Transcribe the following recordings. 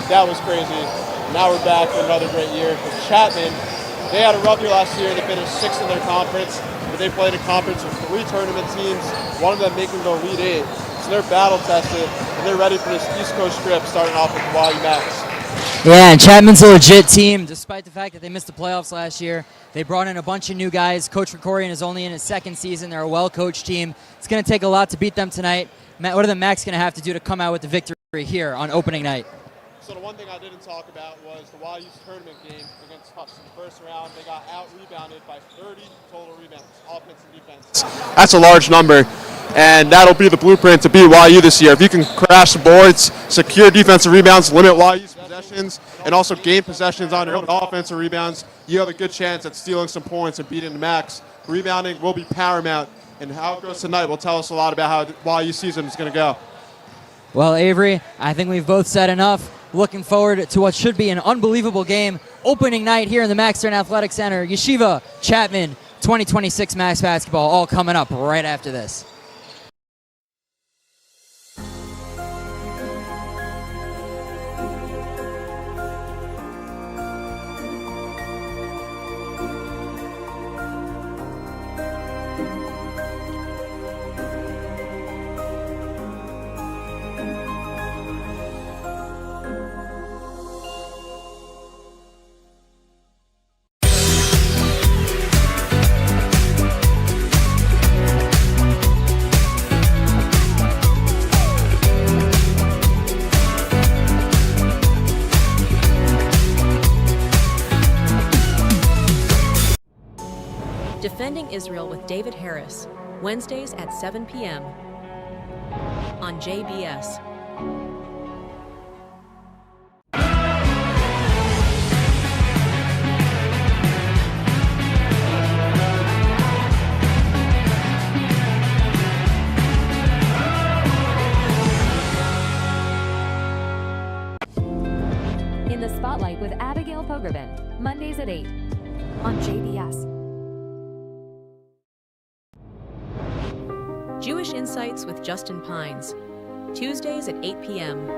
that was crazy. Now we're back for another great year. For Chapman, they had a rough year last year. They finished 6th in their conference, but they played a conference with 3 tournament teams, one of them making the Elite 8. So they're battle tested, and they're ready for this East Coast trip, starting off with the YU Max. Yeah, and Chapman's a legit team, despite the fact that they missed the playoffs last year. They brought in a bunch of new guys. Coach Krikorian is only in his 2nd season. They're a well-coached team. It's going to take a lot to beat them tonight. What are the Macs going to have to do to come out with the victory here on opening night? So the one thing I didn't talk about was the YU's tournament game against Tufts in the first round. They got out-rebounded by 30 total rebounds, offense and defense. That's a large number, and that'll be the blueprint to beat YU this year. If you can crash the boards, secure defensive rebounds, limit YU's possessions, and also gain possessions on your own offensive rebounds, you have a good chance at stealing some points and beating the Macs. Rebounding will be paramount, and how it goes tonight will tell us a lot about how YU season is going to go. Well, Avery, I think we've both said enough. Looking forward to what should be an unbelievable game. Opening night here in the Max Stern Athletic Center. Yeshiva, Chapman, 2026 Max Basketball, all coming up right after this. Defending Israel with David Harris, Wednesdays at 7 p.m. on JBS. In the Spotlight with Abigail Pogrebin, Mondays at 8 on JBS. Jewish Insights with Justin Pines, Tuesdays at 8 p.m.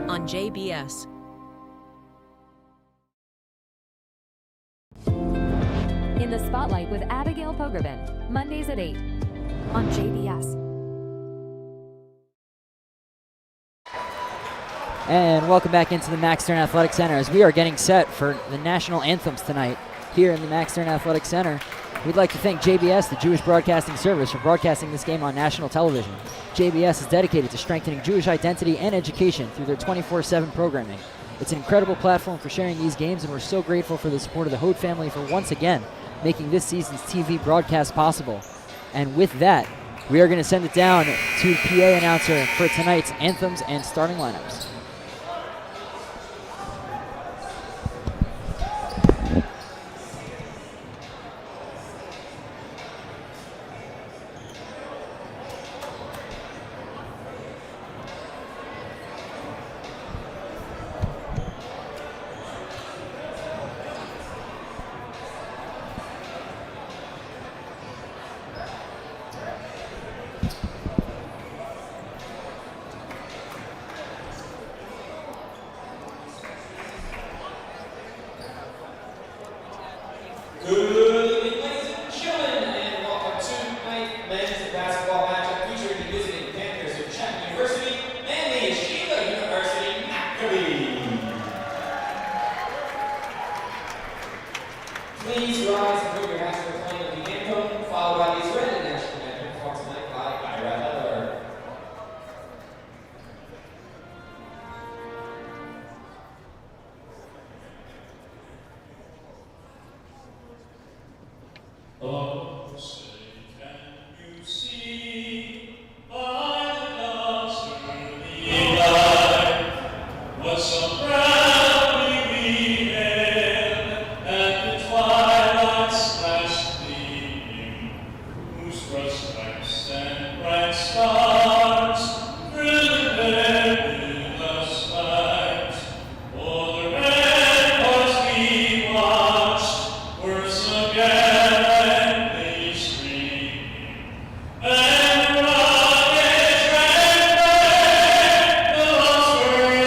on JBS. In the Spotlight with Abigail Pogrebin, Mondays at 8 on JBS. And welcome back into the Max Stern Athletic Center as we are getting set for the national anthems tonight here in the Max Stern Athletic Center. We'd like to thank JBS, the Jewish Broadcasting Service, for broadcasting this game on national television. JBS is dedicated to strengthening Jewish identity and education through their 24/7 programming. It's an incredible platform for sharing these games, and we're so grateful for the support of the Hode family for once again making this season's TV broadcast possible. And with that, we are going to send it down to the PA announcer for tonight's anthems and starting lineups. Good evening, ladies and gentlemen, and welcome to tonight's men's basketball matchup featuring the visiting Panthers of Chapman University and the Yeshiva University Maccabi. Please rise and put your hands to the playing of the anthem, followed by the Israeli national anthem performed tonight by Ira Heller. Oh, say, can you see by the clouds early light what so proudly we hailed at the twilight's last gleaming, whose broad stripes and bright stars through the nebulous light, o'er the ramparts we watched were so gallantly streaming, and the rockets ran back, the lost were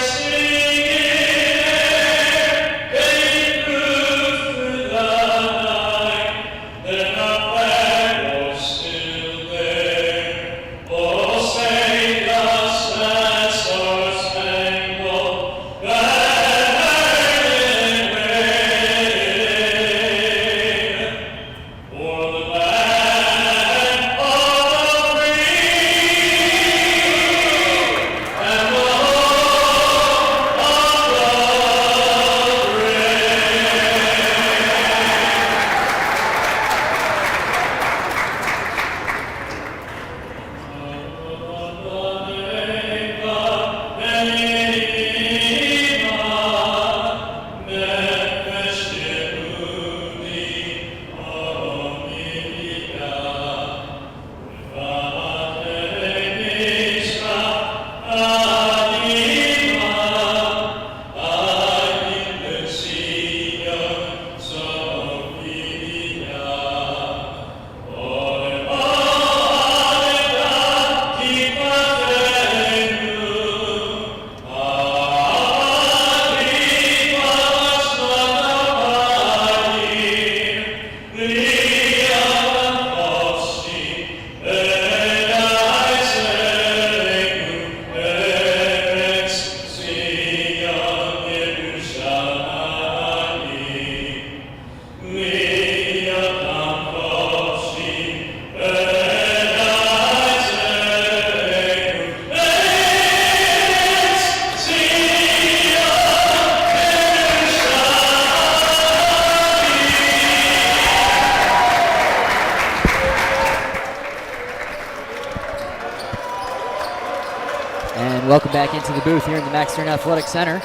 Welcome back into the booth here in the Max Stern Athletic Center.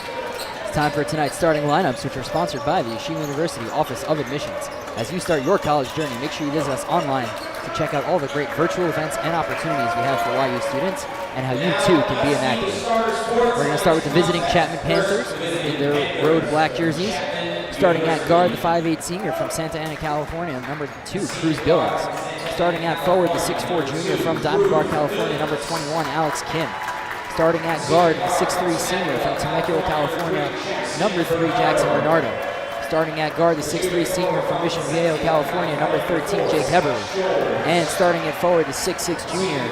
It's time for tonight's starting lineups, which are sponsored by the Yeshiva University Office of Admissions. As you start your college journey, make sure you visit us online to check out all the great virtual events and opportunities we have for YU students and how you too can be an active. We're going to start with the visiting Chapman Panthers in their road black jerseys. Starting at guard, the 5'8 senior from Santa Ana, California, number 2, Cruz Billings. Starting at forward, the 6'4 junior from Diamond Bar, California, number 21, Alex Kim. Starting at guard, the 6'3 senior from Temecula, California, number 3, Jackson Bernardo. Starting at guard, the 6'3 senior from Mission Viejo, California, number 13, Jake Heberly. And starting at forward, the 6'6 junior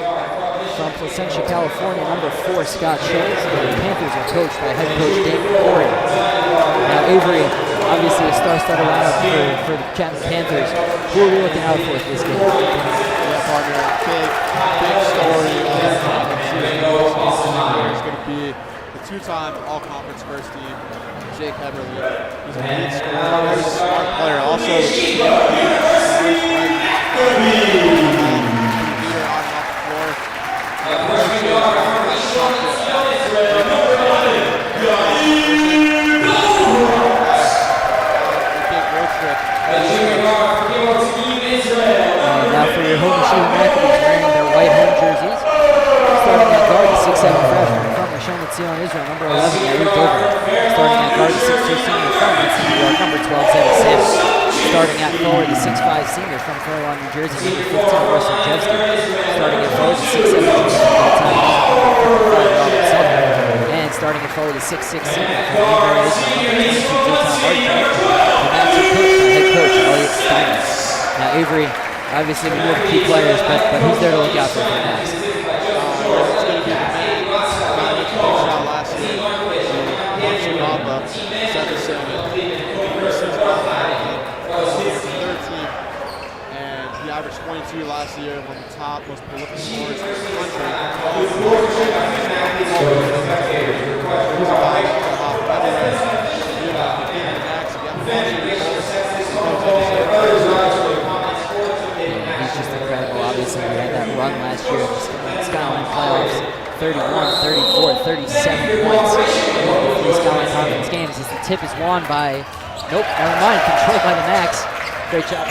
from Placentia, California, number 4, Scott Schultz. The Panthers are coached by head coach David Corey. Now Avery, obviously a star-studded lineup for the Chapman Panthers. Who are we looking out for this game? Yeah, partner, big story of the season is going to be the two-time all-conference first team, Jake Heberly. He's a lead scorer, very smart player. Also, leader on and off the floor. Now for your home Yeshiva Maccabees wearing their white home jerseys. Starting at guard, the 6'7 freshman from Rishon LeZion, Israel, number 11, Dovid. Starting at guard, the 6'2 senior from Hudson, New York, number 12, Zeddy Samson. Starting at forward, the 6'5 senior from Fair Lawn, New Jersey, number 15, Russell Jevsky. Starting at forward, the 6'7 junior from Eitan, number 55, Robert Southern. And starting at forward, the 6'6 senior from Newberry, Israel, number 22, Dotan Martin. The Max are coached by head coach Elliot Steiner. Now Avery, obviously we know the key players, but who's there to look out for the Max? It's going to be the man who got a big shot last year. Marshall 7-7. Preseason third team, and he averaged 22 last year, one of the top most prolific scorers in the country. He's a guy that can hop everywhere. He's just incredible. Obviously, we had that run last year in the Skyline playoffs. 31, 34, 37 points in the Skyline Conference games as the tip is won by, nope, never mind, controlled by the Max. Great job.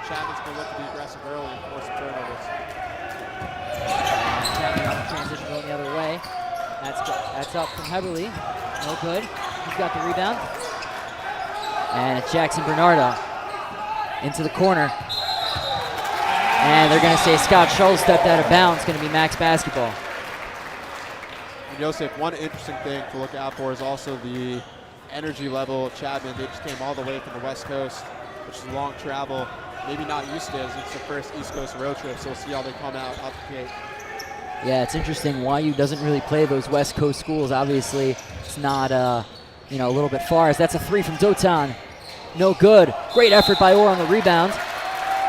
Chapman's going to look to be aggressive early and force some turnovers. Chapman on the transition going the other way. That's up from Heberly. No good. He's got the rebound. And it's Jackson Bernardo into the corner. And they're going to say Scott Schultz stepped out of bounds. It's going to be Max basketball. And Yosef, one interesting thing to look out for is also the energy level of Chapman. They just came all the way from the West Coast, which is a long travel. Maybe not used to it as it's the first East Coast road trip, so we'll see how they come out up the gate. Yeah, it's interesting. YU doesn't really play those West Coast schools. Obviously, it's not, a little bit far. As that's a three from Dotan. No good. Great effort by Orr on the rebound.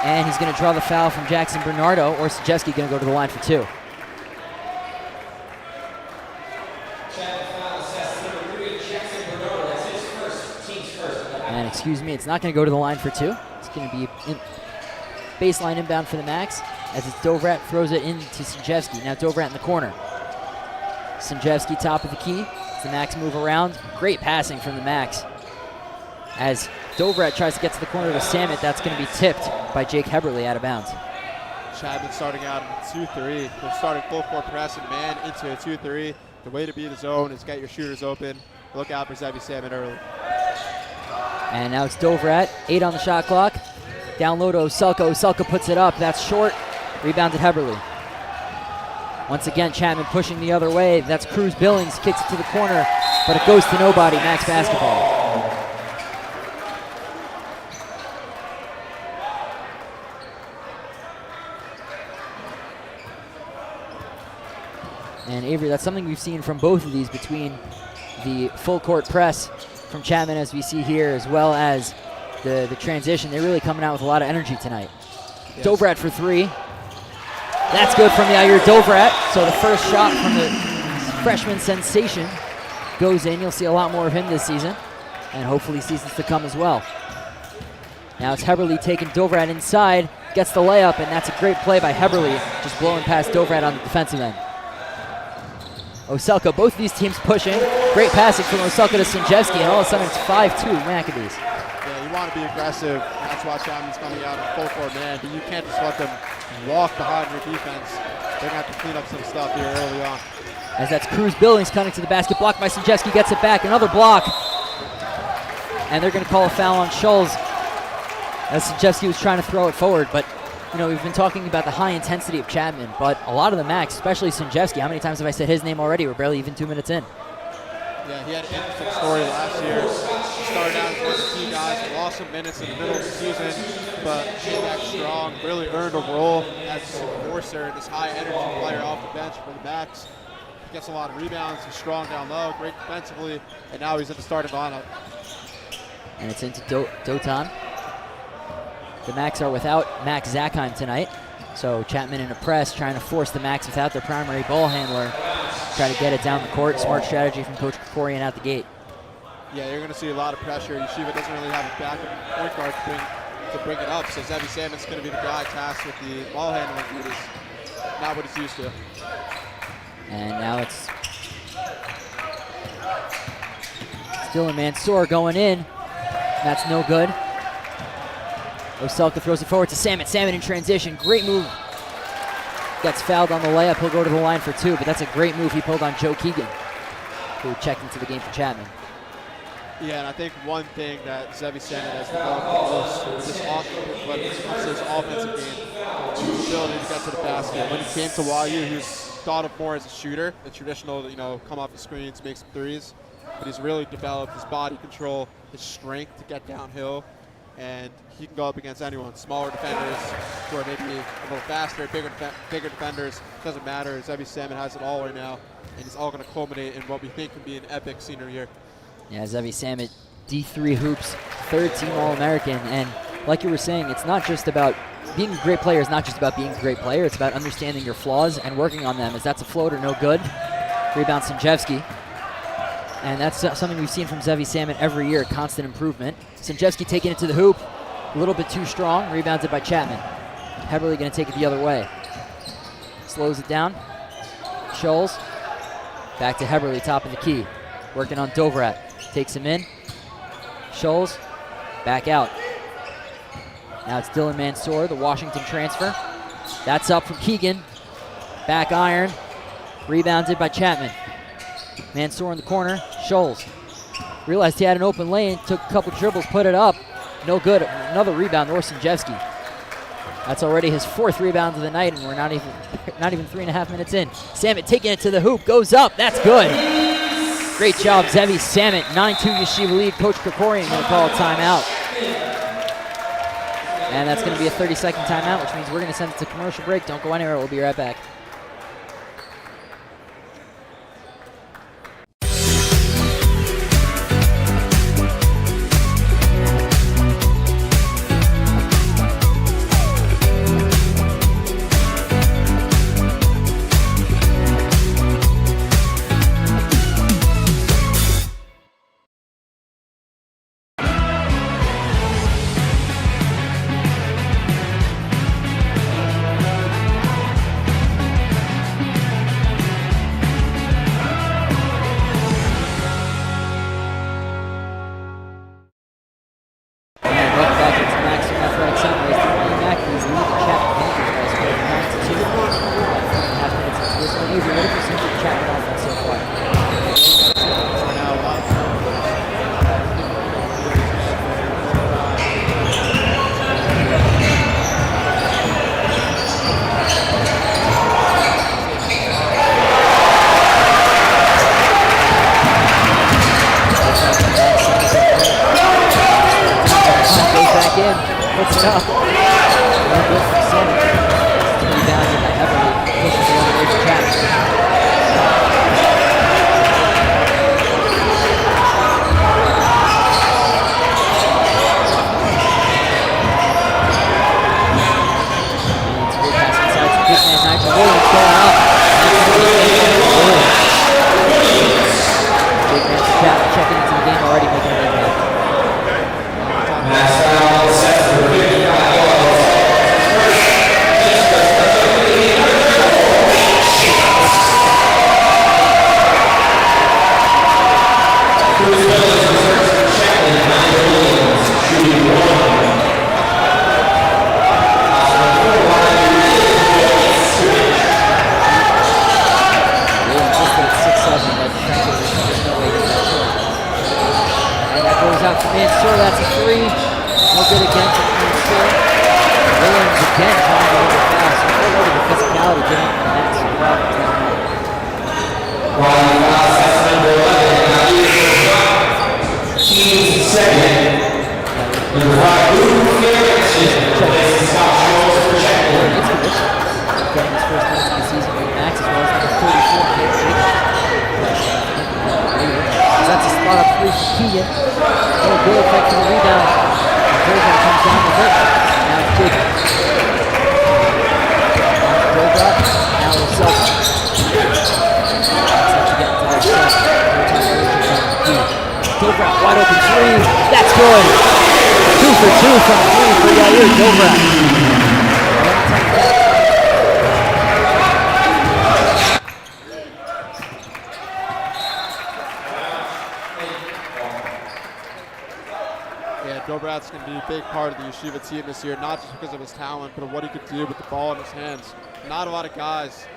And he's going to draw the foul from Jackson Bernardo. Or Sajewski going to go to the line for two. And excuse me, it's not going to go to the line for two. It's going to be baseline inbound for the Max. As it's Dovrat throws it into Sajewski. Now Dovrat in the corner. Sajewski top of the key. As the Max move around. Great passing from the Max. As Dovrat tries to get to the corner to Samet, that's going to be tipped by Jake Heberly out of bounds. Chapman starting out in a 2-3. They're starting full court press and man into a 2-3. The way to beat the zone is get your shooters open. Look out for Zebby Samet early. And now it's Dovrat. 8 on the shot clock. Down low to Oselka. Oselka puts it up. That's short. Rebounded Heberly. Once again, Chapman pushing the other way. That's Cruz Billings. Kicks it to the corner, but it goes to nobody. Max basketball. And Avery, that's something we've seen from both of these between the full court press from Chapman, as we see here, as well as the transition. They're really coming out with a lot of energy tonight. Yes. Dovrat for 3. That's good from Yair Dovrat. So the first shot from the freshman sensation goes in. You'll see a lot more of him this season, and hopefully seasons to come as well. Now it's Heberly taking Dovrat inside, gets the layup, and that's a great play by Heberly, just blowing past Dovrat on the defensive end. Oselka, both of these teams pushing. Great passing from Oselka to Sinjevsky, and all of a sudden it's 5-2 Maccabees. Yeah, you want to be aggressive. That's why Chapman's coming out in full court man, but you can't just let them walk behind your defense. They're going to have to clean up some stuff here early on. As that's Cruz Billings cutting to the basket, blocked by Sinjevsky, gets it back, another block. And they're going to call a foul on Scholes, as Sinjevsky was trying to throw it forward. But, you know, we've been talking about the high intensity of Chapman, but a lot of the Macs, especially Sinjevsky, how many times have I said his name already? We're barely even 2 minutes in. Yeah, he had an interesting story last year. He started out as one of the key guys, lost some minutes in the middle of the season, but came back strong, really earned a role as an enforcer, this high-energy player off the bench for the Macs. He gets a lot of rebounds, he's strong down low, great defensively, and now he's in the starting lineup. And it's into Dotan. The Macs are without Max Zackheim tonight, so Chapman in a press, trying to force the Macs without their primary ball handler. Try to get it down the court. Smart strategy from Coach Krikorian out the gate. Yeah, you're going to see a lot of pressure. Yeshiva doesn't really have a backup point guard to bring it up, so Zevi Salmon's going to be the guy tasked with the ball handling duties. Not what he's used to. And now it's Dylan Mansour going in. That's no good. Oselka throws it forward to Salmon. Salmon in transition. Great move. Gets fouled on the layup. He'll go to the line for 2, but that's a great move he pulled on Joe Keegan, who checked into the game for Chapman. Yeah, and I think one thing that Zevi Salmon has developed most with this offensive game is the ability to get to the basket. When he came to YU, he was thought of more as a shooter, the traditional, come off the screens, make some threes. But he's really developed his body control, his strength to get downhill, and he can go up against anyone. Smaller defenders who are maybe a little faster, bigger defenders. Doesn't matter. Zevi Salmon has it all right now, and it's all going to culminate in what we think can be an epic senior year. Yeah, Zevi Salmon, D3 hoops, third-team All-American, and like you were saying, it's not just about being a great player. Is not just about being a great player. It's about understanding your flaws and working on them. As that's a floater, no good. Rebound Sinjevsky. And that's something we've seen from Zevi Salmon every year, constant improvement. Sinjevsky taking it to the hoop, a little bit too strong, rebounded by Chapman. Heberly going to take it the other way. Slows it down. Scholes, back to Heberly, top of the key. Working on Dovrat, takes him in. Scholes, back out. Now it's Dylan Mansour, the Washington transfer. That's up from Keegan. Back iron, rebounded by Chapman. Mansour in the corner, Scholes. Realized he had an open lane, took a couple dribbles, put it up. No good, another rebound, Sinjevsky. That's already his 4th rebound of the night, and we're not even 3.5 minutes in. Salmon taking it to the hoop, goes up, that's good. Great job, Zevi Salmon, 9-2 Yeshiva lead. Coach Krikorian going to call a timeout. And that's going to be a 30-second timeout, which means we're going to send it to commercial break. Don't go anywhere, we'll be right back. can't score. That's a three. No good again from can't score. Williams again trying to get it fast. So all over the physicality getting the next problem. Team's second. Number 5, getting his first minutes of the season with Max, as well as number 34, Nate Jacobs. That's a spot up three for Keegan. No good effect to the rebound. Dovid comes down with it. Now it's Jacobs. Dovid, now it's Self. Dovid, wide open three. That's good. 2 for 2 from 3 for Yair Dovid. Dobrat's going to be a big part of the Yeshiva team this year, not just because of his talent, but of what he could do with the ball in his hands. Not a lot of guys,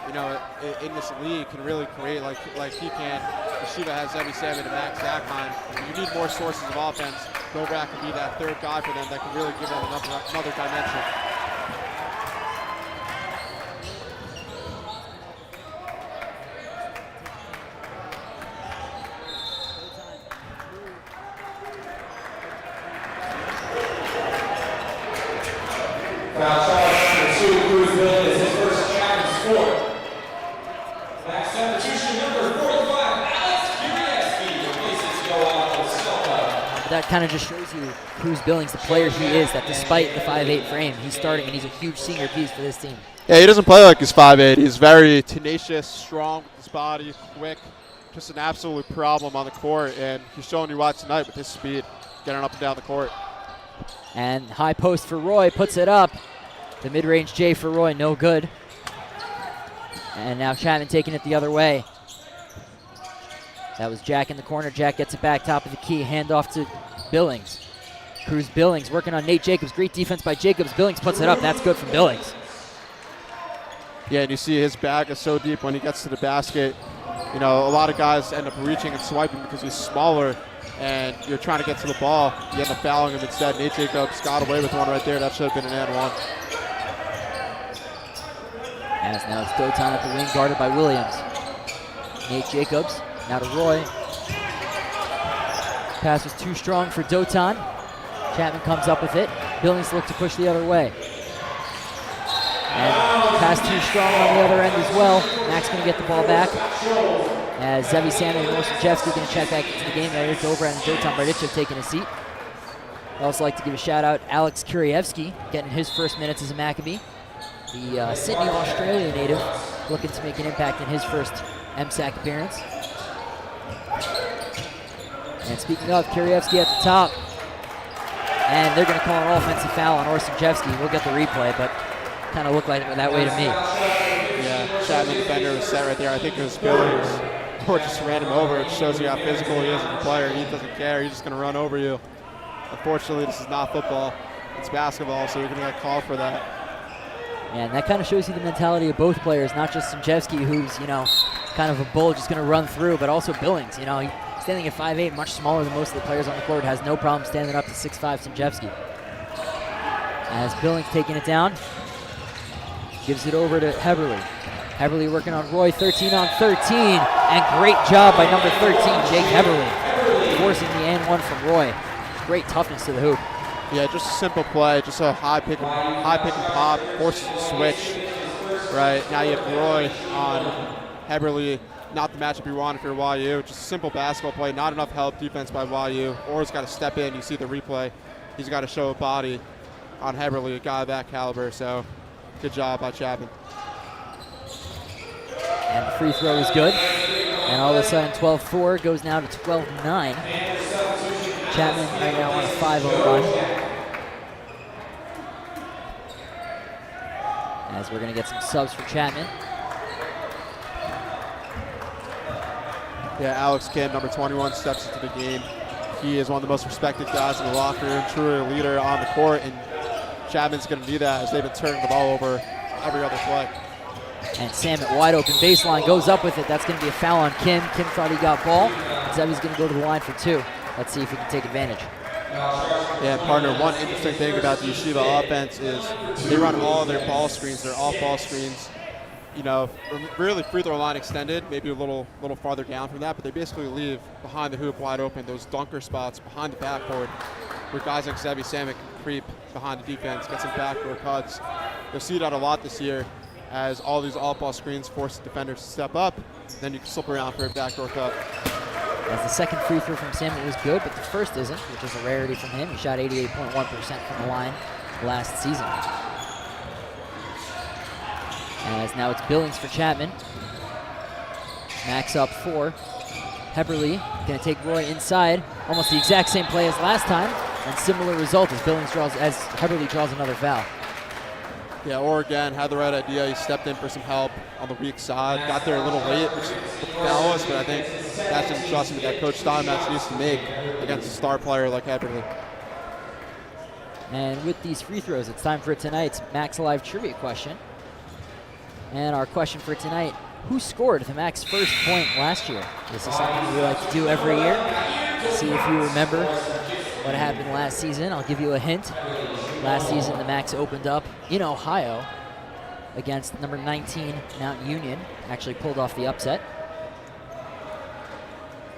in this league can really create like he can. Yeshiva has every Samson and Max Zachman. You need more sources of offense. Dobrat can be that third guy for them that can really give them another dimension. Foul charge number 2, Cruz Bill is his first Chapman score. Back substitution number 45, Alex Kurieski replaces Yoel Selka. That kind of just shows you Cruz Billings, the player he is, that despite the 5'8" frame, he's starting and he's a huge senior piece for this team. Yeah, he doesn't play like he's 5'8". He's very tenacious, strong with his body, quick, just an absolute problem on the court, and he's showing you why tonight with his speed, getting up and down the court. And high post for Roy, puts it up. The mid-range J for Roy, no good. And now Chapman taking it the other way. That was Jack in the corner. Jack gets it back, top of the key, handoff to Billings. Cruz Billings working on Nate Jacobs. Great defense by Jacobs. Billings puts it up. That's good from Billings. Yeah, and you see his bag is so deep when he gets to the basket. A lot of guys end up reaching and swiping because he's smaller, and you're trying to get to the ball. You end up fouling him instead. Nate Jacobs got away with one right there. That should have been an and one. As now it's Dotan at the wing, guarded by Williams. Nate Jacobs, now to Roy. Pass was too strong for Dotan. Chapman comes up with it. Billings look to push the other way. And pass too strong on the other end as well. Max going to get the ball back. As Zevi Salmon and Morsachevsky going to check back into the game. There, Dovid and Dotan Barditchev taking a seat. I'd also like to give a shout out Alex Kurievsky getting his first minutes as a Maccabee. The Sydney, Australia native looking to make an impact in his first MSAC appearance. And speaking of, Kurievsky at the top. And they're going to call an offensive foul on Orsachevsky. We'll get the replay, but kind of looked like it that way to me. Yeah, Chapman defender was set right there. I think it was Billings. Or just ran him over. It shows you how physical he is as a player. He doesn't care. He's just going to run over you. Unfortunately, this is not football. It's basketball, so you're going to get called for that. And that kind of shows you the mentality of both players, not just Simchevsky, who's, kind of a bull, just going to run through, but also Billings. He's standing at 5'8", much smaller than most of the players on the court, has no problem standing up to 6'5" Simchevsky. As Billings taking it down, gives it over to Heberly. Heberly working on Roy, 13 on 13, and great job by number 13, Jake Heberly, forcing the and one from Roy. Great toughness to the hoop. Yeah, just a simple play, just a high pick and pop, forces the switch. Right, now you have Roy on Heberly, not the matchup you want if you're YU. Just a simple basketball play, not enough help defense by YU. Orr's got to step in, you see the replay. He's got to show a body on Heberly, a guy of that caliber, so good job by Chapman. And the free throw is good. And all of a sudden 12-4 goes now to 12-9. Chapman right now on a 5-0 run. As we're going to get some subs for Chapman. Yeah, Alex Kim, number 21, steps into the game. He is one of the most respected guys in the locker room, truly a leader on the court, and Chapman's going to do that as they've been turning the ball over every other play. And Sam at wide open baseline goes up with it. That's going to be a foul on Kim. Kim thought he got ball. Zevi's going to go to the line for two. Let's see if we can take advantage. Yeah, partner, one interesting thing about the Yeshiva offense is they run all their ball screens, their off-ball screens, you know, really free throw line extended, maybe a little farther down from that, but they basically leave behind the hoop wide open, those dunker spots behind the backboard where guys like Zevi Samet can creep behind the defense, get some backdoor cuts. You'll see that a lot this year as all these off-ball screens force the defenders to step up, then you can slip around for a backdoor cut. As the second free throw from Samet was good, but the first isn't, which is a rarity from him. He shot 88.1% from the line last season. As now it's Billings for Chapman. Max up 4. Heberly gonna take Roy inside. Almost the exact same play as last time, and similar result as Heberly draws another foul. Yeah, Oregon had the right idea. He stepped in for some help on the weak side. Got there a little late, which the foul was, but I think that's an adjustment that Coach Steinmetz needs to make against a star player like Heberly. And with these free throws, it's time for tonight's Max Live trivia question. And our question for tonight, who scored the Max first point last year? This is something we like to do every year. See if you remember what happened last season. I'll give you a hint. Last season, the Max opened up in Ohio against number 19 Mount Union. Actually pulled off the upset.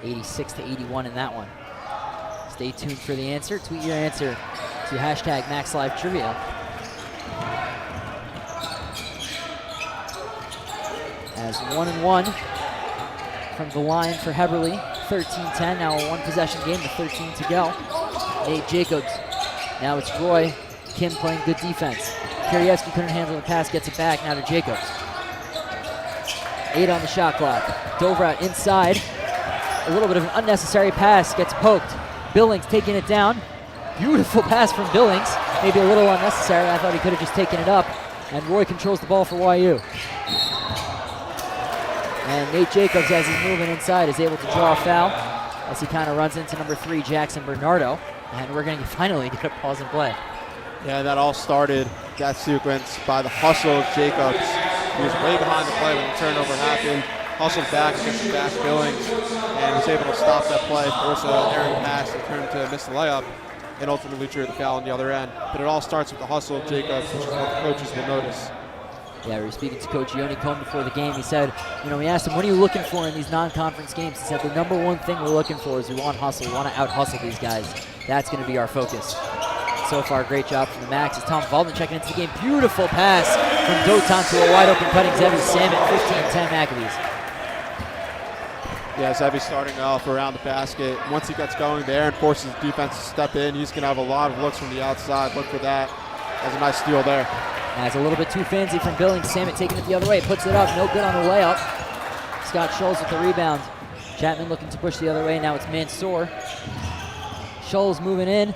86-81 in that one. Stay tuned for the answer. Tweet your answer to hashtag MaxLiveTrivia. As 1-1 from the line for Heberly. 13-10, now a one-possession game with 13 to go. Nate Jacobs. Now it's Roy. Kim playing good defense. Kirievsky couldn't handle the pass, gets it back, now to Jacobs. 8 on the shot clock. Dovid inside. A little bit of an unnecessary pass, gets poked. Billings taking it down. Beautiful pass from Billings. Maybe a little unnecessary. I thought he could have just taken it up. And Roy controls the ball for YU. And Nate Jacobs, as he's moving inside, is able to draw a foul as he kind of runs into number 3, Jackson Bernardo. And we're going to finally get a pause and play. Yeah, that all started, that sequence, by the hustle of Jacobs. He was way behind the play when the turnover happened. Hustled back against the fast Billings and was able to stop that play, force an errant pass and turn to miss the layup, and ultimately drew the foul on the other end. But it all starts with the hustle of Jacobs, which is what the coaches will notice. Yeah, we were speaking to Coach Yoni Cohn before the game. He said, we asked him, what are you looking for in these non-conference games? He said, the number one thing we're looking for is we want hustle. We want to out-hustle these guys. That's going to be our focus. So far, great job from the Max. As Tom Valdman checking into the game. Beautiful pass from Dotan to a wide-open cutting Zevi Samet, 15-10 Maccabees. Yeah, Zevi starting off around the basket. Once he gets going there and forces the defense to step in, he's going to have a lot of looks from the outside. Look for that. That's a nice steal there. That's a little bit too fancy from Billings. Samet taking it the other way. Puts it up. No good on the layup. Scott Scholes with the rebound. Chapman looking to push the other way. Now it's Mansour. Scholes moving in.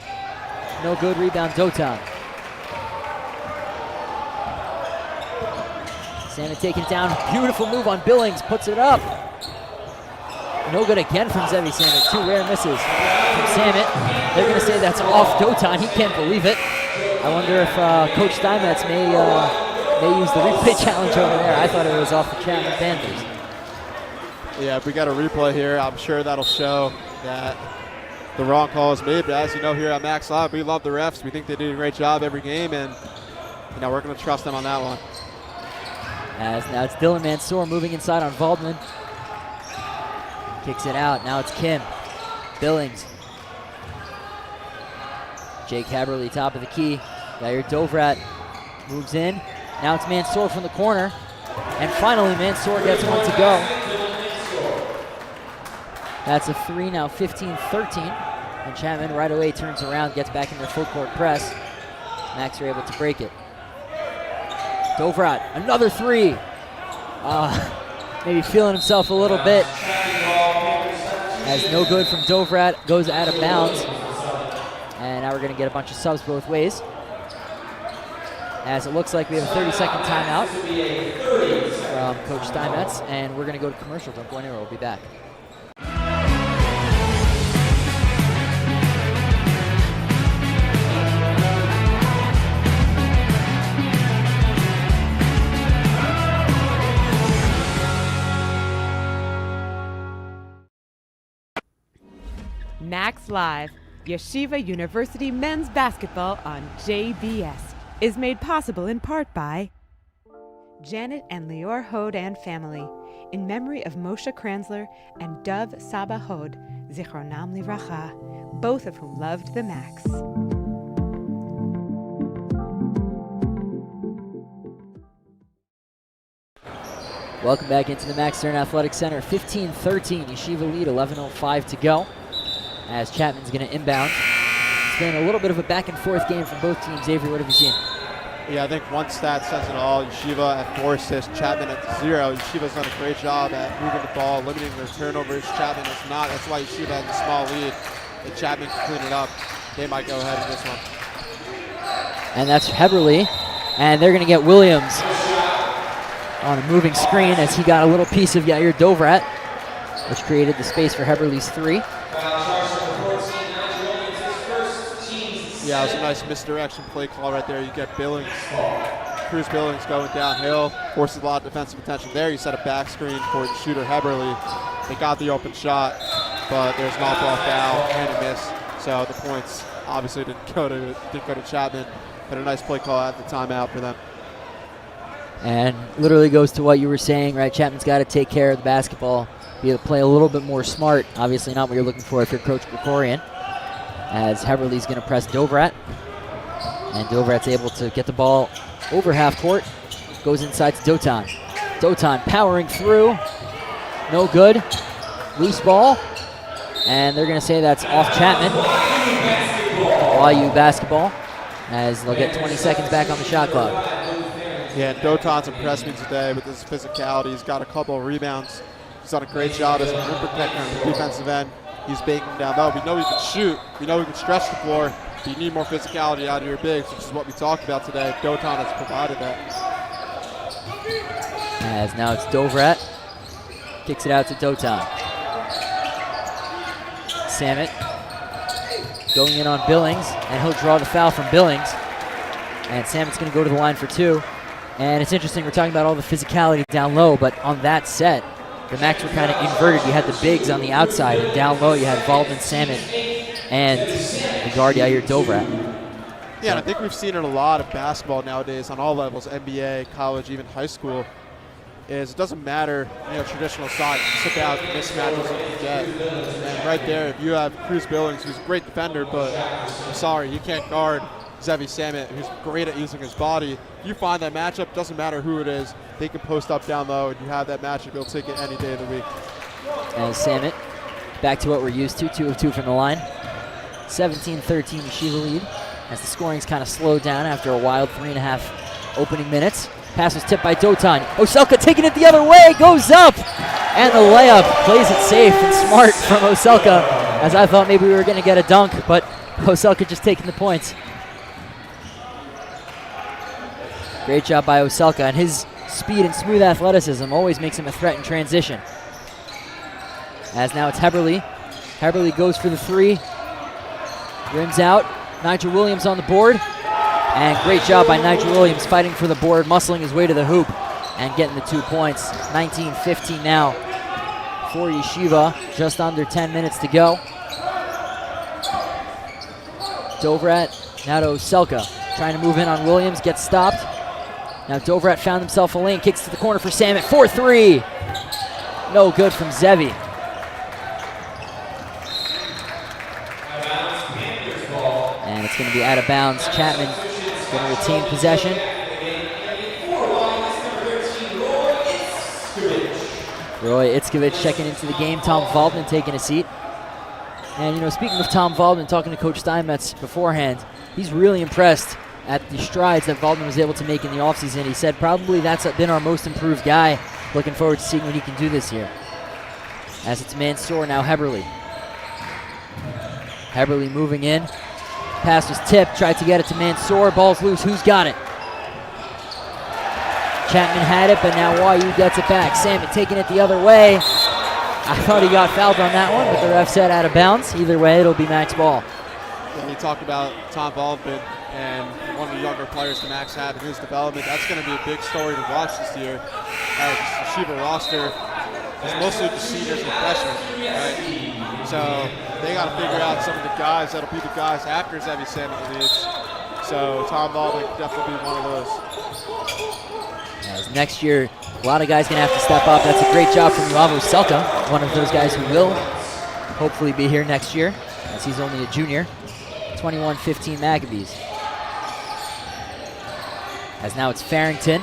No good. Rebound, Dotan. Samet taking it down. Beautiful move on Billings. Puts it up. No good again from Zevi Samet. 2 rare misses from Samet. They're going to say that's off Dotan. He can't believe it. I wonder if Coach Steinmetz may use the replay challenge over there. I thought it was off the Chapman Panthers. Yeah, if we got a replay here, I'm sure that'll show that the wrong call is made. But as you know, here at Max Live, we love the refs. We think they do a great job every game, and we're going to trust them on that one. As now it's Dylan Mansour moving inside on Valdman. Kicks it out. Now it's Kim. Billings. Jake Haberly, top of the key. Yair Dovrat moves in. Now it's Mansour from the corner. And finally, Mansour gets one to go. That's a 3, now 15-13. And Chapman right away turns around, gets back in their full court press. Max are able to break it. Dovrat, another 3. Maybe feeling himself a little bit. As no good from Dovrat, goes out of bounds. And now we're going to get a bunch of subs both ways. As it looks like we have a 30-second timeout from Coach Steinmetz, and we're going to go to commercial. Don't go anywhere. We'll be back. Max Live, Yeshiva University men's basketball on JBS, is made possible in part by Janet and Lior Hod and family, in memory of Moshe Kranzler and Dov Saba Hod, Zichronam Livracha, both of whom loved the Max. Welcome back into the Max Stern Athletic Center. 15-13, Yeshiva lead, 11:05 to go. As Chapman's going to inbound. It's been a little bit of a back and forth game from both teams. Avery, what have you seen? Yeah, I think one stat says it all. Yeshiva at 4 assists, Chapman at 0. Yeshiva's done a great job at moving the ball, limiting their turnovers. Chapman has not. That's why Yeshiva has a small lead. If Chapman can clean it up, they might go ahead in this one. And that's Heberly. And they're going to get Williams on a moving screen as he got a little piece of Yair Dovrat, which created the space for Heberly's 3. Yeah, it was a nice misdirection play call right there. You get Billings, Cruz Billings going downhill, forces a lot of defensive attention there. You set a back screen for the shooter Heberly. They got the open shot, but there's an off-ball foul and a miss. So the points obviously didn't go to Chapman, but a nice play call at the timeout for them. And literally goes to what you were saying, right? Chapman's got to take care of the basketball, be able to play a little bit more smart. Obviously not what you're looking for if you're Coach Gregorian. As Heberly's going to press Dovrat. And Dovrat's able to get the ball over half court. Goes inside to Dotan. Dotan powering through. No good. Loose ball. And they're going to say that's off Chapman. YU basketball. As they'll get 20 seconds back on the shot clock. Yeah, and Dotan's impressed me today with his physicality. He's got a couple of rebounds. He's done a great job as a rim protector on the defensive end. He's baking down low. We know he can shoot. We know he can stretch the floor. But you need more physicality out of your bigs, which is what we talked about today. Dotan has provided that. As now it's Dovrat. Kicks it out to Dotan. Samet going in on Billings, and he'll draw the foul from Billings. And Samet's going to go to the line for 2. And it's interesting, we're talking about all the physicality down low, but on that set, the Macs were kind of inverted. You had the bigs on the outside, and down low you had Valdman, Samet, and the guard Yair Dovrat. Yeah, and I think we've seen it a lot of basketball nowadays on all levels, NBA, college, even high school, is it doesn't matter, traditional size. You sit out mismatches that you get. And right there, if you have Cruz Billings, who's a great defender, but I'm sorry, you can't guard Zevi Samet, who's great at using his body. If you find that matchup, doesn't matter who it is, they can post up down low, and you have that matchup, you'll take it any day of the week. As Samet, back to what we're used to, 2 of 2 from the line. 17-13 Yeshiva lead, as the scoring's kind of slowed down after a wild 3.5 opening minutes. Pass was tipped by Dotan. Oselka taking it the other way, goes up! And the layup plays it safe and smart from Oselka, as I thought maybe we were going to get a dunk, but Oselka just taking the points. Great job by Oselka, and his speed and smooth athleticism always makes him a threat in transition. As now it's Heberly. Heberly goes for the 3. Rims out. Nigel Williams on the board. And great job by Nigel Williams fighting for the board, muscling his way to the hoop and getting the 2 points. 19-15 now for Yeshiva. Just under 10 minutes to go. Dovrat now to Oselka. Trying to move in on Williams, gets stopped. Now Dovrat found himself a lane, kicks to the corner for Samet, 4-3. No good from Zevi. And it's going to be out of bounds. Chapman going to retain possession. Roy Itzkovich checking into the game. Tom Valdman taking a seat. And, speaking of Tom Valdman, talking to Coach Steinmetz beforehand, he's really impressed at the strides that Valdman was able to make in the offseason. He said probably that's been our most improved guy. Looking forward to seeing what he can do this year. As it's Mansour, now Heberly. Heberly moving in. Pass was tipped, tried to get it to Mansour. Ball's loose, who's got it? Chapman had it, but now YU gets it back. Samet taking it the other way. I thought he got fouled on that one, but the ref said out of bounds. Either way, it'll be Max ball. When you talk about Tom Valdman and one of the younger players the Max had in his development, that's going to be a big story to watch this year. As the Yeshiva roster is mostly the seniors and freshmen, right? So they got to figure out some of the guys that'll be the guys after Zevi Samit leaves. So Tom Baldwin could definitely be one of those. As next year, a lot of guys going to have to step up. That's a great job from Yuavo Selka, one of those guys who will hopefully be here next year, as he's only a junior. 21-15 Maccabees. As now it's Farrington.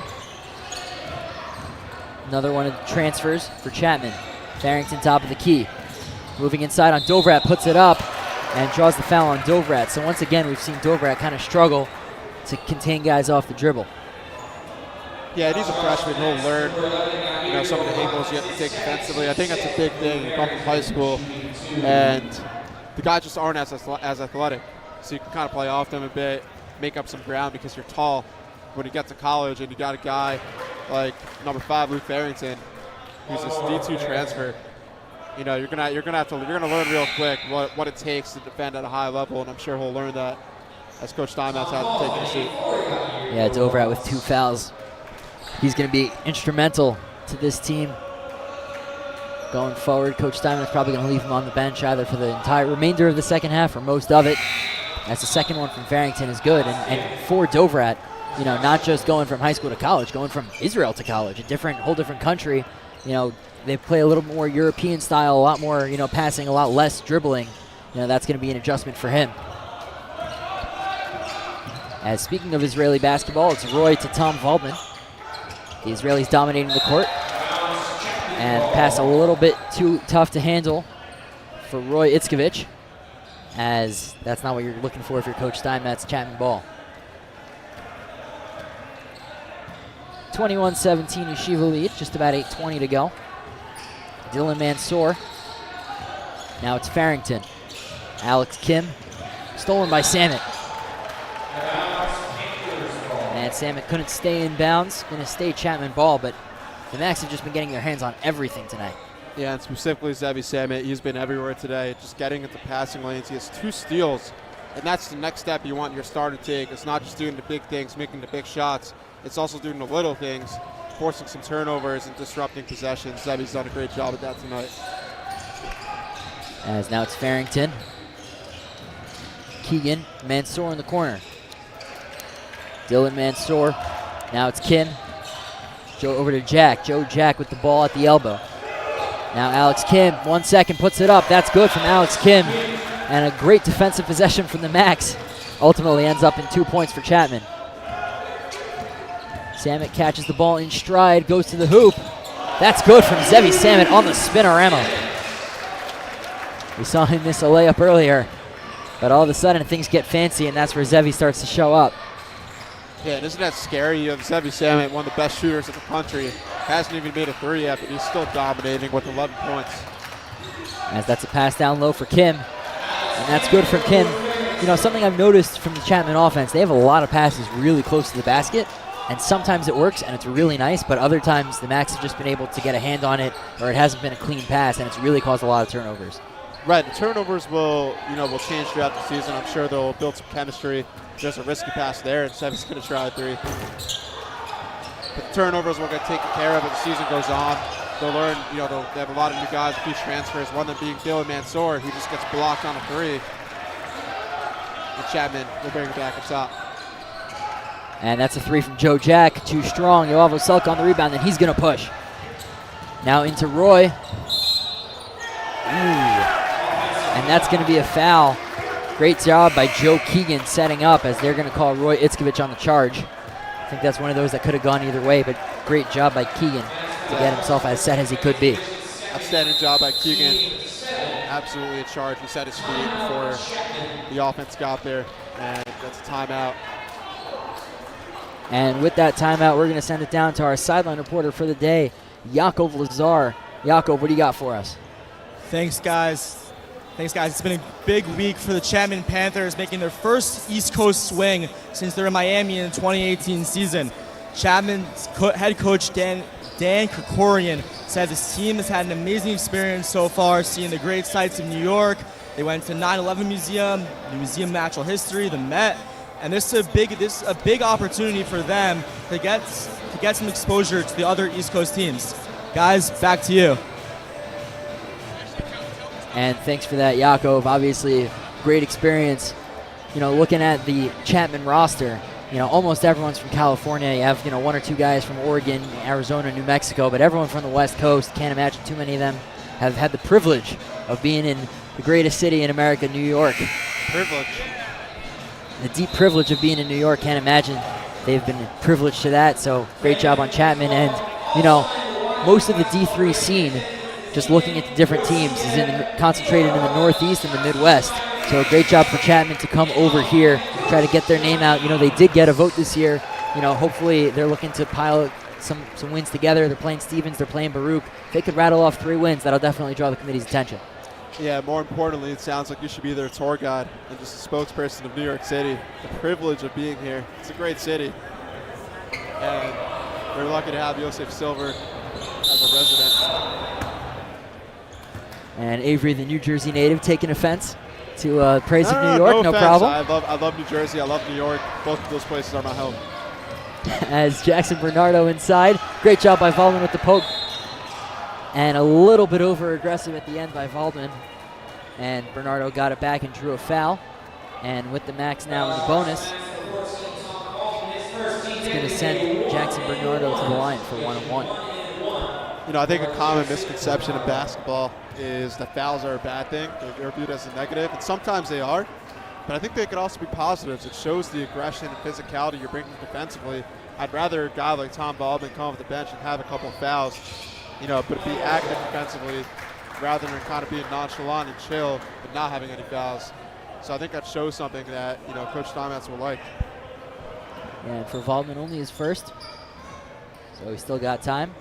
Another one of the transfers for Chapman. Farrington top of the key. Moving inside on Dovrat, puts it up and draws the foul on Dovrat. So once again, we've seen Dovrat kind of struggle to contain guys off the dribble. Yeah, and he's a freshman. He'll learn, some of the angles you have to take defensively. I think that's a big thing. You come from high school, and the guys just aren't as athletic. So you can kind of play off them a bit, make up some ground because you're tall. When you get to college and you got a guy like number 5, Luke Farrington, who's this D2 transfer, you're gonna learn real quick what it takes to defend at a high level, and I'm sure he'll learn that as Coach Steinmetz has to take the seat. Yeah, it's Dovrat with 2 fouls. He's going to be instrumental to this team going forward. Coach Steinmetz is probably going to leave him on the bench either for the entire remainder of the second half or most of it. As the second one from Farrington is good, and for Dovrat, not just going from high school to college, going from Israel to college, whole different country. They play a little more European style, a lot more, passing, a lot less dribbling. That's going to be an adjustment for him. As speaking of Israeli basketball, it's Roy to Tom Waldman. The Israelis dominating the court. And pass a little bit too tough to handle for Roy Itzkovich, as that's not what you're looking for if you're Coach Steinmetz. Chapman ball. 21-17 Yeshiva lead, just about 8:20 to go. Dylan Mansour. Now it's Farrington. Alex Kim, stolen by Samit. And Samit couldn't stay in bounds. Going to stay Chapman ball, but the Macs have just been getting their hands on everything tonight. Yeah, and specifically Zevi Samit, he's been everywhere today, just getting into passing lanes. He has 2 steals, and that's the next step you want your starter to take. It's not just doing the big things, making the big shots. It's also doing the little things, forcing some turnovers and disrupting possessions. Zevi's done a great job at that tonight. As now it's Farrington. Keegan, Mansour in the corner. Dylan Mansour. Now it's Kim. Joe over to Jack. Joe Jack with the ball at the elbow. Now Alex Kim, 1 second, puts it up. That's good from Alex Kim. And a great defensive possession from the Macs. Ultimately ends up in 2 points for Chapman. Samit catches the ball in stride, goes to the hoop. That's good from Zevi Samit on the spinorama. We saw him miss a layup earlier, but all of a sudden things get fancy, and that's where Zevi starts to show up. Yeah, and isn't that scary? You have Zevi Samit, one of the best shooters in the country. Hasn't even made a 3 yet, but he's still dominating with 11 points. As that's a pass down low for Kim, and that's good for Kim. Something I've noticed from the Chapman offense, they have a lot of passes really close to the basket, and sometimes it works and it's really nice, but other times the Macs have just been able to get a hand on it, or it hasn't been a clean pass, and it's really caused a lot of turnovers. Right, the turnovers will change throughout the season. I'm sure they'll build some chemistry. There's a risky pass there, and Zevi's going to try a 3. But the turnovers will get taken care of as the season goes on. They'll learn, they have a lot of new guys, a few transfers, one of them being Dylan Mansour, who just gets blocked on a 3. And Chapman will bring it back up top. And that's a 3 from Joe Jack, too strong. Yoav Selk on the rebound, and he's going to push. Now into Roy. Ooh. And that's going to be a foul. Great job by Joe Keegan setting up, as they're going to call Roy Itzkovich on the charge. I think that's one of those that could have gone either way, but great job by Keegan to get himself as set as he could be. Outstanding job by Keegan. Absolutely a charge. He set his feet before the offense got there, and that's a timeout. And with that timeout, we're going to send it down to our sideline reporter for the day, Yaakov Lazar. Yaakov, what do you got for us? Thanks, guys. It's been a big week for the Chapman Panthers, making their first East Coast swing since they were in Miami in the 2018 season. Chapman's head coach Dan Krikorian said this team has had an amazing experience so far, seeing the great sights of New York. They went to 9/11 Museum, the Museum of Natural History, the Met, and this is a big opportunity for them to get some exposure to the other East Coast teams. Guys, back to you. And thanks for that, Yakov. Obviously, great experience. You know, looking at the Chapman roster, you know, almost everyone's from California. You have, you know, 1 or 2 guys from Oregon, Arizona, New Mexico, but everyone from the West Coast. Can't imagine too many of them have had the privilege of being in the greatest city in America, New York. Privilege. The deep privilege of being in New York. Can't imagine they've been privileged to that. So great job on Chapman. And, you know, most of the D3 scene, just looking at the different teams, is concentrated in the Northeast and the Midwest. So great job for Chapman to come over here, try to get their name out. You know, they did get a vote this year. You know, hopefully they're looking to pile some wins together. They're playing Stevens, they're playing Baruch. If they could rattle off 3 wins, that'll definitely draw the committee's attention. Yeah, more importantly, it sounds like you should be their tour guide and just a spokesperson of New York City. The privilege of being here. It's a great city. And we're lucky to have Yosef Silver as a resident. And Avery, the New Jersey native, taking offense to praise of New York. No offense. problem. I love New Jersey. I love New York. Both of those places are my home. As Jackson Bernardo inside. Great job by Waldman with the poke. And a little bit over-aggressive at the end by Waldman. And Bernardo got it back and drew a foul. And with the max now in the bonus, it's going to send Jackson Bernardo to the line for 1-on-1. You know, I think a common misconception in basketball is that fouls are a bad thing. They're viewed as a negative, and sometimes they are. But I think they could also be positives. It shows the aggression and physicality you're bringing defensively. I'd rather a guy like Tom Waldman come off the bench and have a couple of fouls, you know, but be active defensively rather than kind of being nonchalant and chill but not having any fouls. So I think that shows something that, you know, Coach Steinmetz will like. And for Waldman, only his first, so he's still got time.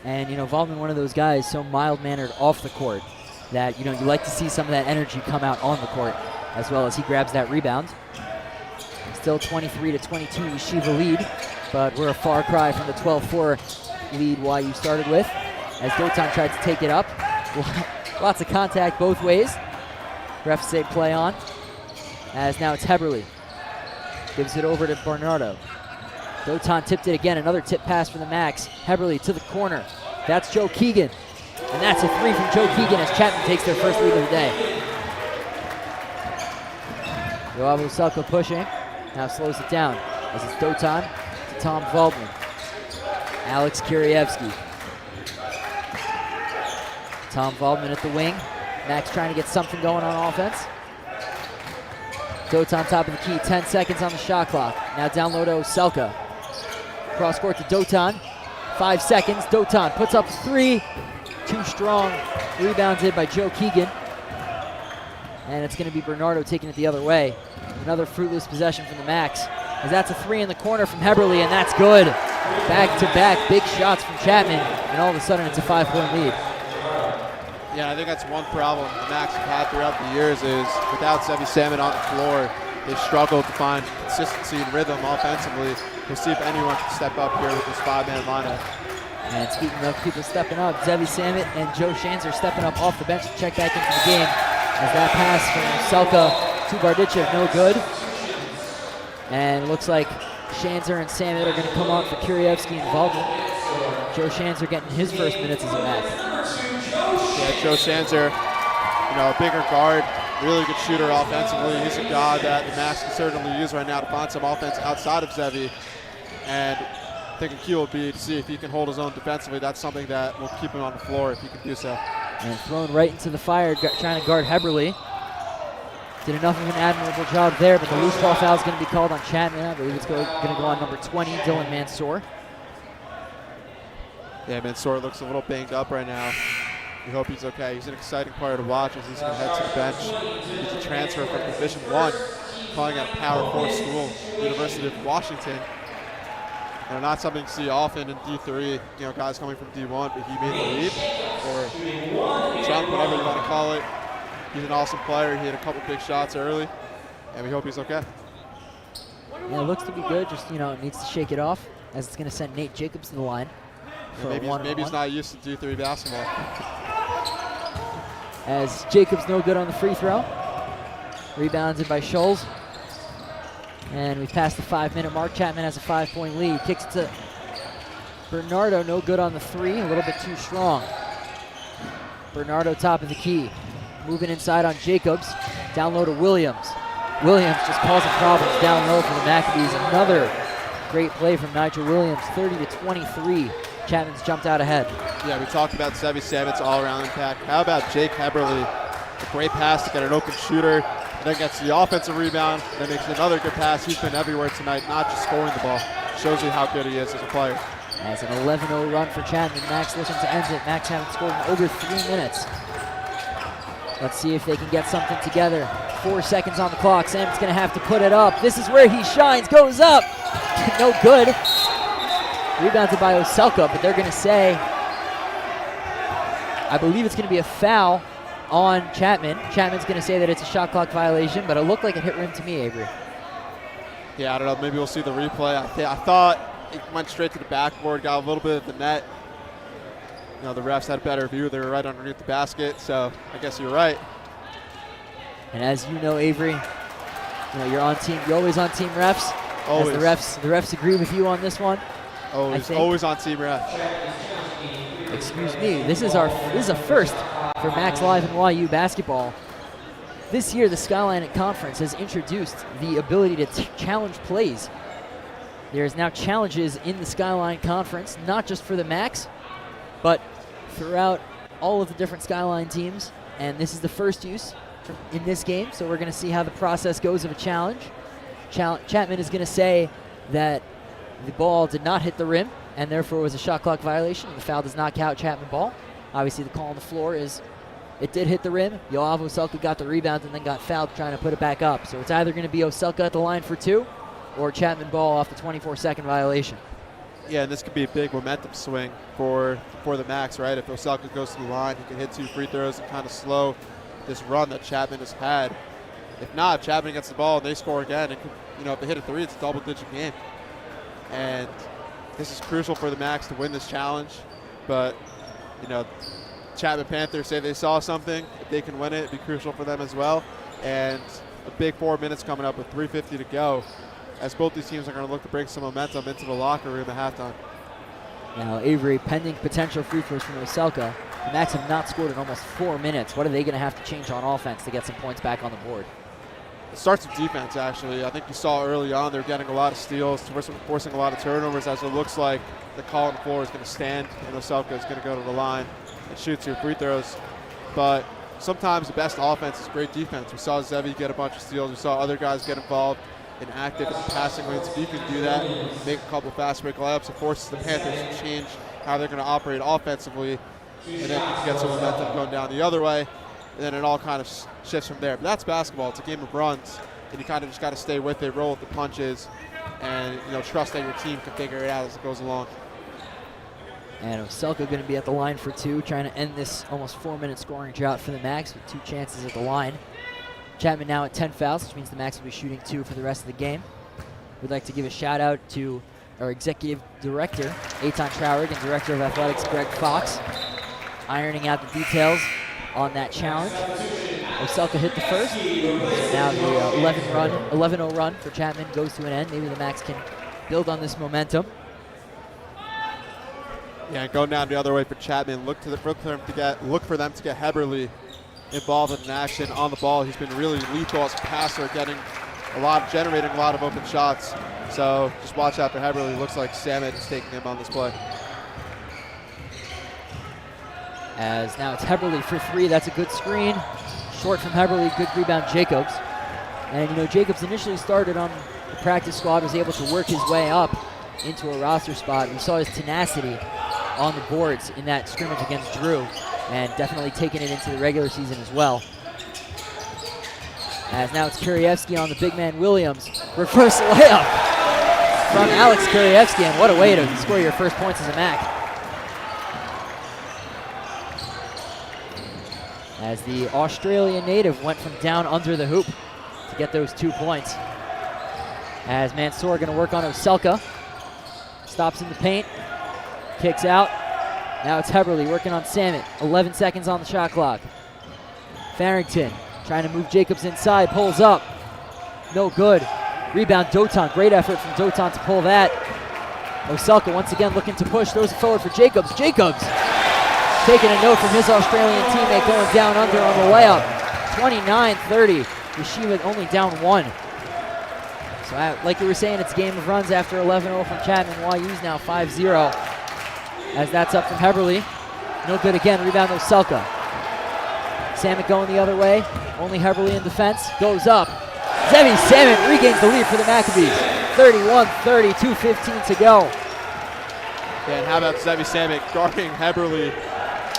And, you know, Waldman, one of those guys so mild-mannered off the court that, you know, you like to see some of that energy come out on the court, as well as he grabs that rebound. Still 23-22 Yeshiva lead, but we're a far cry from the 12-4 lead YU started with, as Dotan tried to take it up. Lots of contact both ways. Refs say play on, as now it's Heberly. Gives it over to Bernardo. Dotan tipped it again, another tip pass for the max. Heberly to the corner. That's Joe Keegan. And that's a 3 from Joe Keegan as Chapman takes their first lead of the day. Yoav Uselka pushing. Now slows it down as it's Dotan to Tom Waldman. Alex Kirievsky. Tom Waldman at the wing. Max trying to get something going on offense. Dotan top of the key, 10 seconds on the shot clock. Now down low to Uselka. Cross court to Dotan. 5 seconds. Dotan puts up 3. Too strong. Rebounded by Joe Keegan. And it's going to be Bernardo taking it the other way. Another fruitless possession from the max. As that's a 3 in the corner from Heberly, and that's good. Back-to-back big shots from Chapman, and all of a sudden it's a 5-point lead. Yeah, I think that's one problem the Max have had throughout the years is without Zevi Salmon on the floor, they've struggled to find consistency and rhythm offensively. We'll see if anyone can step up here with this 5-man lineup. And speaking of people stepping up, Zevi Salmon and Joe Shanzer stepping up off the bench to check back into the game. As that pass from Selka to Bardichev, no good. And it looks like Shanzer and Salmon are going to come on for Kirievsky and Waldman. Joe Shanzer getting his first minutes as a Max. Yeah, Joe Shanzer, you know, a bigger guard, really good shooter offensively. He's a guy that the Max can certainly use right now to find some offense outside of Zevi. And I think a key will be to see if he can hold his own defensively. That's something that will keep him on the floor if he can do so. And thrown right into the fire, trying to guard Heberly. Did enough of an admirable job there, but the loose ball foul is going to be called on Chapman. I believe it's going to go on number 20, Dylan Mansour. Yeah, Mansour looks a little banged up right now. We hope he's okay. He's an exciting player to watch as he's going to head to the bench. He's a transfer from Division I, playing at a Power 4 school, University of Washington. You know, not something you see often in D3, you know, guys coming from D1, but he made the leap, or jump, whatever you want to call it. He's an awesome player. He had a couple big shots early, and we hope he's okay. Yeah, it looks to be good, just, you know, it needs to shake it off, as it's going to send Nate Jacobs to the line. Yeah, maybe he's not used to D3 basketball. As Jacobs no good on the free throw. Rebounded by Scholes. And we've passed the 5-minute mark. Chapman has a 5-point lead. Kicks it to Bernardo, no good on the 3, a little bit too strong. Bernardo top of the key. moving inside on Jacobs. Down low to Williams. Williams just causing problems down low for the Maccabees. Another great play from Nigel Williams, 30-23. Chapman's jumped out ahead. Yeah, we talked about Sevi Samet's all-around impact. How about Jake Heberly? A great pass to get an open shooter, and then gets the offensive rebound, then makes another good pass. He's been everywhere tonight, not just scoring the ball. Shows you how good he is as a player. As an 11-0 run for Chapman. Max looking to end it. Max haven't scored in over 3 minutes. Let's see if they can get something together. 4 seconds on the clock. Sam's going to have to put it up. This is where he shines. Goes up. No good. Rebounded by Oselka, but they're going to say, I believe it's going to be a foul on Chapman. Chapman's going to say that it's a shot clock violation, but it looked like it hit rim to me, Avery. Yeah, I don't know. Maybe we'll see the replay. I thought it went straight to the backboard, got a little bit of the net. You know, the refs had a better view. They were right underneath the basket, so I guess you're right. And as you know, Avery, you're on team. You're always on team refs. Always. As the refs agree with you on this one. Always on team refs. Excuse me. This is a first for Max Live and YU basketball. This year, the Skyline Conference has introduced the ability to challenge plays. There's now challenges in the Skyline Conference, not just for the Max, but throughout all of the different Skyline teams. And this is the first use in this game, so we're going to see how the process goes of a challenge. Chapman is going to say that the ball did not hit the rim, and therefore was a shot clock violation. The foul does not count Chapman ball. Obviously, the call on the floor is it did hit the rim. Yoav Oselka got the rebound and then got fouled trying to put it back up. So it's either going to be Oselka at the line for 2 or Chapman ball off the 24-second violation. Yeah, and this could be a big momentum swing for the Max, right? If Oselka goes to the line, he can hit 2 free throws and kind of slow this run that Chapman has had. If not, if Chapman gets the ball and they score again, it could, if they hit a 3, it's a double-digit game. And this is crucial for the Max to win this challenge. But, Chapman Panthers say they saw something. If they can win it, it'd be crucial for them as well. And a big 4 minutes coming up with 3:50 to go, as both these teams are going to look to bring some momentum into the locker room at halftime. Now, Avery, pending potential free throws from Oselka. The Max have not scored in almost 4 minutes. What are they going to have to change on offense to get some points back on the board? It starts with defense, actually. I think you saw early on they're getting a lot of steals, forcing a lot of turnovers, as it looks like the call on the floor is going to stand, and Oselka is going to go to the line and shoot 2 free throws. But sometimes the best offense is great defense. We saw Zevi get a bunch of steals. We saw other guys get involved and active in the passing lanes. If you can do that, make a couple fast break layups, it forces the Panthers to change how they're going to operate offensively, and then you can get some momentum going down the other way. And then it all kind of shifts from there. But that's basketball. It's a game of runs, and you kind of just got to stay with it, roll with the punches, and trust that your team can figure it out as it goes along. And Oselka going to be at the line for 2, trying to end this almost 4-minute scoring drought for the Max with 2 chances at the line. Chapman now at 10 fouls, which means the Max will be shooting 2 for the rest of the game. We'd like to give a shout out to our executive director, Eitan Traurig, and director of athletics, Greg Fox, ironing out the details on that challenge. Oselka hit the first. So now the 11-0 run for Chapman goes to an end. Maybe the Max can build on this momentum. Yeah, going down the other way for Chapman. Look for them to get Heberly involved in action on the ball. He's been really lethal as a passer, generating a lot of open shots. So just watch out for Heberly. Looks like Samet is taking him on this play. As now it's Heberly for 3. That's a good screen. Short from Heberly, good rebound, Jacobs. And Jacobs initially started on the practice squad, was able to work his way up into a roster spot. We saw his tenacity on the boards in that scrimmage against Drew, and definitely taking it into the regular season as well. As now it's Kuryevsky on the big man Williams. Reverse layup from Alex Kuryevsky, and what a way to score your first points as a Mac. As the Australian native went from down under the hoop to get those 2 points. As Mansour going to work on Oselka. Stops in the paint. Kicks out. Now it's Heberly working on Samet. 11 seconds on the shot clock. Farrington trying to move Jacobs inside. Pulls up. No good. Rebound Dotan. Great effort from Dotan to pull that. Oselka once again looking to push. Throws it forward for Jacobs. Jacobs taking a note from his Australian teammate going down under on the layup. 29-30. Yeshiva only down 1. So like you were saying, it's a game of runs after 11-0 from Chapman. YU's now 5-0 as that's up from Heberly. No good again, rebound Oselka. Samet going the other way, only Heberly in defense, goes up. Zevi Samet regains the lead for the Maccabees. 31-30, 2:15 to go. Yeah, and how about Zevi Samet guarding Heberly,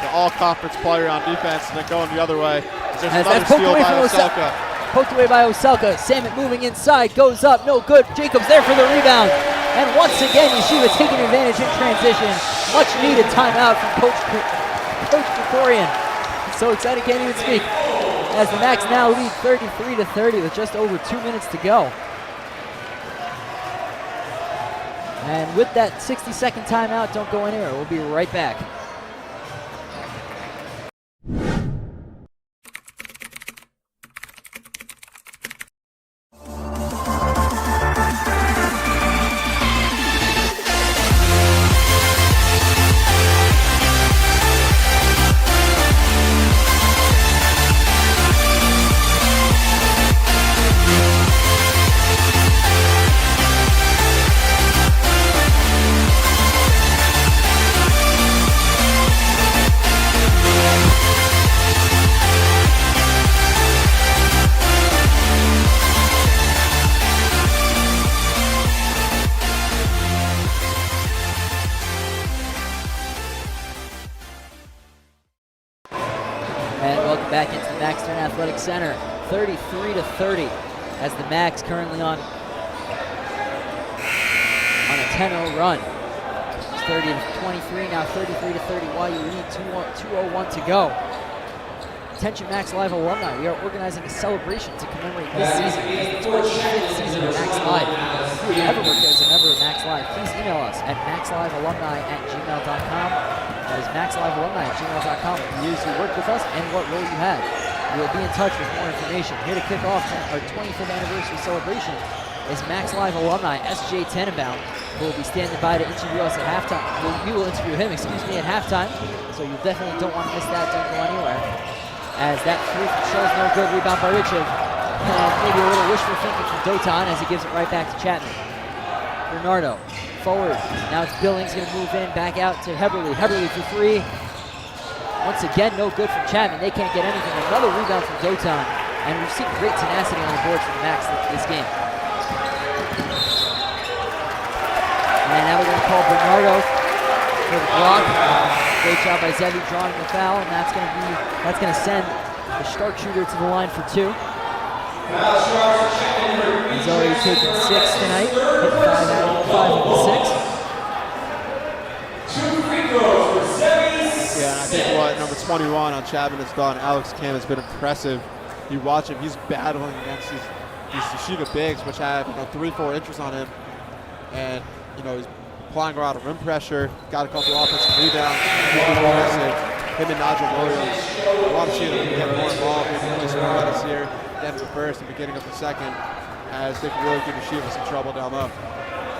the all-conference player on defense, and then going the other way. There's another steal by Oselka. Poked away by Oselka. Samet moving inside, goes up, no good. Jacobs there for the rebound. And once again, Yeshiva taking advantage in transition. Much needed timeout from Coach Krikorian. So excited, can't even speak. As the Macs now lead 33-30 with just over 2 minutes to go. And with that 60-second timeout, don't go anywhere. We'll be right back. Back into the Max Stern Athletic Center, 33-30, as the Macs currently on a 10-0 run. It's 30-23, now 33-30. YU lead, 2:01 to go. Attention Max Live alumni, we are organizing a celebration to commemorate this season as the 25th season of Max Live. If you have ever worked as a member of Max Live, please email us at maxlivealumni@gmail.com. That is maxlivealumni@gmail.com. The years you worked with us and what role you had. We will be in touch with more information. Here to kick off our 25th anniversary celebration is Max Live alumni S.J. Tannenbaum, who will be standing by to interview us at halftime. We will interview him, at halftime. So you definitely don't want to miss that. Don't go anywhere. As that free shows no good, rebound by Richev. And maybe a little wishful thinking from Dotan as he gives it right back to Chapman. Bernardo, forward. Now it's Billings going to move in, back out to Heberly. Heberly for 3. Once again, no good from Chapman. They can't get anything. Another rebound from Dotan. And we've seen great tenacity on the board from the Max this game. And now we're going to call Bernardo for the block. Great job by Zevi drawing the foul, and that's going to send the sharpshooter to the line for 2. He's already taken 6 tonight, hit 5 of the 6. Yeah, and I think what number 21 on Chapman has done, Alex Kim, has been impressive. You watch him; he's battling against these Yeshiva bigs, which have 3-4 inches on him, and he's applying a lot of rim pressure, got a couple offensive rebounds. Him and Nigel Williams, I want to see them get more involved. Maybe play some minutes here, then the first and beginning of the second, as they can really give Yeshiva some trouble down low.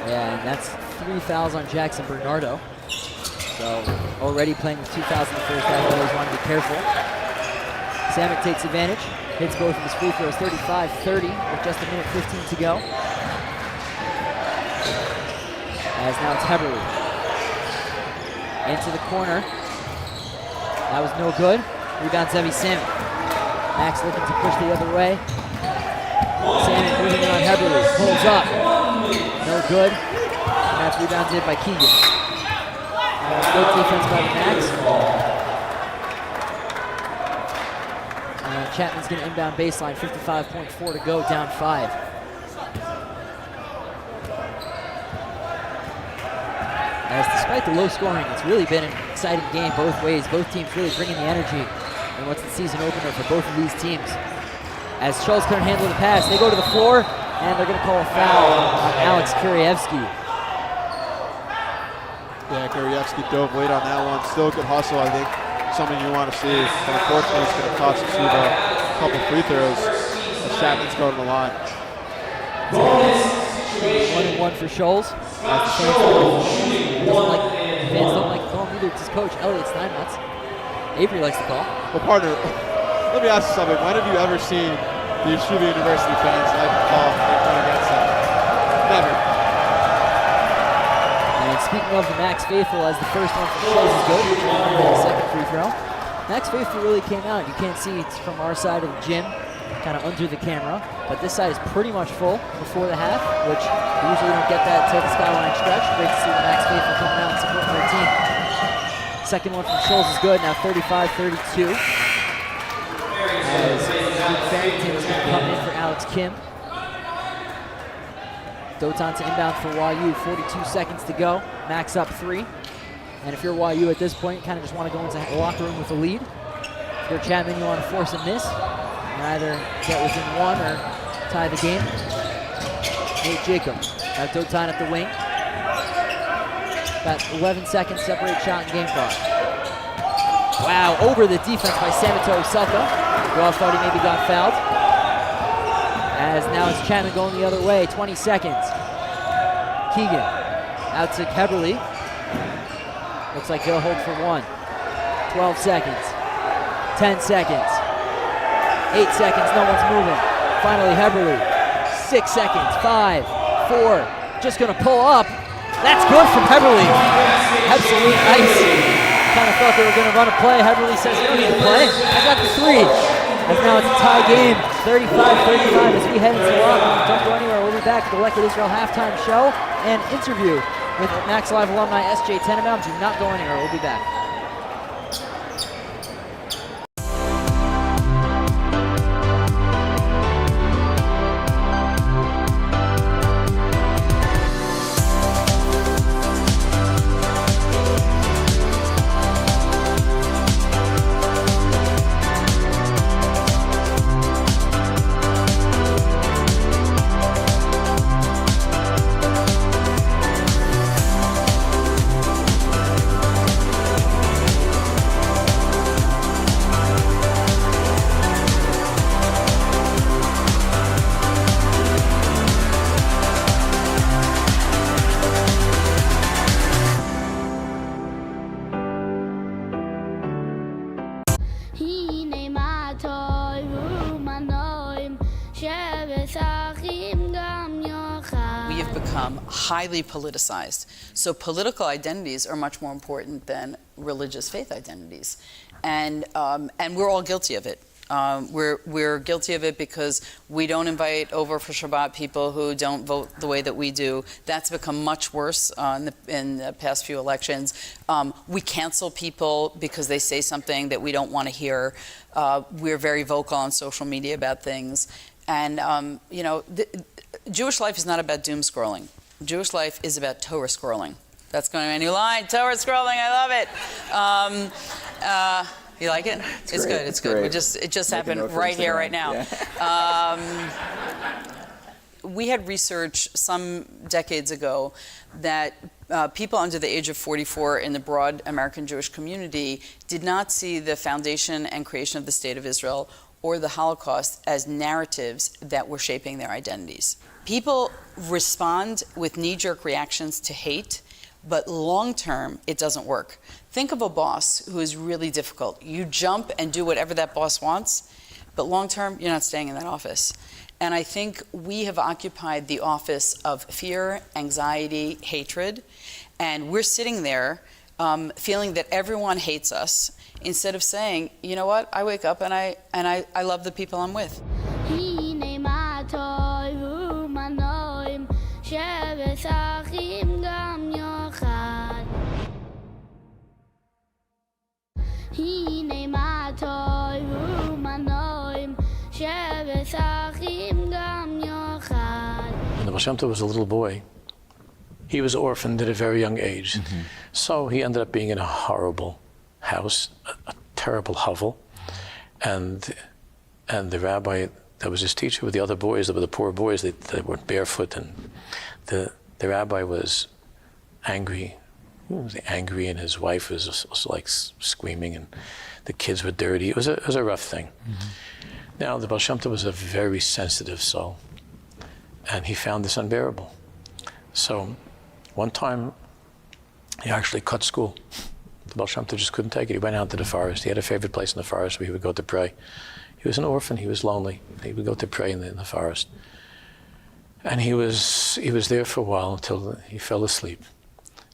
Yeah, and that's 3 fouls on Jackson Bernardo. So already playing with 2 fouls in the first half. Always want to be careful. Samet takes advantage, hits both of his free throws, 35-30 with just a minute 15 to go. As now it's Heberly. Into the corner. That was no good. Rebound Zevi Samet. Max looking to push the other way. Samet moving in on Heberly. Pulls up. No good. And that's rebounded by Keegan. Good defense by the Max. And Chapman's going to inbound baseline. 55.4 to go, down 5. As despite the low scoring, it's really been an exciting game both ways. Both teams really bringing the energy in what's the season opener for both of these teams. As Schultz couldn't handle the pass, they go to the floor, and they're going to call a foul on Alex Kurievsky. Yeah, Kurievsky dove late on that one. Still a good hustle, I think. Something you want to see. But unfortunately, it's going to cost Yeshiva a couple free throws as Chapman's going to the line. 1-1 for Scholes. As the fans don't like to call him either. It's his coach, Elliot Steinmetz. Avery likes to call. Well, partner, Let me ask you something. When have you ever seen the Yeshiva University fans like the call they went against them? Never. And speaking of the Max Faithful, as the first one from Schultz is good, the second free throw. Max Faithful really came out. You can't see it's from our side of the gym, kind of under the camera, but this side is pretty much full before the half, which we usually don't get that until the skyline stretch. Great to see the Max Faithful coming out and supporting their team. Second one from Schultz is good, now 35-32. As Luke Farrington is going to come in for Alex Kim. Dotan to inbound for YU, 42 seconds to go. Max up 3. And if you're YU at this point, you kind of just want to go into the locker room with a lead. If you're Chapman, you want to force a miss and either get within 1 or tie the game. Nate Jacob, now Dotan at the wing. About 11 seconds separate shot and game clock. Wow, over the defense by Samato Selka. Ross thought he maybe got fouled. As now it's Chapman going the other way, 20 seconds. Keegan out to Heberly. Looks like he'll hold for 1. 12 seconds. 10 seconds. 8 seconds, no one's moving. Finally Heberly. 6 seconds, 5, 4. Just gonna pull up. That's good from Heberly. Absolute ice. Kind of thought they were gonna run a play. Heberly says, you don't need to play. I got the 3. As now it's a tie game, 35-35 as we head into the locker room. Don't go anywhere, we'll be back with the Leked Israel halftime show and interview with Max Live alumni S.J. Tenenbaum. Do not go anywhere, we'll be back. We have become highly politicized. So political identities are much more important than religious faith identities. And we're all guilty of it. We're guilty of it because we don't invite over for Shabbat people who don't vote the way that we do. That's become much worse in the past few elections. We cancel people because they say something that we don't want to hear. We're very vocal on social media about things. And, Jewish life is not about doom scrolling. Jewish life is about Torah scrolling. That's going to be a new line, Torah scrolling, I love it. You like it? It's good. It's good. It just happened right here, right now. Yeah. We had research some decades ago that people under the age of 44 in the broad American Jewish community did not see the foundation and creation of the State of Israel or the Holocaust as narratives that were shaping their identities. People respond with knee-jerk reactions to hate, but long-term, it doesn't work. Think of a boss who is really difficult. You jump and do whatever that boss wants, but long-term, you're not staying in that office. And I think we have occupied the office of fear, anxiety, hatred, and we're sitting there feeling that everyone hates us, instead of saying, you know what, I wake up and I love the people I'm with. When the Baal Shem Tov was a little boy, he was orphaned at a very young age. Mm-hmm. So he ended up being in a horrible house, a terrible hovel, and the rabbi that was his teacher with the other boys, that were the poor boys, they were barefoot, and the rabbi was angry. He was angry, and his wife was also like screaming, and the kids were dirty. It was a rough thing. Mm-hmm. Now the Baal Shem Tov was a very sensitive soul, and he found this unbearable. So one time he actually cut school. the Baal Shem Tov just couldn't take it. He went out to the forest. He had a favorite place in the forest where he would go to pray. He was an orphan. He was lonely. He would go to pray in the forest. And he was there for a while until he fell asleep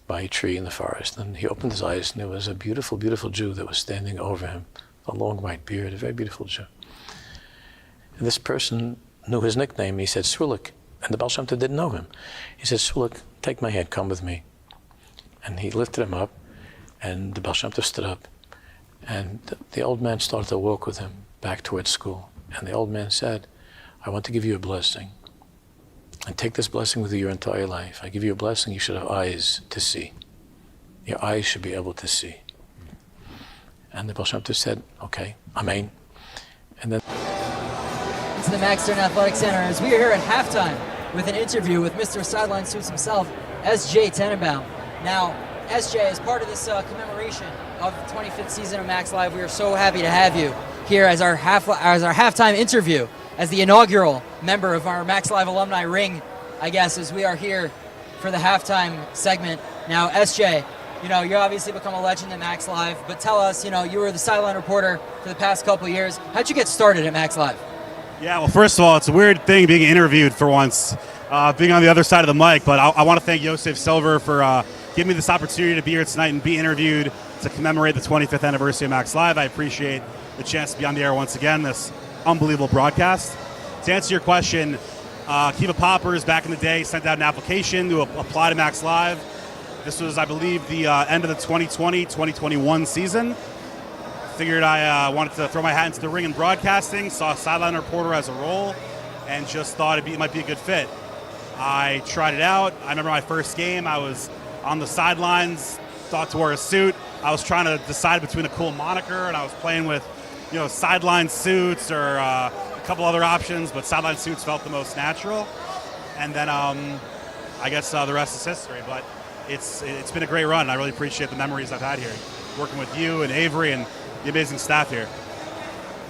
by a tree in the forest. And he opened his eyes, and there was a beautiful, beautiful Jew that was standing over him, a long white beard, a very beautiful Jew. And this person knew his nickname. He said, Sicklick. And the Baal Shem Tov didn't know him. He said, Sicklick, take my hand, come with me. And he lifted him up, and the Baal Shem Tov stood up. And the old man started to walk with him back towards school. And the old man said, I want to give you a blessing. And take this blessing with you your entire life. I give you a blessing, you should have eyes to see. Your eyes should be able to see. And the Baal Shem Tov said, okay, amen. And then Into the Max Stern Athletic Center as we are here at halftime with an interview with Mr. Sideline Suits himself, S.J. Tenenbaum. Now, S.J., as part of this commemoration of the 25th season of Max Live, we are so happy to have you here as our halftime interview, as the inaugural member of our Max Live alumni ring, I guess, as we are here for the halftime segment. Now, S.J., you obviously become a legend at Max Live, but tell us, you were the sideline reporter for the past couple of years. How'd you get started at Max Live? Yeah, well, first of all, it's a weird thing being interviewed for once, being on the other side of the mic, but I want to thank Yosef Silver for giving me this opportunity to be here tonight and be interviewed to commemorate the 25th anniversary of Max Live. I appreciate the chance to be on the air once again, this unbelievable broadcast. To answer your question, Kiva Poppers back in the day sent out an application to apply to Max Live. This was, I believe, the end of the 2020-2021 season. Figured I wanted to throw my hat into the ring in broadcasting, saw sideline reporter as a role, and just thought it might be a good fit. I tried it out. I remember my first game, I was on the sidelines, thought to wear a suit. I was trying to decide between a cool moniker, and I was playing with, sideline suits or a couple other options, but sideline suits felt the most natural. And then I guess the rest is history, but it's been a great run. I really appreciate the memories I've had here, working with you and Avery and the amazing staff here.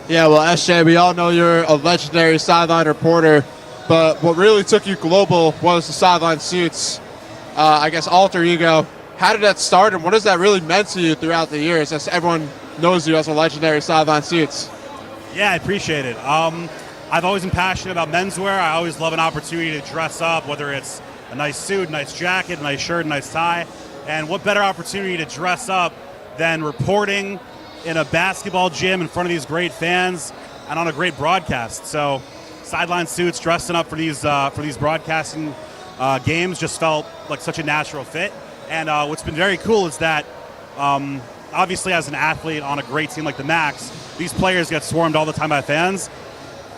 Yeah, well, SJ, we all know you're a legendary sideline reporter, but what really took you global was the sideline suits, I guess, alter ego. How did that start, and what has that really meant to you throughout the years, as everyone knows you as a legendary sideline suits? Yeah, I appreciate it. I've always been passionate about menswear. I always love an opportunity to dress up, whether it's a nice suit, nice jacket, nice shirt, nice tie. And what better opportunity to dress up than reporting in a basketball gym in front of these great fans and on a great broadcast. So sideline suits, dressing up for these broadcasting games just felt like such a natural fit. And what's been very cool is that obviously as an athlete on a great team like the Max, these players get swarmed all the time by fans.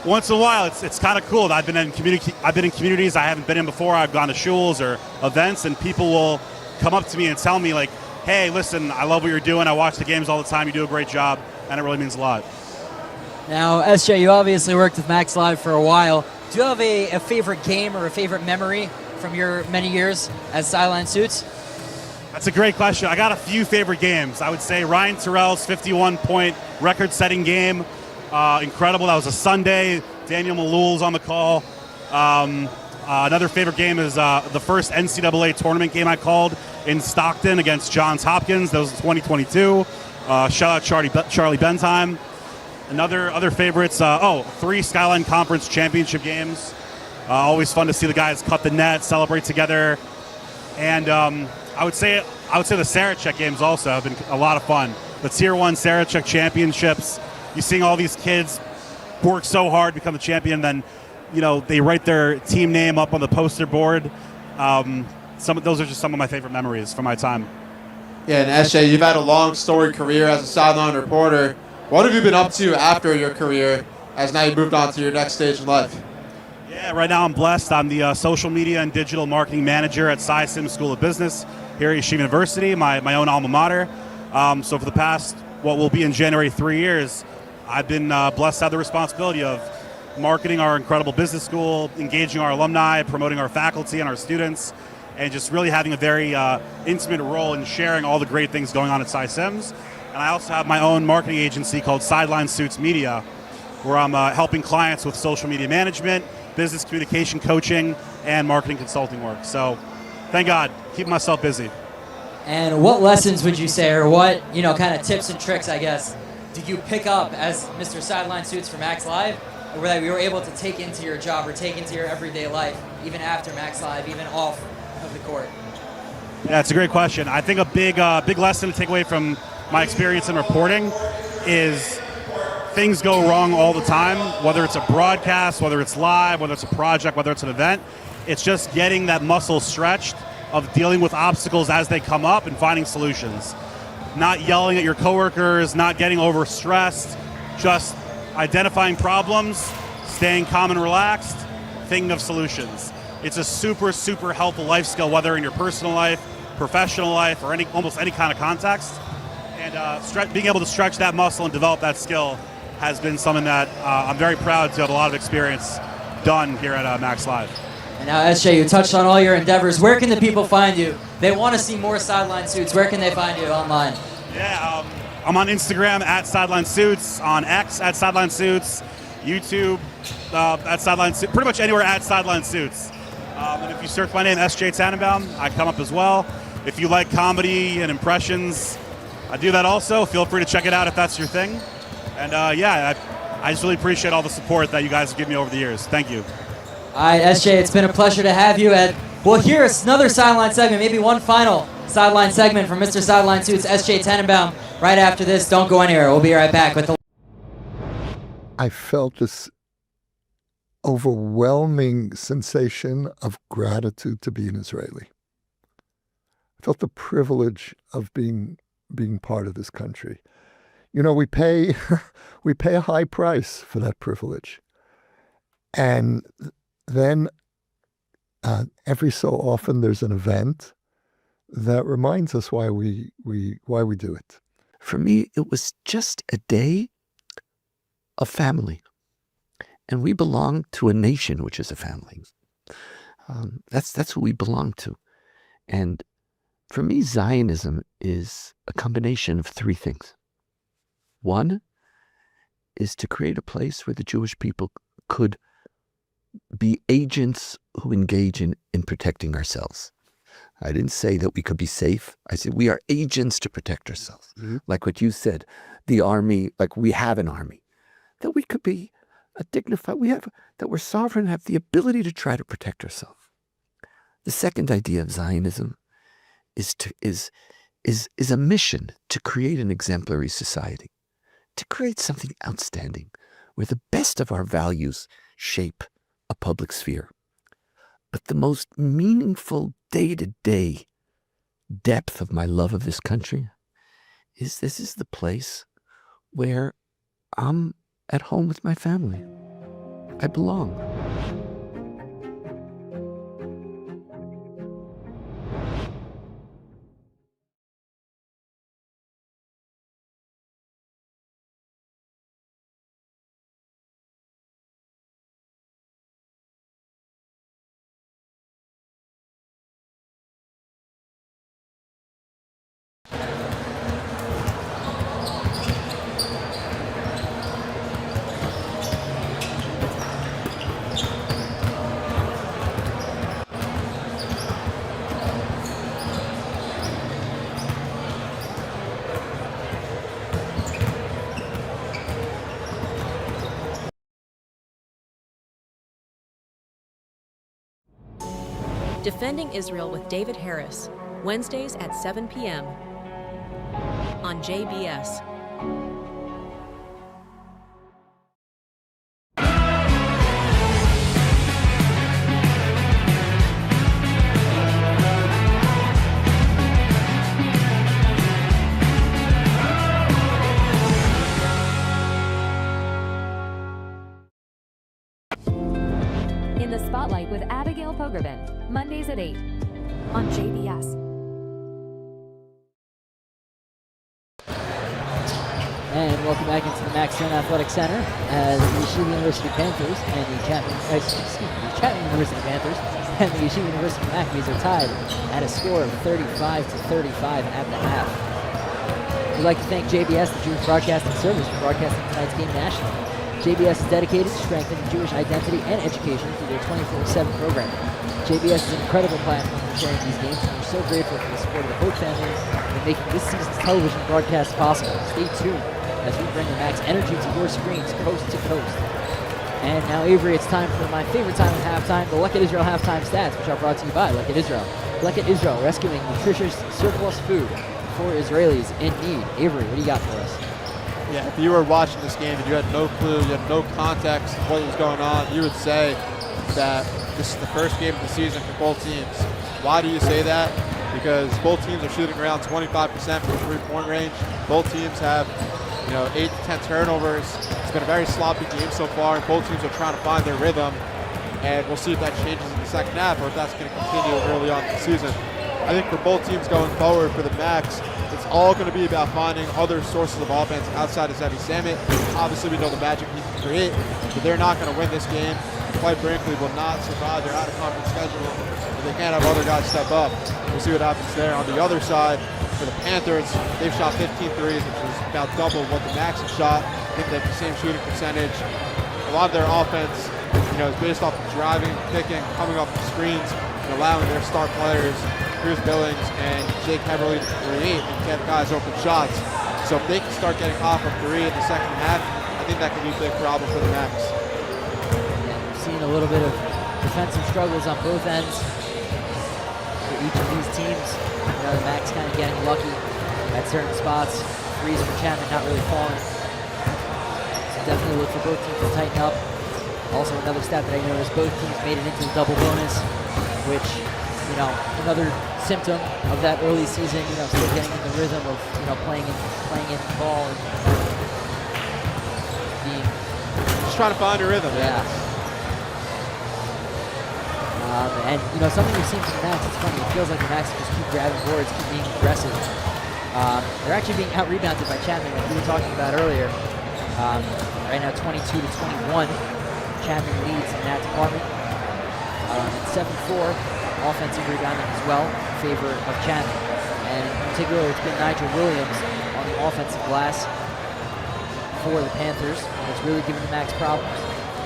Once in a while, it's kind of cool. I've been in communities I haven't been in before. I've gone to shuls or events, and people will come up to me and tell me, like, hey, listen, I love what you're doing. I watch the games all the time. You do a great job, and it really means a lot. Now, SJ, you obviously worked with Max Live for a while. Do you have a favorite game or a favorite memory from your many years as sideline suits? That's a great question. I got a few favorite games. I would say Ryan Terrell's 51-point record-setting game. Incredible. That was a Sunday. Daniel Malul's on the call. Another favorite game is the first NCAA tournament game I called in Stockton against Johns Hopkins. That was 2022. Shout out Charlie Bentheim. Other favorites, 3 Skyline Conference championship games. Always fun to see the guys cut the net, celebrate together. And I would say the Sarachek games also have been a lot of fun. The Tier 1 Sarachek championships. You're seeing all these kids work so hard to become the champion, then they write their team name up on the poster board. Those are just some of my favorite memories from my time. Yeah, and SJ, you've had a long storied career as a sideline reporter. What have you been up to after your career, as now you've moved on to your next stage in life? Yeah, right now I'm blessed. I'm the social media and digital marketing manager at SciSim School of Business here at Yeshiva University, my own alma mater. So for the past, what will be in January, 3 years, I've been blessed to have the responsibility of marketing our incredible business school, engaging our alumni, promoting our faculty and our students, and just really having a very intimate role in sharing all the great things going on at SciSims. And I also have my own marketing agency called Sideline Suits Media, where I'm helping clients with social media management, business communication coaching, and marketing consulting work. So thank God, keeping myself busy. And what lessons would you say, or what, kind of tips and tricks, I guess, did you pick up as Mr. Sideline Suits for Max Live, or that you were able to take into your job or take into your everyday life, even after Max Live, even off of the court? Yeah, it's a great question. I think a big lesson to take away from my experience in reporting is things go wrong all the time, whether it's a broadcast, whether it's live, whether it's a project, whether it's an event. It's just getting that muscle stretched of dealing with obstacles as they come up and finding solutions. Not yelling at your coworkers, not getting overstressed, just identifying problems, staying calm and relaxed, thinking of solutions. It's a super, super helpful life skill, whether in your personal life, professional life, or almost any kind of context. And being able to stretch that muscle and develop that skill has been something that I'm very proud to have a lot of experience done here at Max Live. And now, SJ, you touched on all your endeavors. Where can the people find you? They want to see more Sideline Suits. Where can they find you online? Yeah, I'm on Instagram at Sideline Suits, on X at Sideline Suits, YouTube at Sideline Suits, pretty much anywhere at Sideline Suits. And if you search my name, SJ Tannenbaum, I come up as well. If you like comedy and impressions, I do that also. Feel free to check it out if that's your thing. And I just really appreciate all the support that you guys have given me over the years. Thank you. All right, SJ, it's been a pleasure to have you. And we'll hear another Sideline segment, maybe one final Sideline segment from Mr. Sideline Suits, SJ Tannenbaum, right after this. Don't go anywhere. We'll be right back with the... I felt this overwhelming sensation of gratitude to be an Israeli. I felt the privilege of being part of this country. We pay a high price for that privilege. And then every so often there's an event that reminds us why we do it. For me, it was just a day of family. And we belong to a nation, which is a family. That's who we belong to. And for me, Zionism is a combination of three things. One is to create a place where the Jewish people could be agents who engage in protecting ourselves. I didn't say that we could be safe. I said we are agents to protect ourselves. Mm-hmm. Like what you said, the army, like we have an army. That we could be a dignified, that we're sovereign, have the ability to try to protect ourselves. The second idea of Zionism is a mission to create an exemplary society, to create something outstanding where the best of our values shape a public sphere. But the most meaningful day-to-day depth of my love of this country is this is the place where I'm at home with my family. I belong. Defending Israel with David Harris, Wednesdays at 7 p.m. on JBS. In the Spotlight with Abigail Pogrebin, Mondays at 8 on JBS. And welcome back into the Max Stern Athletic Center as the Yeshiva University Panthers and the Chapman University Panthers and the Yeshiva University Maccabees are tied at a score of 35-35 at the half. We'd like to thank JBS, the Jewish Broadcasting Service, for broadcasting tonight's game nationally. JBS is dedicated to strengthening Jewish identity and education through their 24/7 program. JBS is an incredible platform for sharing these games. And we're so grateful for the support of the Hope family in making this season's television broadcast possible. Stay tuned as we bring the Max energy to your screens, coast to coast. And now, Avery, it's time for my favorite time of halftime, the Look at Israel halftime stats, which are brought to you by Look at Israel. Look at Israel, rescuing nutritious surplus food for Israelis in need. Avery, what do you got for us? Yeah, if you were watching this game and you had no clue, you had no context of what was going on, you would say that this is the first game of the season for both teams. Why do you say that? Because both teams are shooting around 25% from three-point range. Both teams have 8 to 10 turnovers. It's been a very sloppy game so far, and both teams are trying to find their rhythm. And we'll see if that changes in the second half or if that's going to continue early on in the season. I think for both teams going forward for the Max, it's all going to be about finding other sources of offense outside of Zevi Samit. Obviously, we know the magic he can create, but they're not going to win this game. Quite frankly, will not survive their out-of-conference schedule. But they can't have other guys step up. We'll see what happens there. On the other side, for the Panthers, they've shot 15 threes, which is about double what the Max have shot. I think they have the same shooting percentage. A lot of their offense, is based off of driving, picking, coming off the screens, and allowing their star players, Cruz Billings and Jake Heberly, to create and get guys open shots. So if they can start getting hot from three in the second half, I think that could be a big problem for the Max. Yeah, we've seen a little bit of defensive struggles on both ends for each of these teams. The Max kind of getting lucky at certain spots. Threes for Chapman not really falling. So definitely look for both teams to tighten up. Also, another stat that I noticed, both teams made it into the double bonus, which, another symptom of that early season, still getting in the rhythm of, playing in ball and being... Just trying to find a rhythm. Yeah. And, something we've seen from the Max, it's funny, it feels like the Max just keep grabbing boards, keep being aggressive. They're actually being out-rebounded by Chapman, like we were talking about earlier. Right now, 22 to 21. Chapman leads in that department. 7-4 offensive rebounding as well in favor of Chapman. And in particular, it's been Nigel Williams on the offensive glass for the Panthers. It's really given the Max problems.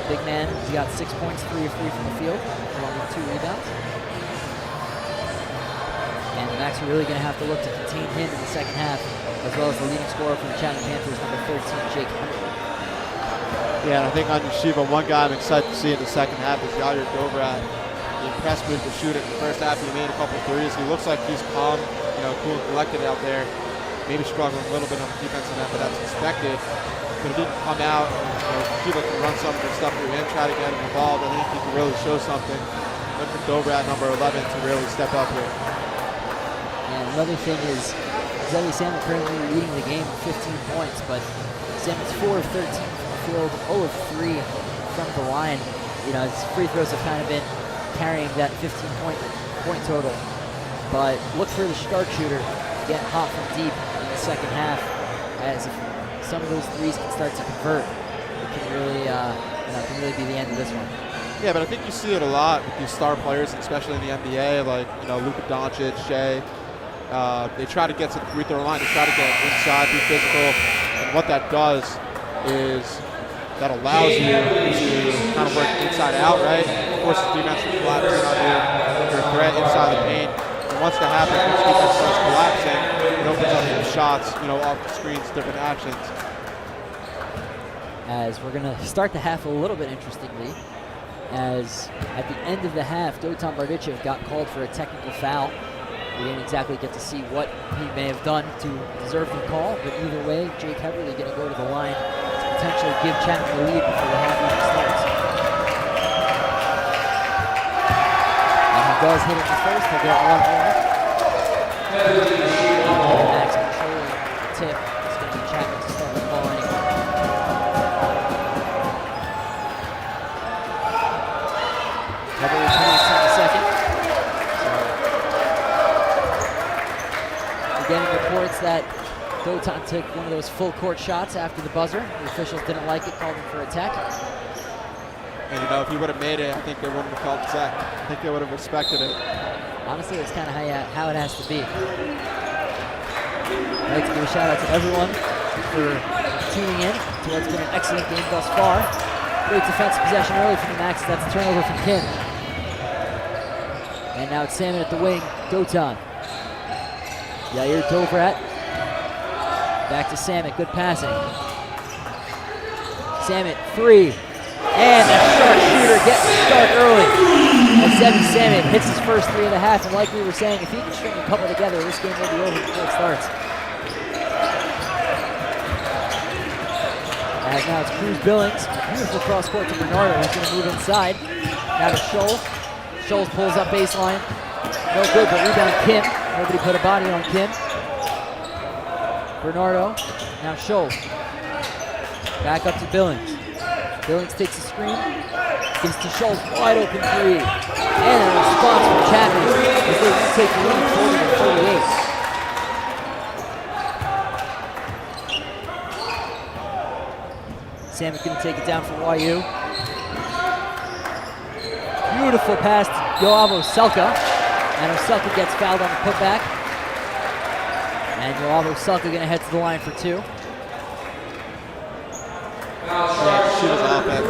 Big man, he's got 6 points, 3 of 3 from the field, along with 2 rebounds. And the Max are really going to have to look to contain him in the second half, as well as the leading scorer for the Chapman Panthers, number 13, Jake Heberly. Yeah, and I think on Yeshiva, one guy I'm excited to see in the second half is Jarret. He impressed me with the shooting. In the first half, he made a couple threes. He looks like he's calm, cool and collected out there. Maybe struggling a little bit on the defensive end, but that's expected. But if he can come out and Yeshiva can run some of the stuff through him, try to get him involved, I think he can really show something. Look for Dovid, number 11, to really step up here. And another thing is, Zevi Samit currently leading the game with 15 points, but Samit's 4 of 13 from the field, 0 of 3 from the line. His free throws have kind of been carrying that 15-point total. But look for the sharpshooter to get hot from deep in the second half, as if some of those threes can start to convert, it can really, be the end of this one. Yeah, but I think you see it a lot with these star players, especially in the NBA, like Luka Doncic, Shea. They try to get to the free throw line. They try to get inside, be physical, and what that does is that allows you to kind of work inside out, right? Forces defense to collapse in on you. You're a threat inside the paint. And once that happens, once defense starts collapsing, it opens up your shots, off the screens, different actions. As we're going to start the half a little bit interestingly, as at the end of the half, Dotan Bardichev got called for a technical foul. We didn't exactly get to see what he may have done to deserve the call, but either way, Jake Heberly going to go to the line to potentially give Chapman the lead before the half even starts. And he does hit it the first, he'll get one more. Max controlling the tip. It's going to be Chapman to start the ball anyway. Heberly penalty in the second. Getting reports that Dotan took one of those full court shots after the buzzer. The officials didn't like it, called him for a tech. And if he would have made it, I think they wouldn't have called tech. I think they would have respected it. Honestly, it's kind of how it has to be. I'd like to give a shout out to everyone for tuning in to what's been an excellent game thus far. Great defensive possession early from the Max. That's a turnover from Kim. And And now it's Salmon at the wing. Dotan. Yair Dovrat. Back to Salmon. Good passing. Salmon, 3. And the sharpshooter gets the start early. As Zevi Salmon hits his first 3 of the half. And like we were saying, if he can string a couple together, this game will be over before it starts. As now it's Cruz Billings. Beautiful cross court to Bernardo, who's going to move inside. Now to Scholl. Scholl pulls up baseline. No good, but rebound Kim. Nobody put a body on Kim. Bernardo. Now Scholl. Back up to Billings. Billings takes a screen. Gives to Scholl's wide open 3. And a response from Chapman as they retake the lead 40-38. Salmon going to take it down for YU. Beautiful pass to Yoav Oselka. And Oselka gets fouled on the putback. And Yoav Oselka going to head to the line for 2. Yeshiva's offense,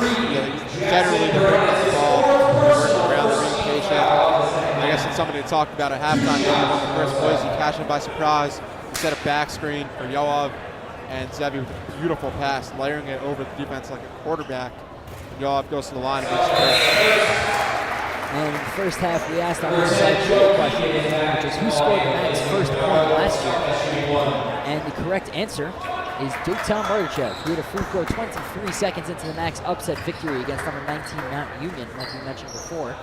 generally they're picking up the ball, working around, they're being patient. I guess it's something they talked about at halftime. Maybe one of the first plays, he catches it by surprise. He set a back screen for Yoav, and Zevi with a beautiful pass, layering it over the defense like a quarterback. And Yoav goes to the line and makes it great. And in the first half, we asked our inside trivia question, which was who scored the Max first point last year? And the correct answer is Dotan Martichev, who had a free throw 23 seconds into the Max upset victory against number 19 Mount Union, like we mentioned before.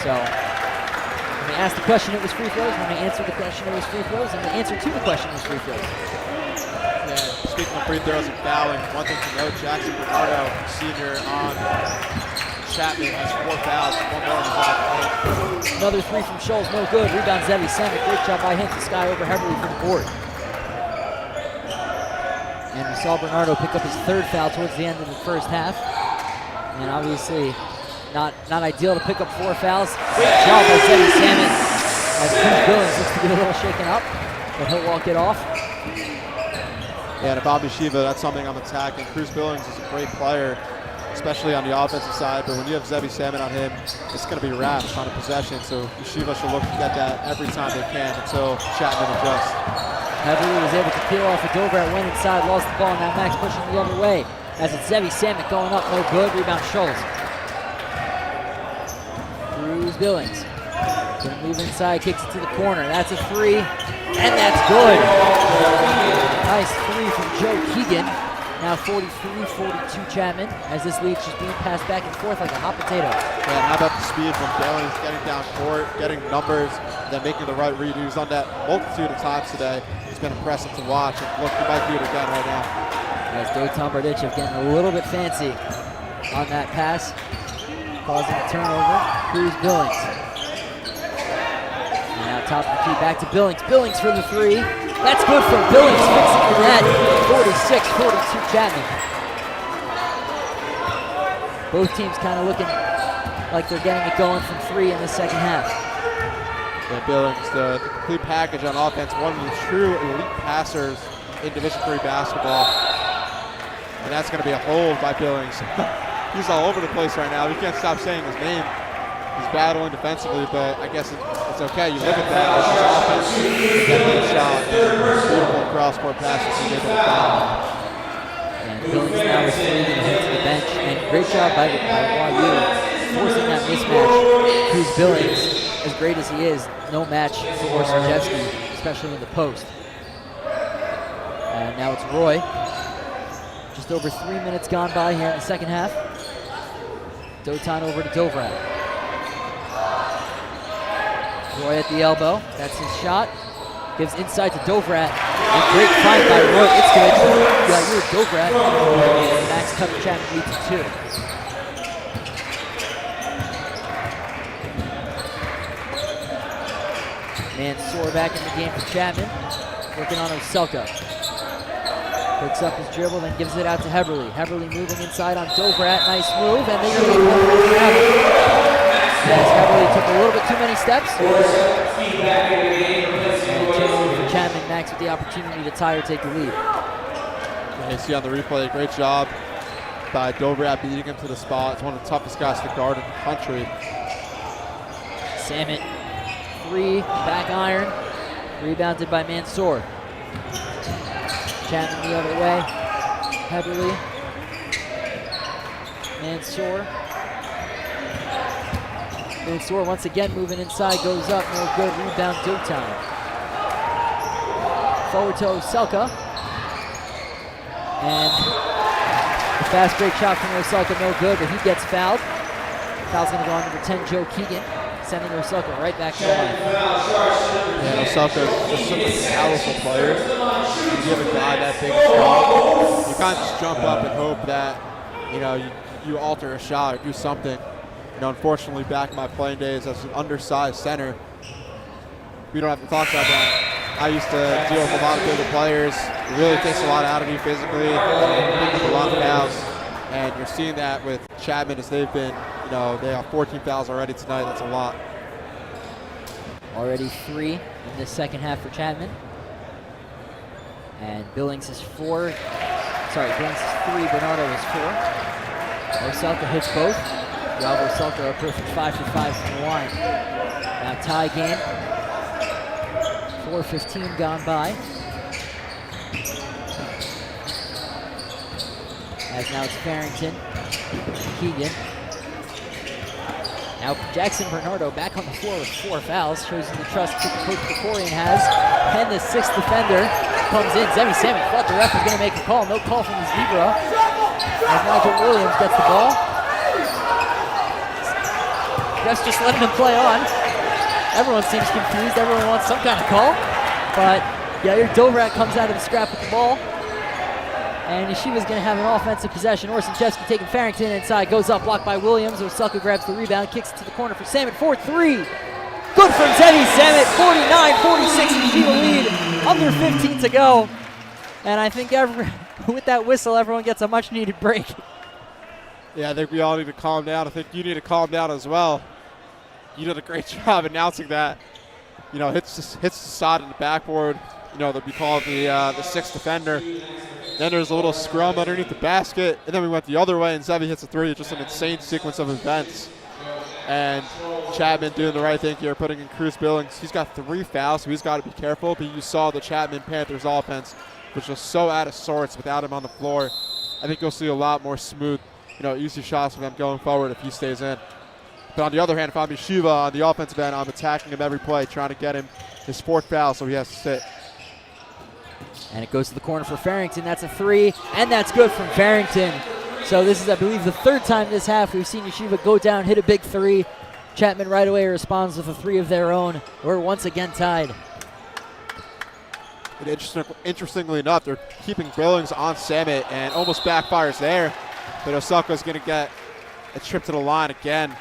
So, when they asked the question, it was free throws. When they answered the question, it was free throws. And the answer to the question was free throws. Yeah, speaking of free throws and fouling, one thing to note, Jackson Bernardo, senior on Chapman, has 4 fouls, 1 more on his off. Another 3 from Scholes, no good. Rebound Zevi Salmon, great job by him to sky over heavily for the board. And we saw Bernardo pick up his 3rd foul towards the end of the first half. And obviously, not ideal to pick up 4 fouls. Great job by Zevi Salmon. As Cruz Billings looks to be a little shaken up, but he'll walk it off. Yeah, to Bob Yeshiva, that's something I'm attacking. Cruz Billings is a great player, especially on the offensive side, but when you have Zevi Salmon on him, it's going to be wraps on a possession, so Yeshiva should look to get that every time they can until Chapman adjusts. Heavily was able to peel off a Dovrat, went inside, lost the ball, and now Max pushing the other way. As it's Zevi Salmon going up, no good, rebound Scholes. Cruz Billings. Gonna move inside, kicks it to the corner. That's a 3, and that's good. Nice 3 from Joe Keegan. Now 43-42 Chapman, as this lead's just being passed back and forth like a hot potato. Yeah, how about the speed from Billings, getting down court, getting numbers, then making the right read. He was on that multitude of times today. It's been impressive to watch, and look, he might do it again right now. As Dotan Martichev getting a little bit fancy on that pass, causing a turnover. Cruz Billings. And now top of the key, back to Billings. Billings for the 3. That's good from Billings, fixing the net. 46-42 Chapman. Both teams kind of looking like they're getting it going from 3 in the second half. Yeah, Billings, the complete package on offense, one of the true elite passers in Division III basketball. And that's going to be a hold by Billings. He's all over the place right now. We can't stop saying his name. He's battling defensively, but I guess it's okay. You look at that. This is offense. You get a shot. Beautiful cross-court passes. He's able to foul. And Billings now is leading to the bench. And great job by YU forcing that mismatch. Cruz Billings, as great as he is, no match for Orsajewski, especially in the post. And now it's Roy. Just over 3 minutes gone by here in the second half. Dotan over to Dovrat. Roy at the elbow. That's his shot. Gives inside to Dovrat. A great find by Roy. It's good. Yair Dovrat. And Max Cutter Chapman leads to 2. Mansour back in the game for Chapman. Working on Oselka. Picks up his dribble, then gives it out to Heberly. Heberly moving inside on Dovrat. Nice move, and they really Heberly took a little bit too many steps. And for Chapman, Max with the opportunity to tie or take the lead. And you see on the replay, great job by Dovrat beating him to the spot. It's one of the toughest guys to guard in the country. Salmon three, back iron, rebounded by Mansour. Chapman the other way, Heberly. Mansour once again moving inside, goes up, no good, rebound, Dotan. Forward to Oselka. And the fast break shot from Oselka, no good, but he gets fouled. Foul's going to go on number 10, Joe Keegan, sending Oselka right back to the line. Yeah, Oselka is just such a powerful player. You give a guy that big shot, you can't just jump up and hope that, you alter a shot or do something. Unfortunately, back in my playing days as an undersized center, we don't have to talk about that. I used to deal with a lot of bigger players. It really takes a lot out of you physically, a lot of fouls. And you're seeing that with Chapman as they've been, they have 14 fouls already tonight. That's a lot. Already 3 in the second half for Chapman. And Billings is 4. Sorry, Billings is 3, Bernardo is 4. Oselka hits both. Bravo Oselka are perfect 5 for 5 from the line. Now tie game. 4:15 gone by. As now it's Farrington, Keegan. Now Jackson Bernardo back on the floor with 4 fouls. Shows you the trust Coach Krikorian has. And the 6th defender comes in. Zemi Sammy thought the ref was going to make a call. No call from the Zebra. As Nigel Williams gets the ball. Ref's just letting him play on. Everyone seems confused. Everyone wants some kind of call. But Yair Dovid comes out of the scrap with the ball. And Yeshiva's going to have an offensive possession. Orsinchevsky taking Farrington inside. Goes up, blocked by Williams. Oselka grabs the rebound, kicks it to the corner for Samet. 4-3. Good from Zevi Samet. 49-46 Yeshiva lead. Under 15 to go. And I think with that whistle, everyone gets a much-needed break. Yeah, I think we all need to calm down. I think you need to calm down as well. You did a great job announcing that. Hits the side of the backboard. They'll be called the 6th defender. Then there's a little scrum underneath the basket, and then we went the other way, and Zevi hits a 3. Just an insane sequence of events. And Chapman doing the right thing here, putting in Cruz Billings. He's got 3 fouls, so he's got to be careful. But you saw the Chapman Panthers offense was just so out of sorts without him on the floor. I think you'll see a lot more smooth, easy shots from them going forward if he stays in. But on the other hand, if I'm Yeshiva on the offensive end, I'm attacking him every play, trying to get him his 4th foul, so he has to sit. And it goes to the corner for Farrington. That's a 3, and that's good from Farrington. So this is, I believe, the 3rd time this half we've seen Yeshiva go down, hit a big 3. Chapman right away responds with a 3 of their own. We're once again tied. And interestingly enough, they're keeping Billings on Samet, and almost backfires there. But Oselka's going to get a trip to the line again.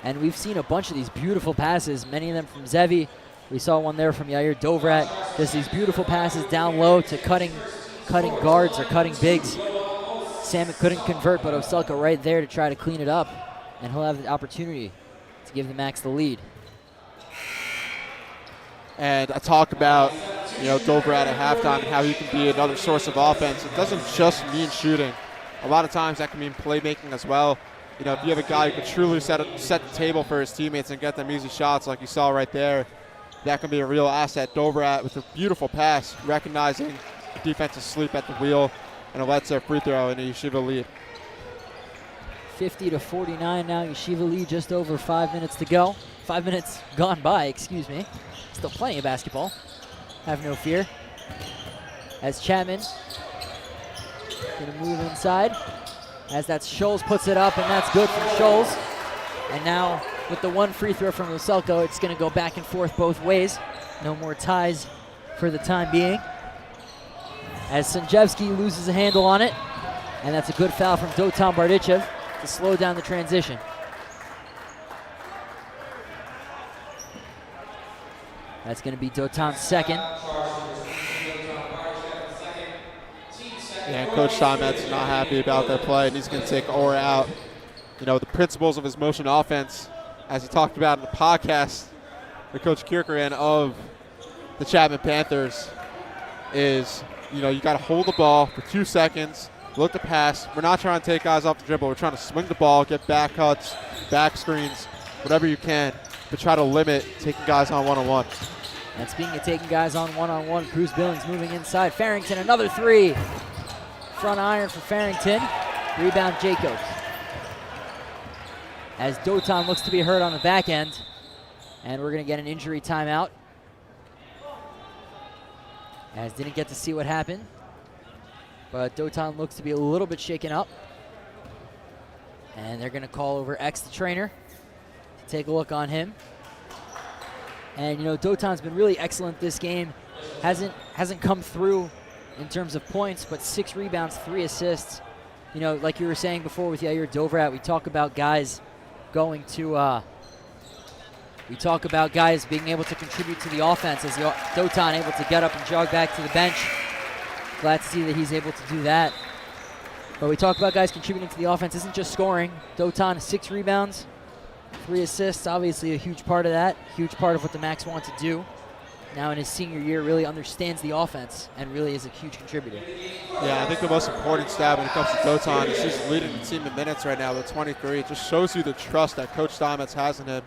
And we've seen a bunch of these beautiful passes, many of them from Zevi. We saw one there from Yair Dovid. Just these beautiful passes down low to cutting guards or cutting bigs. Samet couldn't convert, but Oselka right there to try to clean it up. And he'll have the opportunity to give the Max the lead. And I talked about, Dovid at halftime and how he can be another source of offense. It doesn't just mean shooting. A lot of times that can mean playmaking as well. If you have a guy who can truly set the table for his teammates and get them easy shots like you saw right there, that can be a real asset. Dovid with a beautiful pass, recognizing the defense asleep at the wheel, and it lets their free throw in the Yeshiva lead. 50-49 now, Yeshiva lead, just over 5 minutes to go. 5 minutes gone by, excuse me. Still plenty of basketball. Have no fear. As Chapman gonna move inside. As that Scholes puts it up, and that's good from Scholes. And now with the 1 free throw from Oselka, it's gonna go back and forth both ways. No more ties for the time being. As Sanjevsky loses a handle on it, and that's a good foul from Dotan Bardichev to slow down the transition. That's going to be Dotan's 2nd. Yeah, Coach Chapman's not happy about that play, and he's going to take Orr out. The principles of his motion offense, as he talked about in the podcast with Coach Kierkeran of the Chapman Panthers, is, you got to hold the ball for 2 seconds, look to pass. We're not trying to take guys off the dribble. We're trying to swing the ball, get back cuts, back screens, whatever you can. but try to limit taking guys on one-on-one. And speaking of taking guys on one-on-one, Cruz Billings moving inside. Farrington, another three. Front iron for Farrington. Rebound Jacobs. As Dotan looks to be hurt on the back end. And we're going to get an injury timeout. As didn't get to see what happened. But Dotan looks to be a little bit shaken up. And they're going to call over X, the trainer, to take a look on him. And, you know, Dotan's been really excellent this game. Hasn't come through in terms of points, but 6 rebounds, 3 assists. You know, like you were saying before with Yair Dovrat, we talk about guys going to we talk about guys being able to contribute to the offense. As Dotan able to get up and jog back to the bench. Glad to see that he's able to do that. But we talk about guys contributing to the offense. Isn't just scoring. Dotan, 6 rebounds, 3 assists. Obviously a huge part of that. Huge part of what the Max want to do. Now in his senior year, really understands the offense and really is a huge contributor. Yeah, I think the most important stat when it comes to Dotan is he's leading the team in minutes right now with 23. It just shows you the trust that Coach Steinmetz has in him.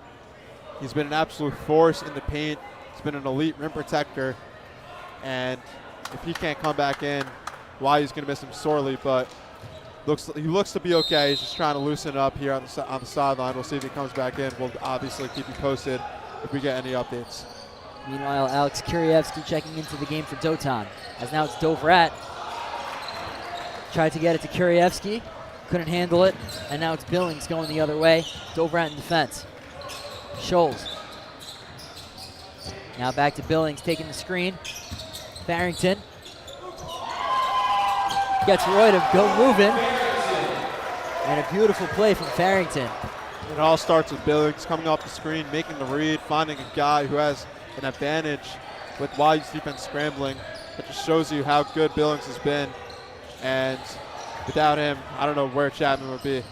He's been an absolute force in the paint. He's been an elite rim protector. And if he can't come back in, Wayu's going to miss him sorely, but he looks to be okay. He's just trying to loosen it up here on the sideline. We'll see if he comes back in. We'll obviously keep you posted if we get any updates. Meanwhile, Alex Kuryevsky checking into the game for Dotan. As now it's Dovrat. Tried to get it to Kuryevsky. Couldn't handle it. And now it's Billings going the other way. Dovrat in defense. Scholes. Now back to Billings taking the screen. Farrington. Gets Roy to go moving. And a beautiful play from Farrington. It all starts with Billings coming off the screen, making the read, finding a guy who has an advantage with Wayu's defense scrambling. It just shows you how good Billings has been. And without him, I don't know where Chapman would be.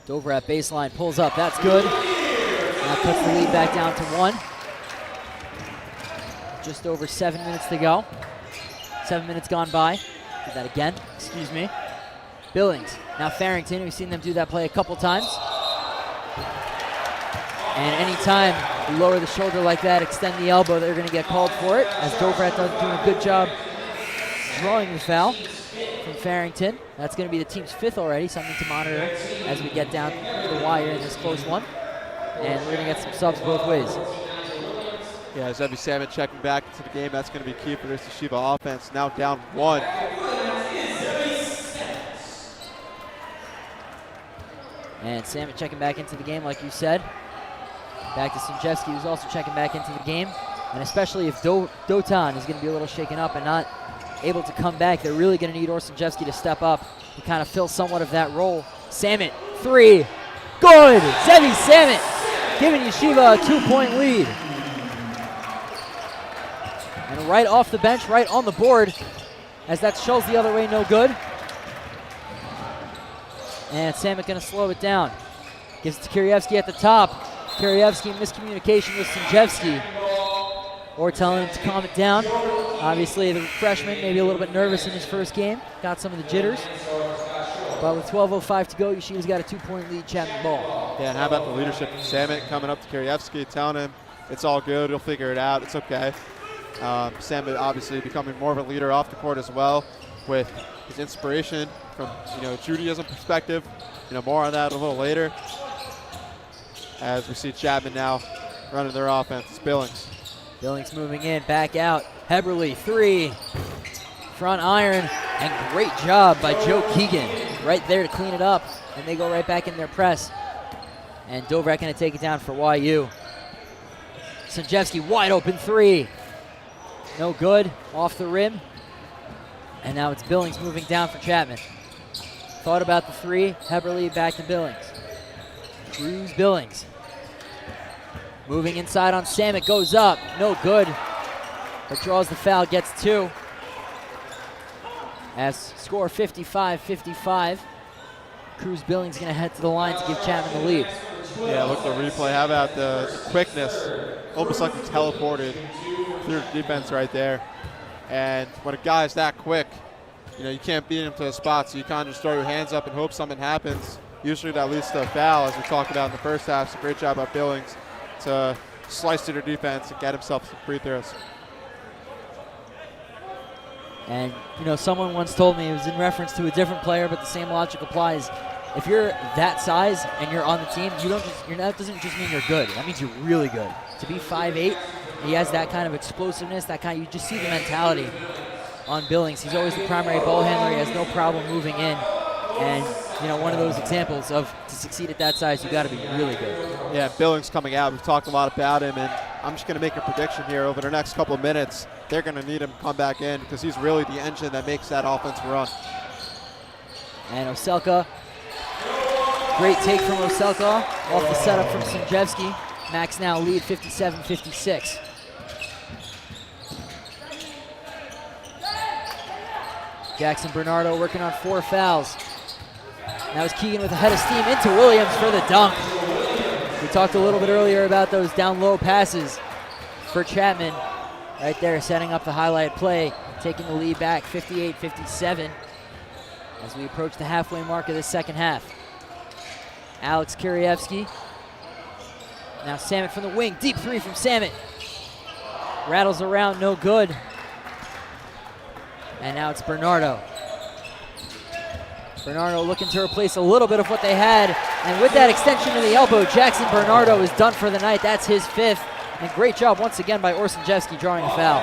Dovrat baseline pulls up. That's good. Now cuts the lead back down to 1. Just over 7 minutes to go. 7 minutes gone by. Did that again. Excuse me. Billings. Now Farrington. We've seen them do that play a couple times. And anytime you lower the shoulder like that, extend the elbow, they're going to get called for it. As Dovrat does doing a good job drawing the foul from Farrington. That's going to be the team's 5th already, something to monitor as we get down to the wire in this close one. And we're going to get some subs both ways. Yeah, Zevi Salmon checking back into the game. That's going to be key for this Yeshiva offense. Now down 1. And Salmon checking back into the game, like you said. Back to Sinjevsky, who's also checking back into the game. And especially if Dotan is going to be a little shaken up and not able to come back, they're really going to need Orsinjevsky to step up and kind of fill somewhat of that role. Salmon, 3. Good! Zevi Salmon giving Yeshiva a 2-point lead. And right off the bench, right on the board, as that shows the other way, no good. And Salmon going to slow it down. Gives it to Kuryevsky at the top. Kuryevsky miscommunication with Sinjevsky. Or telling him to calm it down. Obviously, the freshman maybe a little bit nervous in his first game. Got some of the jitters. But with 12:05 to go, Yeshiva's got a 2-point lead, Chapman ball. Yeah, and how about the leadership from Salmon coming up to Kuryevsky, telling him it's all good, he'll figure it out, it's okay. Salmon obviously becoming more of a leader off the court as well, with his inspiration from Judaism perspective. More on that a little later. As we see Chapman now running their offense. It's Billings. Billings moving in, back out. Heberly, 3. Front iron, and great job by Joe Keegan. Right there to clean it up, and they go right back in their press. And Dovrat going to take it down for YU. Sinjevsky, wide open 3. No good, off the rim. And now it's Billings moving down for Chapman. Thought about the 3, Heberly back to Billings. Cruz Billings. Moving inside on Sam, it goes up, no good. But draws the foul, gets 2. As score 55-55. Cruz Billings gonna head to the line to give Chapman the lead. Yeah, look at the replay. How about the quickness? Almost like he teleported through the defense right there. And when a guy's that quick, you can't beat him to a spot, so you kind of just throw your hands up and hope something happens. Usually that leads to a foul, as we talked about in the first half. So great job by Billings to slice through their defense and get himself some free throws. And, someone once told me, it was in reference to a different player, but the same logic applies. If you're that size and you're on the team, that doesn't just mean you're good. That means you're really good. To be 5'8", he has that kind of explosiveness, you just see the mentality on Billings. He's always the primary ball handler. He has no problem moving in. And, one of those examples of to succeed at that size, you got to be really good. Yeah, Billings coming out. We've talked a lot about him, and I'm just going to make a prediction here. Over the next couple of minutes, they're going to need him to come back in because he's really the engine that makes that offense run. And Oselka, great take from Oselka off the setup from Sinjevsky. Max now lead 57-56. Jackson Bernardo working on 4 fouls. Now it's Keegan with a head of steam into Williams for the dunk. We talked a little bit earlier about those down low passes for Chapman. Right there, setting up the highlight play, taking the lead back 58-57 as we approach the halfway mark of the second half. Alex Kirievsky. Now Samet from the wing, deep 3 from Samet. Rattles around, no good. And now it's Bernardo. Bernardo looking to replace a little bit of what they had. And with that extension of the elbow, Jackson Bernardo is done for the night. That's his 5th. And great job once again by Orsinjevsky drawing a foul.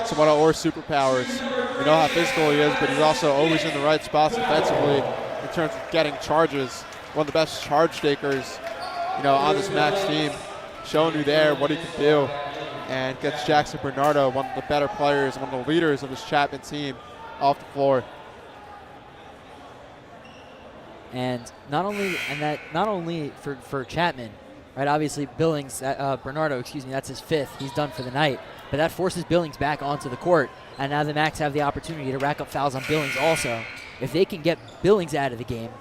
It's one of Or's superpowers. We know how physical he is, but he's also always in the right spots defensively in terms of getting charges. One of the best charge takers, on this Max team. Showing you there what he can do. And gets Jackson Bernardo, one of the better players, one of the leaders of this Chapman team, off the floor. And not only for Chapman, right? Obviously Billings, Bernardo, that's his 5th. He's done for the night. But that forces Billings back onto the court. And now the Max have the opportunity to rack up fouls on Billings also. If they can get Billings out of the game,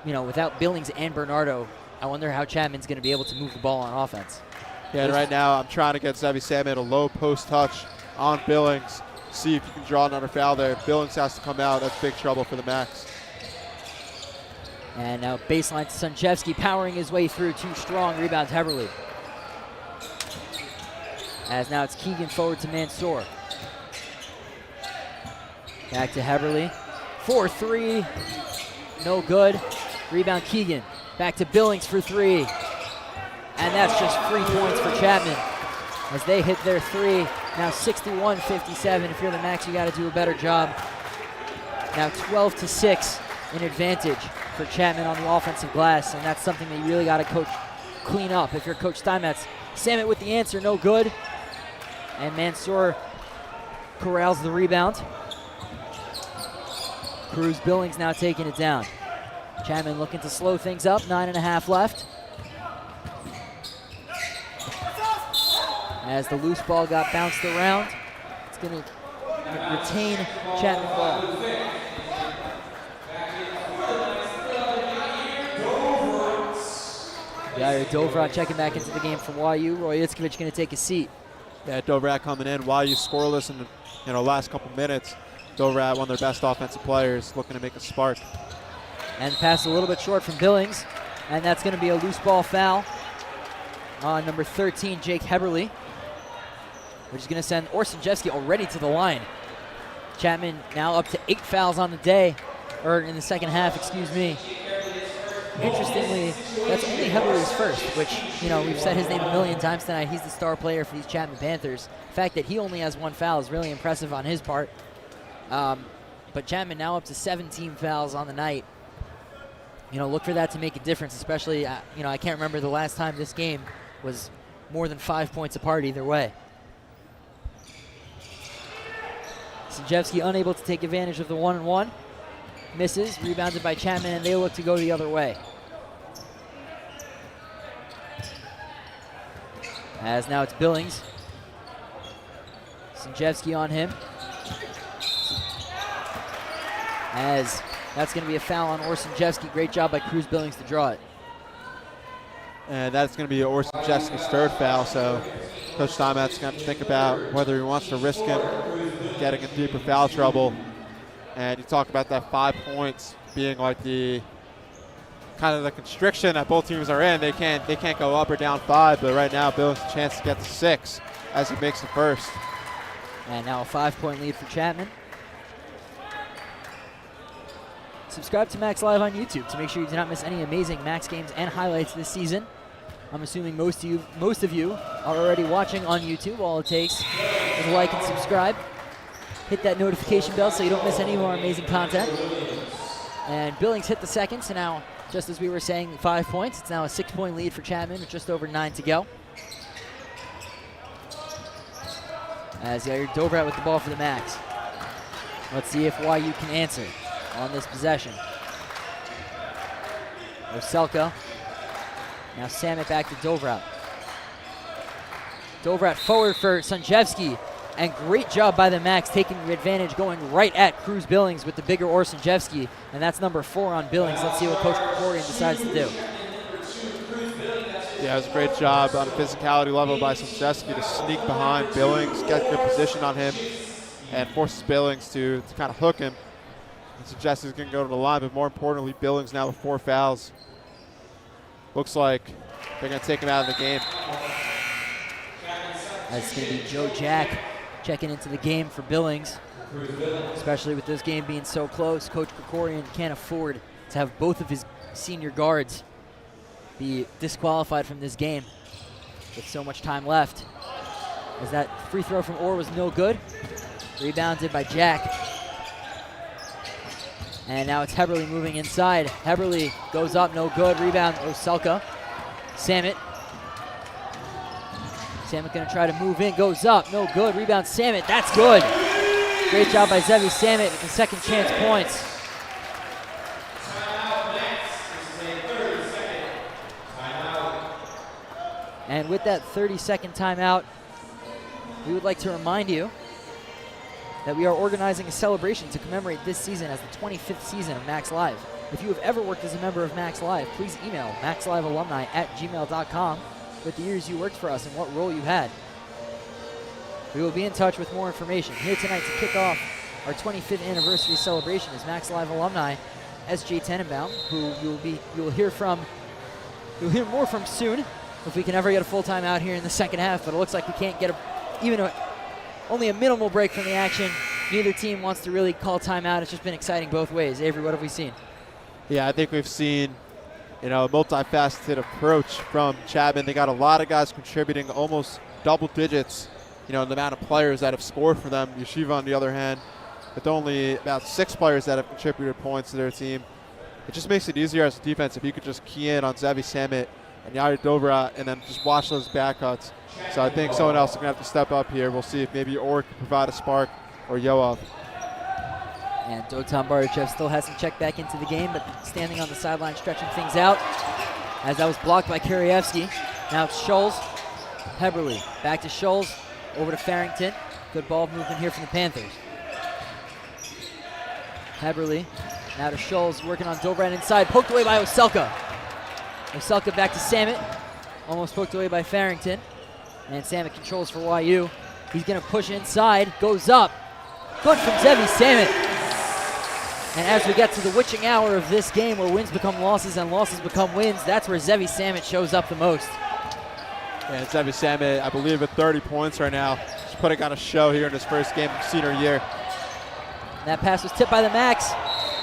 without Billings and Bernardo, I wonder how Chapman's going to be able to move the ball on offense. Yeah, and right now I'm trying to get Zevi Samet a low post touch on Billings. See if you can draw another foul there. If Billings has to come out, that's big trouble for the Max. And now baseline to Sunchevsky, powering his way through. Too strong, rebound Heberly. As now it's Keegan forward to Mansour. Back to Heberly. 4-3, no good. Rebound Keegan. Back to Billings for 3. And that's just 3 points for Chapman as they hit their 3. Now 61-57. If you're the Max, you got to do a better job. Now 12-6 in advantage for Chapman on the offensive glass, and that's something that you really got to coach clean up. If you're Coach Steinmetz, Samet with the answer, no good. And Mansour corrals the rebound. Cruz Billings now taking it down. Chapman looking to slow things up, 9.5 left. As the loose ball got bounced around, it's going to retain Chapman ball. Jair Dovrat checking back into the game from YU. Roy Itzkovich going to take a seat. Yeah, Dovrat coming in. YU scoreless in the last couple minutes. Dovrat, one of their best offensive players, looking to make a spark. And pass a little bit short from Billings. And that's going to be a loose ball foul on number 13, Jake Heberly, which is going to send Orsinjevsky already to the line. Chapman now up to 8 fouls on the day, or in the second half, excuse me. Interestingly, that's only Heberly's first, which, we've said his name a million times tonight. He's the star player for these Chapman Panthers. The fact that he only has 1 foul is really impressive on his part. But Chapman now up to 17 fouls on the night. Look for that to make a difference, especially, I can't remember the last time this game was more than 5 points apart either way. Sinjevsky unable to take advantage of the 1-and-1. Misses, rebounded by Chapman, and they look to go the other way. As now it's Billings. Sinjevsky on him. As that's going to be a foul on Orsinjevsky. Great job by Cruz Billings to draw it. And that's going to be Orsinjevsky's 3rd foul, so Coach Steinmetz's going to think about whether he wants to risk him getting in deeper foul trouble. And you talk about that 5 points being like the kind of the constriction that both teams are in. They can't go up or down 5, but right now Billings has a chance to get to 6 as he makes the first. And now a 5-point lead for Chapman. Subscribe to Max Live on YouTube to make sure you do not miss any amazing Max games and highlights this season. I'm assuming most of you are already watching on YouTube. All it takes is a like and subscribe. Hit that notification bell so you don't miss any more amazing content. And Billings hit the second, so now, just as we were saying, 5 points. It's now a 6-point lead for Chapman with just over 9 to go. As Yair Dovrat with the ball for the Max. Let's see if YU can answer on this possession. Oselka. Now Samit back to Dovrat. Dovrat forward for Sanjevsky. And great job by the Max taking advantage, going right at Cruz Billings with the bigger Orsanjevsky. And that's number 4 on Billings. Let's see what Coach Krikorian decides to do. Yeah, it was a great job on a physicality level by Sanjevsky to sneak behind Billings, get good position on him, and forces Billings to kind of hook him. And Sanjevsky's going to go to the line, but more importantly, Billings now with 4 fouls. Looks like they're going to take him out of the game. That's going to be Joe Jack checking into the game for Billings. Especially with this game being so close, Coach Krikorian can't afford to have both of his senior guards be disqualified from this game with so much time left. As that free throw from Orr was no good. Rebounded by Jack. And now it's Heberly moving inside. Heberly goes up, no good. Rebound, Oselka. Samit. Samit gonna try to move in, goes up, no good. Rebound, Samit, that's good. Great job by Zevi Samit with the second chance points. And with that 30-second timeout, we would like to remind you that we are organizing a celebration to commemorate this season as the 25th season of Max Live. If you have ever worked as a member of Max Live, please email maxlivealumni@gmail.com with the years you worked for us and what role you had. We will be in touch with more information. Here tonight to kick off our 25th anniversary celebration is Max Live alumni S.J. Tenenbaum, who you will hear more from soon if we can ever get a full time out here in the second half, but it looks like we can't get only a minimal break from the action. Neither team wants to really call timeout. It's just been exciting both ways. Avery, what have we seen? Yeah, I think we've seen a multifaceted approach from Chapman. They got a lot of guys contributing, almost double digits, in the amount of players that have scored for them. Yeshiva, on the other hand, with only about 6 players that have contributed points to their team. It just makes it easier as a defense if you could just key in on Zevi Samit and Yair Dovrat and then just watch those back cuts. So I think someone else is going to have to step up here. We'll see if maybe Orr can provide a spark or Yoav. And Dotan Barachev still hasn't checked back into the game, but standing on the sideline stretching things out as that was blocked by Karievsky. Now it's Scholes. Heberly back to Scholes. Over to Farrington. Good ball movement here from the Panthers. Heberly now to Scholes, working on Dovrat inside. Poked away by Oselka. Oselka back to Samit. Almost poked away by Farrington. And Samit controls for YU. He's going to push inside. Goes up. Good from Zevi Samit. And as we get to the witching hour of this game where wins become losses and losses become wins, that's where Zevi Samit shows up the most. Yeah, Zevi Samit, I believe, at 30 points right now. He's putting on a show here in his first game of senior year. That pass was tipped by the Max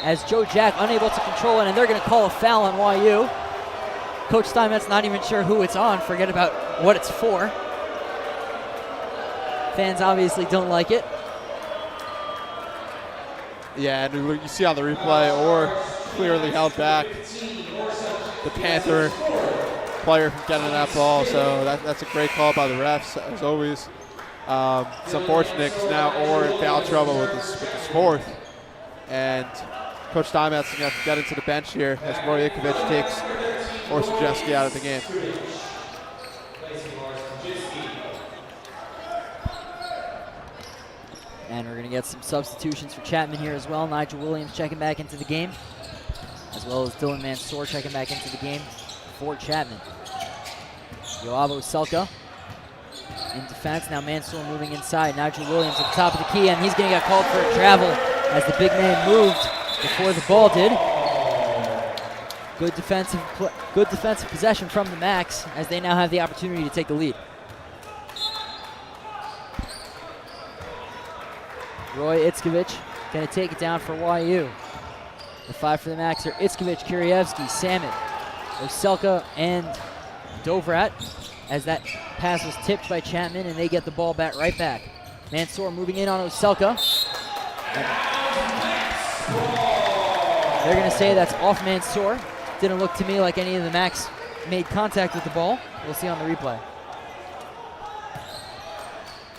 as Joe Jack unable to control it, and they're going to call a foul on YU. Coach Steinmetz not even sure who it's on. Forget about what it's for. Fans obviously don't like it. Yeah, and you see on the replay, Orr clearly held back the Panther player from getting that ball, so that's a great call by the refs, as always. It's unfortunate because now Orr in foul trouble with his 4th, and Coach Steinmetz is going to have to get into the bench here as Roy Ikovic takes Orsanjevsky out of the game. And we're going to get some substitutions for Chapman here as well. Nigel Williams checking back into the game, as well as Dylan Mansour checking back into the game for Chapman. Yoav Oselka in defense. Now Mansour moving inside. Nigel Williams at the top of the key, and he's going to get called for a travel as the big man moved before the ball did. Good defensive possession from the Max as they now have the opportunity to take the lead. Roy Itzkovich going to take it down for YU. The 5 for the Max are Itzkovich, Kirievsky, Samet, Oselka, and Dovrat, as that pass was tipped by Chapman, and they get the ball right back. Mansour moving in on Oselka. They're going to say that's off Mansour. Didn't look to me like any of the Max made contact with the ball. We'll see on the replay.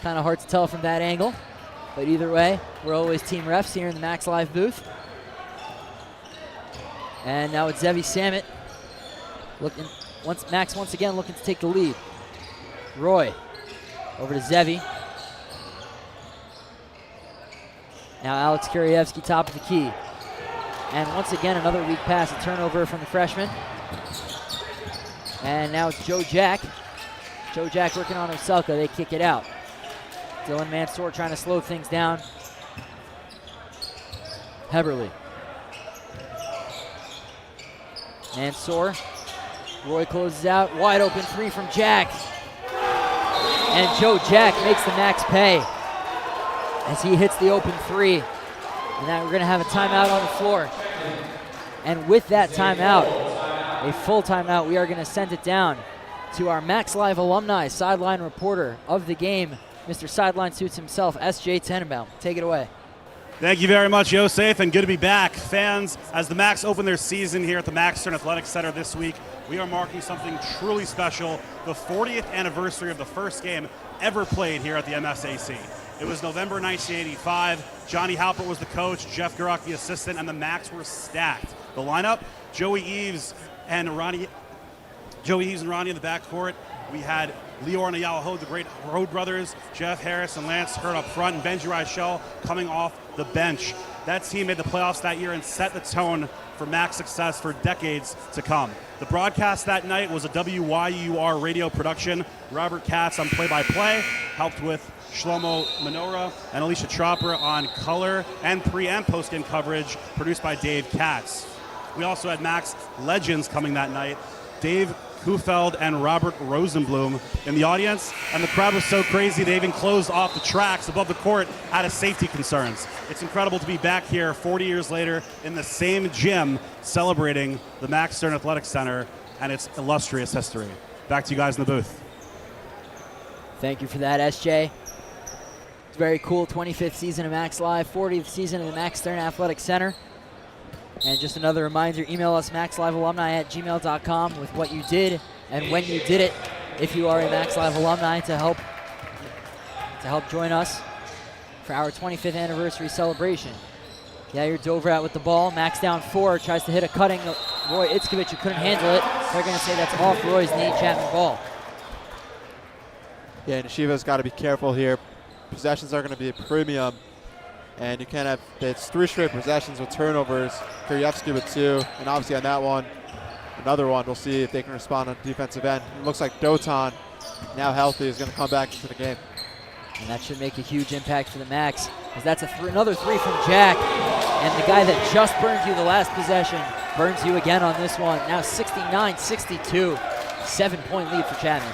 Kind of hard to tell from that angle, but either way, we're always team refs here in the Max Live booth. And now it's Zevi Samet. Max once again looking to take the lead. Roy over to Zevi. Now Alex Kirievsky top of the key. And once again another weak pass, a turnover from the freshman. And now it's Joe Jack. Joe Jack working on Oselka, they kick it out. Dylan Mansour trying to slow things down. Heberly. Mansour. Roy closes out. Wide open 3 from Jack. And Joe Jack makes the Max pay as he hits the open 3. And now we're going to have a timeout on the floor. And with that timeout, a full timeout, we are going to send it down to our Max Live alumni sideline reporter of the game, Mr. Sideline Suits himself, S.J. Tenenbaum. Take it away. Thank you very much, Yosef, and good to be back. Fans, as the Max open their season here at the Max Stern Athletic Center this week, we are marking something truly special, the 40th anniversary of the first game ever played here at the MSAC. It was November 1985. Johnny Halpert was the coach, Jeff Gurok the assistant, and the Max were stacked. The lineup, Joey Eves and Ronnie in the backcourt. We had Lior and Ayaho, the great Road brothers, Jeff Harris and Lance Hurd up front, and Benji Reichel coming off the bench. That team made the playoffs that year and set the tone for Max success for decades to come. The broadcast that night was a WYUR radio production. Robert Katz on play-by-play, helped with Shlomo Menorah and Alicia Tropper on color and pre- and post-game coverage, produced by Dave Katz. We also had Max legends coming that night, Dave Kufeld and Robert Rosenblum in the audience, and the crowd was so crazy they even closed off the tracks above the court out of safety concerns. It's incredible to be back here 40 years later in the same gym celebrating the Max Stern Athletic Center and its illustrious history. Back to you guys in the booth. Thank you for that, SJ. It's very cool. 25th season of Max Live, 40th season of the Max Stern Athletic Center. And just another reminder, email us maxlivealumni@gmail.com with what you did and when you did it, if you are a Max Live alumni, to help join us for our 25th anniversary celebration. Yair Dovrat with the ball. Max down 4, tries to hit a cutting Roy Itzkovich, who couldn't handle it. They're going to say that's off Roy's knee. Chapman ball. Yeah, and Yeshiva's got to be careful here. Possessions are going to be a premium. And you can't have, it's 3 straight possessions with turnovers. Kirievsky with 2, and obviously on that one, another one. We'll see if they can respond on the defensive end. It looks like Dotan, now healthy, is going to come back into the game. And that should make a huge impact for the Max, as that's another 3 from Jack. And the guy that just burned you the last possession burns you again on this one. Now 69-62, 7-point lead for Chapman.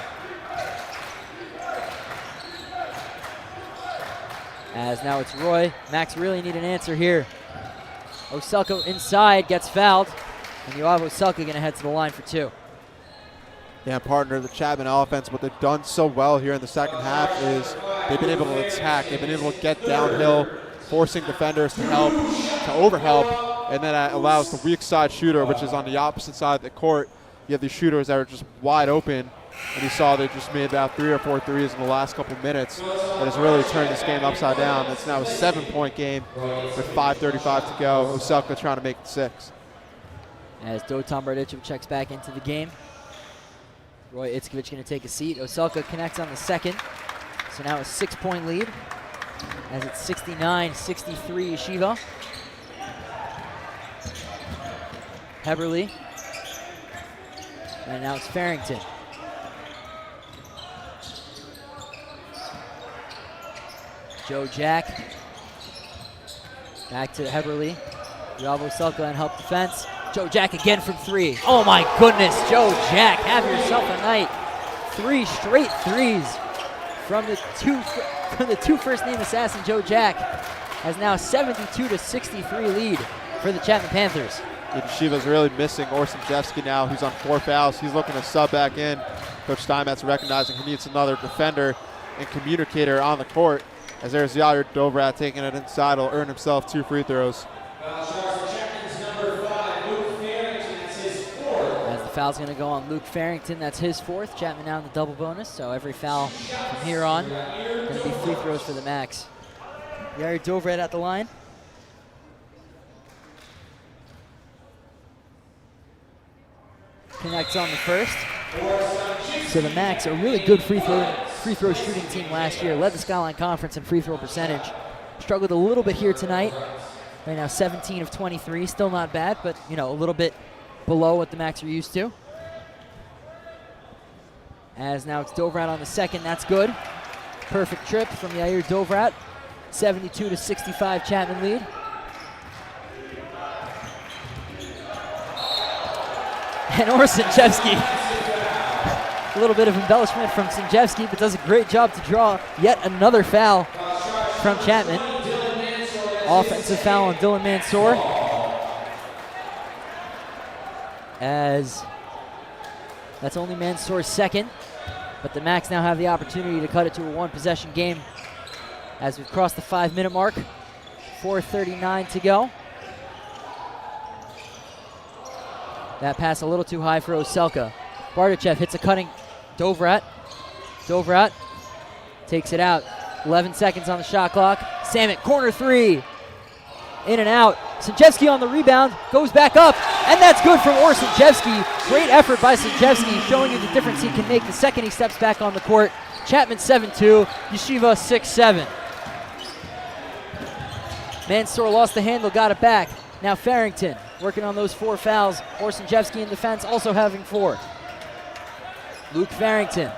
As now it's Roy. Max really need an answer here. Oselka inside, gets fouled. And you have Oselka going to head to the line for 2. Yeah, partner, the Chapman offense, what they've done so well here in the second half is they've been able to attack. They've been able to get downhill, forcing defenders to overhelp, and then that allows the weak side shooter, which is on the opposite side of the court. You have these shooters that are just wide open. And you saw they just made about 3 or 4 threes in the last couple minutes. That has really turned this game upside down. It's now a 7-point game with 5:35 to go. Oselka trying to make it 6. As Dotan Bardichev checks back into the game. Roy Itzkovich going to take a seat. Oselka connects on the second. So now a 6-point lead as it's 69-63 Yeshiva. Heberly. And now it's Farrington. Joe Jack. Back to Heberly. Yoav Oselka in help defense. Joe Jack again from 3. Oh my goodness, Joe Jack, have yourself a night. 3 straight threes from the two first-name assassin. Joe Jack has now 72-63 lead for the Chapman Panthers. Yeshiva's really missing Orson-Jevsky now, who's on 4 fouls. He's looking to sub back in. Coach Steinmetz recognizing he needs another defender and communicator on the court. As there's Jarret Dovid taking it inside, will earn himself 2 free throws. As the foul's going to go on Luke Farrington, that's his 4th. Chapman now in the double bonus, so every foul from here on going to be free throws for the Max. Jarret Dovid at the line. Connects on the first. So the Max, a really good free throw shooting team last year, led the Skyline Conference in free throw percentage. Struggled a little bit here tonight. Right now 17 of 23, still not bad, but a little bit below what the Max are used to. As now it's Dovid on the second, that's good. Perfect trip from Jarret Dovid. 72-65 Chapman lead. And Orson-Jevsky, a little bit of embellishment from Sinjevsky, but does a great job to draw yet another foul from Chapman. Offensive foul on Dylan Mansour. As that's only Mansour's 2nd, but the Max now have the opportunity to cut it to a 1-possession game as we've crossed the 5-minute mark. 4:39 to go. That pass a little too high for Oselka. Bardachev hits a cutting Dovid. Dovid takes it out. 11 seconds on the shot clock. Samet, corner 3. In and out. Sinjevsky on the rebound, goes back up, and that's good from Orson-Jevsky. Great effort by Sinjevsky, showing you the difference he can make the second he steps back on the court. Chapman 7-2, Yeshiva 6-7. Mansour lost the handle, got it back. Now Farrington working on those 4 fouls. Orson-Jevsky in defense also having 4. Luke Farrington.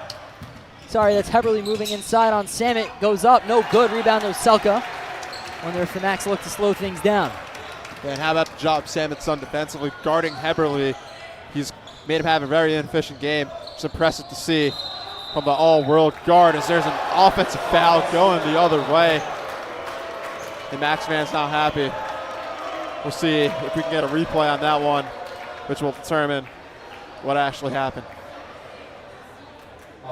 Sorry, that's Heberly moving inside on Samet. Goes up, no good. Rebound Oselka. Wonder if the Max look to slow things down. And how about the job Samet's done defensively guarding Heberly? He's made him have a very inefficient game. It's impressive to see from the all-world guard as there's an offensive foul going the other way. The Max fans not happy. We'll see if we can get a replay on that one, which will determine what actually happened.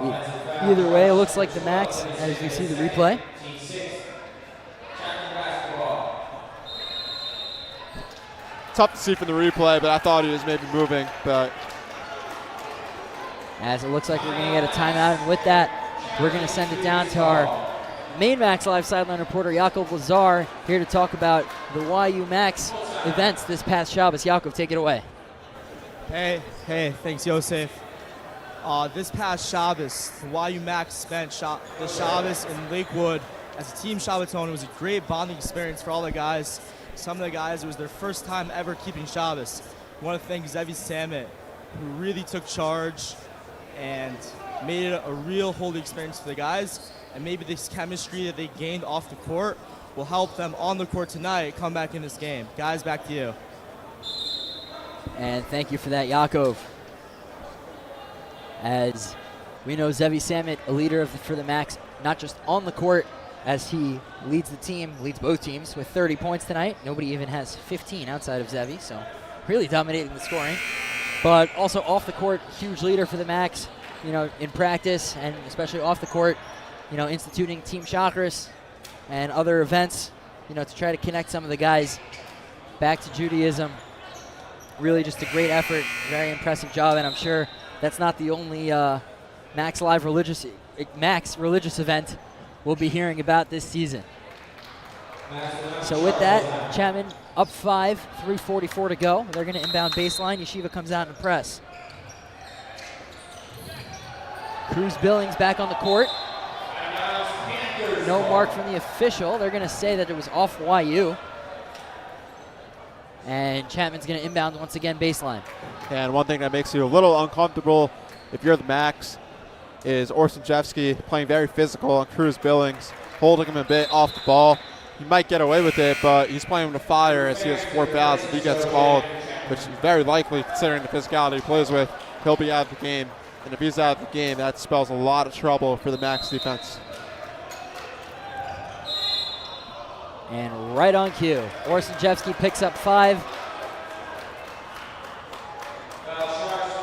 Either way, it looks like the Max, as we see the replay. Tough to see from the replay, but I thought he was maybe moving. But as it looks like we're going to get a timeout, and with that, we're going to send it down to our main Max Live sideline reporter, Yaakov Lazar, here to talk about the YU Max events this past Shabbos. Yaakov, take it away. Hey, thanks, Yosef. This past Shabbos, the YU Max spent the Shabbos in Lakewood as a team Shabbaton. It was a great bonding experience for all the guys. Some of the guys, it was their first time ever keeping Shabbos. I want to thank Zevi Samet, who really took charge and made it a real holy experience for the guys. And maybe this chemistry that they gained off the court will help them on the court tonight come back in this game. Guys, back to you. And thank you for that, Yaakov. As we know, Zevi Samet, a leader for the Max, not just on the court, as he leads the team, leads both teams with 30 points tonight. Nobody even has 15 outside of Zevi, so really dominating the scoring. But also off the court, huge leader for the Max, in practice and especially off the court, instituting Team Chakras and other events, to try to connect some of the guys back to Judaism. Really just a great effort, very impressive job, and I'm sure that's not the only Max religious event we'll be hearing about this season. So with that, Chapman up 5, 3:44 to go. They're going to inbound baseline. Yeshiva comes out and press. Cruz Billings back on the court. No mark from the official. They're going to say that it was off YU. And Chapman's going to inbound once again baseline. And one thing that makes you a little uncomfortable if you're the Max is Orson-Jevsky playing very physical and Cruz Billings holding him a bit off the ball. He might get away with it, but he's playing with fire as he has 4 fouls. If he gets called, which is very likely considering the physicality he plays with. He'll be out of the game. And if he's out of the game, that spells a lot of trouble for the Max defense. And right on cue, Orszynczewski picks up 5.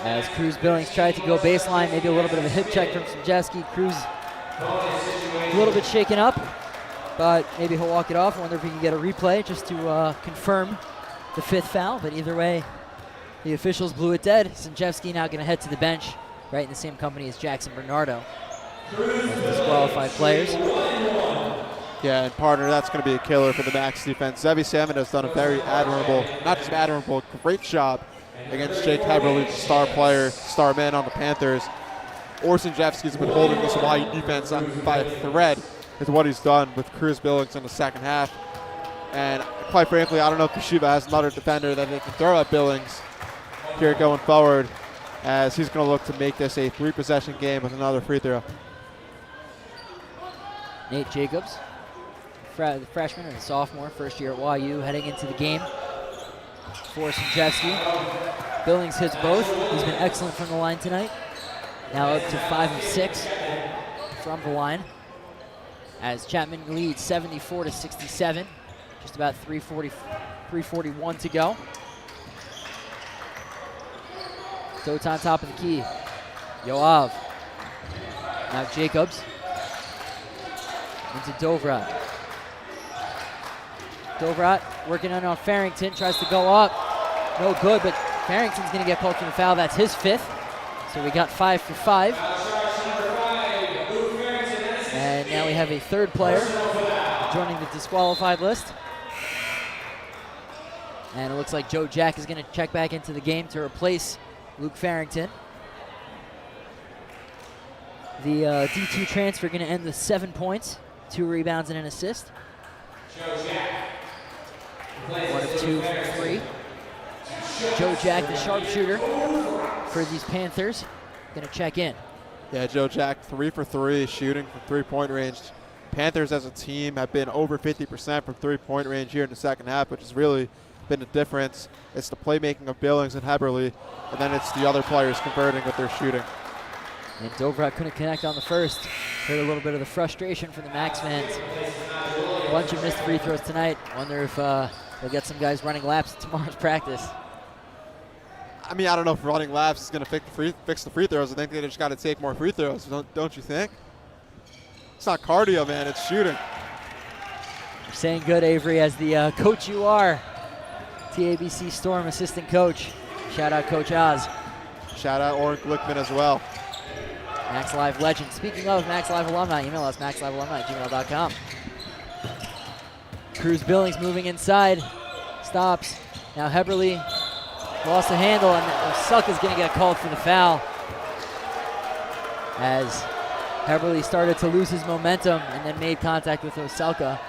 As Cruz Billings tried to go baseline, maybe a little bit of a hip check from Szynczewski. Cruz a little bit shaken up, but maybe he'll walk it off. I wonder if we can get a replay just to confirm the 5th foul. But either way, the officials blew it dead. Szynczewski now going to head to the bench, right in the same company as Jackson Bernardo, disqualified players. Yeah, and partner, that's going to be a killer for the Max defense. Zevi Salmon has done a very admirable, not just admirable, great job against Jake Heberle, the star player, star man on the Panthers. Orszynczewski's been holding this YU defense by a thread with what he's done with Cruz Billings in the second half. And quite frankly, I don't know if Yeshiva has another defender that they can throw at Billings here going forward, as he's going to look to make this a 3-possession game with another free throw. Nate Jacobs, the freshman and sophomore, first year at YU, heading into the game for Szynczewski. Billings hits both. He's been excellent from the line tonight. Now up to 5 of 6 from the line, as Chapman leads 74-67. Just about 3:41 to go. Tote on top of the key. Yoav. Now Jacobs. Into Dovrat. Dovrat working on Farrington, tries to go up. No good, but Farrington's going to get called for the foul. That's his 5th. So we got 5 for 5. And now we have a 3rd player joining the disqualified list. And it looks like Joe Jack is going to check back into the game to replace Luke Farrington. The D2 transfer going to end with 7 points, 2 rebounds and an assist. 1 of 2 from 3. Joe Jack, the sharpshooter for these Panthers, going to check in. Yeah, Joe Jack, 3 for 3, shooting from 3-point range. Panthers as a team have been over 50% from 3-point range here in the second half, which has really been the difference. It's the playmaking of Billings and Heberle, and then it's the other players converting with their shooting. And Dovrat couldn't connect on the first. Heard a little bit of the frustration from the Max fans. A bunch of missed free throws tonight. Wonder if they'll get some guys running laps at tomorrow's practice. I mean, I don't know if running laps is going to fix the free throws. I think they just got to take more free throws, don't you think? It's not cardio, man. It's shooting. You're saying good, Avery, as the coach you are. TABC Storm assistant coach. Shout out Coach Oz. Shout out Oren Glickman as well. Max Live legend. Speaking of Max Live alumni, email us maxlivealumni@gmail.com. Cruz Billings moving inside. Stops. Now Heberle lost the handle, and Oselka's going to get called for the foul. As Heberle started to lose his momentum and then made contact with Oselka.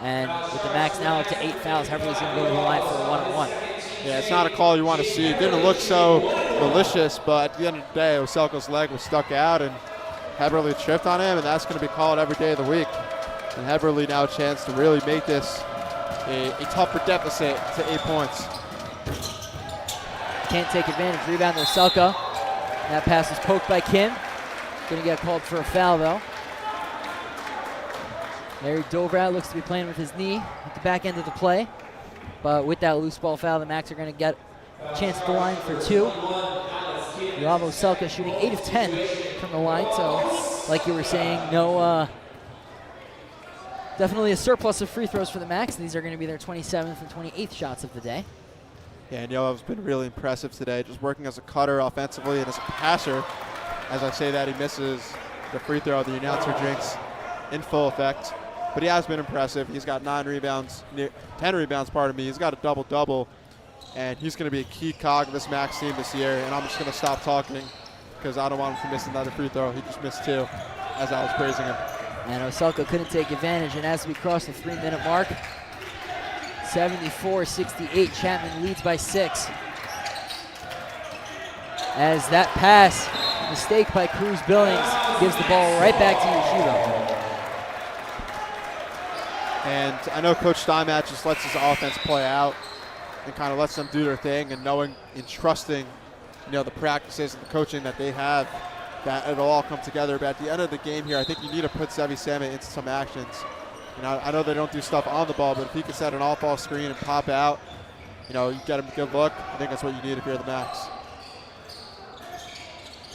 And with the Max now up to 8 fouls, Heberle's going to go to the line for a 1-on-1. Yeah, it's not a call you want to see. It didn't look so malicious, but at the end of the day, Oselka's leg was stuck out, and Heberle tripped on him, and that's going to be called every day of the week. And Heberle now a chance to really make this a tougher deficit to 8 points. Can't take advantage. Rebound to Oselka. That pass is poked by Kim. Going to get called for a foul, though. Larry Dovrat looks to be playing with his knee at the back end of the play. But with that loose ball foul, the Max are going to get a chance at the line for 2. Yoav Oselka shooting 8 of 10 from the line. So, like you were saying, definitely a surplus of free throws for the Max. These are going to be their 27th and 28th shots of the day. Yeah, and Yoav's been really impressive today, just working as a cutter offensively and as a passer. As I say that, he misses the free throw. The announcer drinks in full effect. But he has been impressive. He's got 10 rebounds, pardon me. He's got a double-double, and he's going to be a key cog of this Max team this year. And I'm just going to stop talking because I don't want him to miss another free throw. He just missed 2 as I was praising him. And Oselka couldn't take advantage, and as we cross the 3-minute mark, 74-68, Chapman leads by 6. As that pass, mistake by Cruz Billings, gives the ball right back to Yeshiva. And I know Coach Steinmetz just lets his offense play out. and kind of lets them do their thing, and knowing and trusting, the practices and the coaching that they have, that it'll all come together. But at the end of the game here, I think you need to put Zevi Samit into some actions. I know they don't do stuff on the ball, but if he can set an off-ball screen and pop out, you get him a good look. I think that's what you need if you're the Max.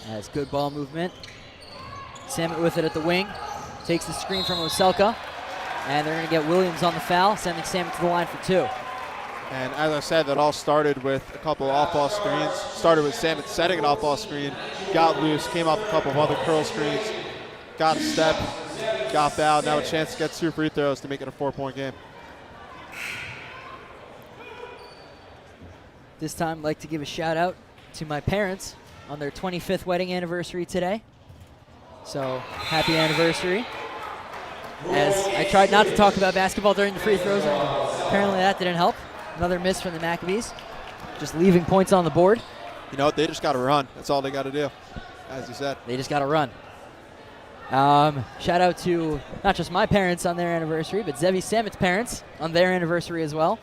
Has good ball movement. Samit with it at the wing. Takes the screen from Oselka. And they're going to get Williams on the foul, sending Samit to the line for 2. And as I said, that all started with a couple of off-ball screens. Started with Samit setting an off-ball screen, got loose, came off a couple of other curl screens, got a step, got fouled. Now a chance to get 2 free throws to make it a 4-point game. This time, I'd like to give a shout out to my parents on their 25th wedding anniversary today. So, happy anniversary. As I tried not to talk about basketball during the free throws, apparently that didn't help. Another miss from the Maccabees, just leaving points on the board. They just got to run. That's all they got to do, as you said. They just got to run. Shout out to not just my parents on their anniversary, but Zevi Samit's parents on their anniversary as well.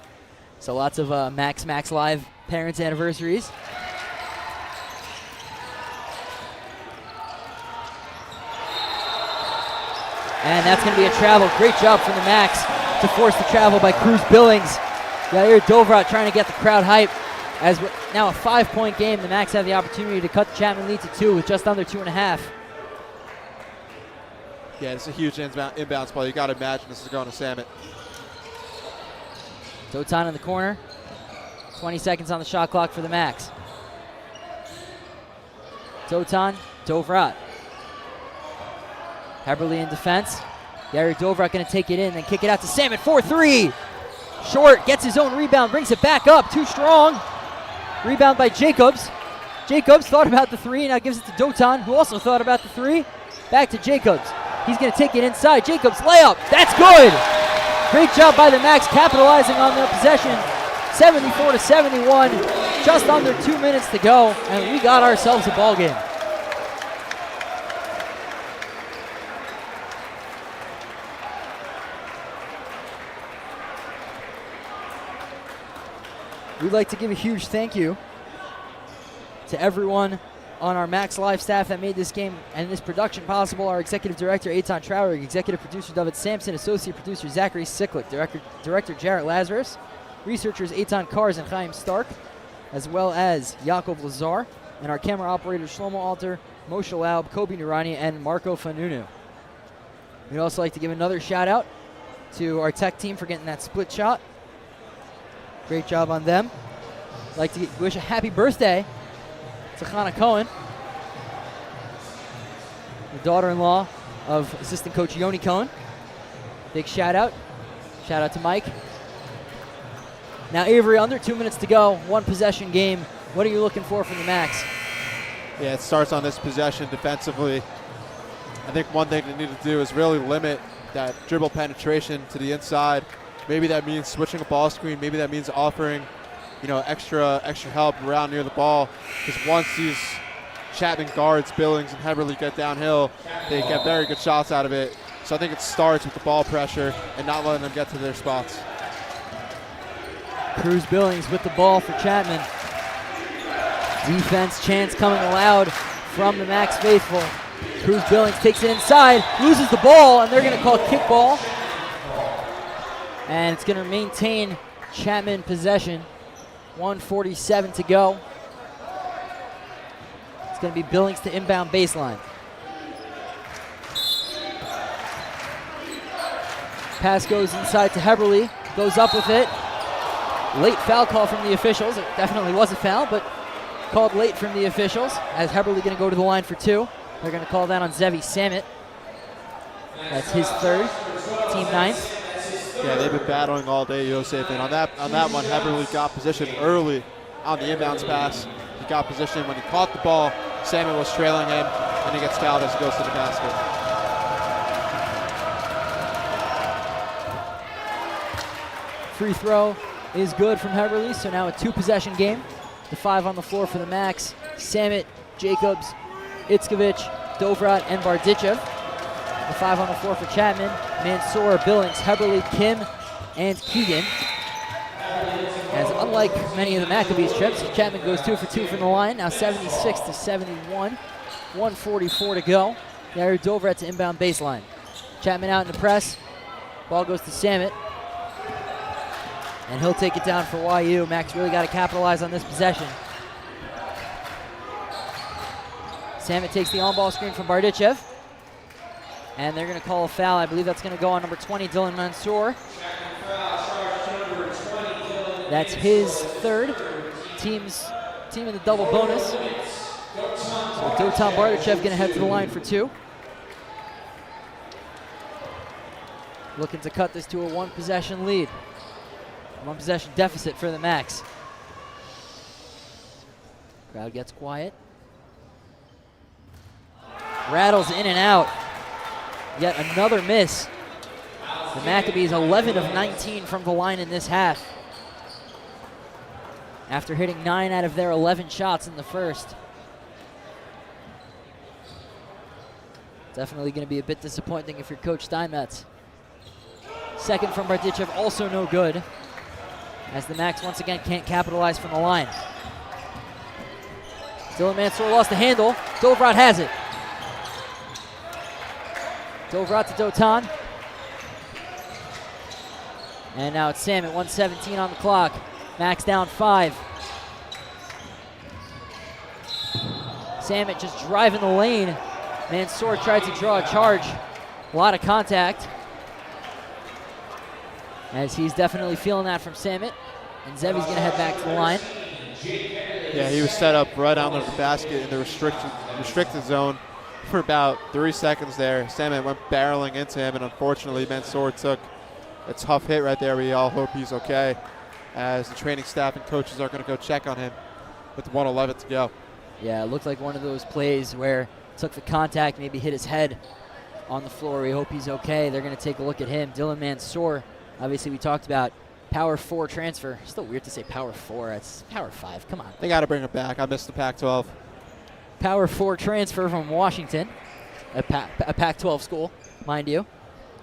So lots of Max Live parents' anniversaries. And that's going to be a travel. Great job from the Max to force the travel by Cruz Billings. Yair Dovrat trying to get the crowd hype. As now a 5-point game, the Max have the opportunity to cut the Chapman lead to 2 with just under 2.5. Yeah, it's a huge inbounds play. You got to imagine this is going to Samit. Dotan in the corner. 20 seconds on the shot clock for the Max. Dotan, Dovrat. Heberly in defense. Yair Dovrat going to take it in, then kick it out to Samit. 4-3. Short, gets his own rebound, brings it back up. Too strong. Rebound by Jacobs. Jacobs thought about the 3, now gives it to Dotan, who also thought about the 3. Back to Jacobs. He's going to take it inside. Jacobs layup. That's good. Great job by the Max capitalizing on their possession. 74-71. Just under 2 minutes to go, and we got ourselves a ball game. We'd like to give a huge thank you to everyone on our Max Live staff that made this game and this production possible. Our executive director, Eitan Traurig, executive producer, Dovid Samson, associate producer, Zachary Sicklick, director Jarret Lazarus, researchers, Eitan Kars and Chaim Stark, as well as Yaakov Lazar, and our camera operators, Shlomo Alter, Moshe Laub, Kobe Nurani, and Marco Fanunu. We'd also like to give another shout out to our tech team for getting that split shot. Great job on them. I'd like to wish a happy birthday to Chana Cohen, the daughter-in-law of assistant coach Yoni Cohen. Big shout out. Shout out to Mike. Now Avery, under 2 minutes to go, 1 possession game. What are you looking for from the Max? Yeah, it starts on this possession defensively. I think one thing they need to do is really limit that dribble penetration to the inside. Maybe that means switching a ball screen. Maybe that means offering, extra help around near the ball. Because once these Chapman guards, Billings and Heberly get downhill, they get very good shots out of it. So I think it starts with the ball pressure and not letting them get to their spots. Cruz Billings with the ball for Chapman. Defense chance coming loud from the Max faithful. Cruz Billings takes it inside, loses the ball, and they're going to call kickball. And it's going to maintain Chapman possession. 1:47 to go. It's going to be Billings to inbound baseline. Pass goes inside to Heberly. Goes up with it. Late foul call from the officials. It definitely was a foul, but called late from the officials. As Heberly going to go to the line for 2. They're going to call that on Zevi Samit. That's his 3rd, team 9th. Yeah, they've been battling all day, Yosef. And on that one, Heberly got position early on the inbounds pass. He got position when he caught the ball. Samit was trailing him, and he gets fouled as he goes to the basket. Free throw is good from Heberly, so now a 2-possession game. The 5 on the floor for the Max. Samit, Jacobs, Itzkovich, Dovrat, and Barditchev. The 5 on the floor for Chapman. Mansour, Billings, Heberly, Kim, and Keegan. As unlike many of the Maccabees trips, Chapman goes 2 for 2 from the line. Now 76-71. 1:44 to go. There, Dovid to inbound baseline. Chapman out in the press. Ball goes to Samit. And he'll take it down for YU. Max really got to capitalize on this possession. Samit takes the on-ball screen from Bardichev. And they're going to call a foul. I believe that's going to go on number 20, Dylan Mansour. That's his third. Team in the double bonus. So Dotan Bardichev going to head to the line for 2. Looking to cut this to a 1-possession lead. 1-possession deficit for the Max. Crowd gets quiet. Rattles in and out. Yet another miss. The Maccabees 11 of 19 from the line in this half, after hitting 9 out of their 11 shots in the first. Definitely going to be a bit disappointing if you're Coach Steinmetz. Second from Bardichev, also no good, as the Max once again can't capitalize from the line. Dylan Mansour lost the handle. Dovid has it. Dovid to Dotan. And now it's Sam at 1:17 on the clock. Max down 5. Samit just driving the lane. Mansour tried to draw a charge. A lot of contact, as he's definitely feeling that from Samit. And Zevi's going to head back to the line. Yeah, he was set up right on the basket in the restricted zone for about 3 seconds there. Samit went barreling into him, and unfortunately Mansour took a tough hit right there. We all hope he's okay, as the training staff and coaches are going to go check on him with 1:11 to go. Yeah, it looked like one of those plays where took the contact, maybe hit his head on the floor. We hope he's okay. They're going to take a look at him. Dylan Mansour, obviously we talked about Power 4 transfer. Still weird to say Power 4. It's Power 5. Come on. They got to bring it back. I missed the Pac-12. Power 4 transfer from Washington, a Pac-12 school, mind you.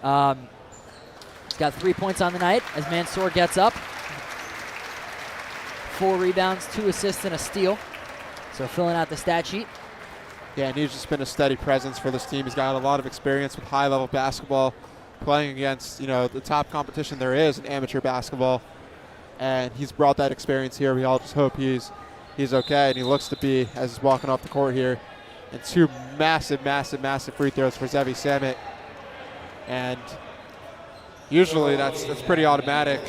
He's got 3 points on the night as Mansour gets up. 4 rebounds, 2 assists, and a steal. So filling out the stat sheet. Yeah, and he's just been a steady presence for this team. He's got a lot of experience with high-level basketball, playing against, the top competition there is in amateur basketball. And he's brought that experience here. We all just hope he's okay, and he looks to be, as he's walking off the court here. And 2 massive free throws for Zevi Samit. And usually that's pretty automatic,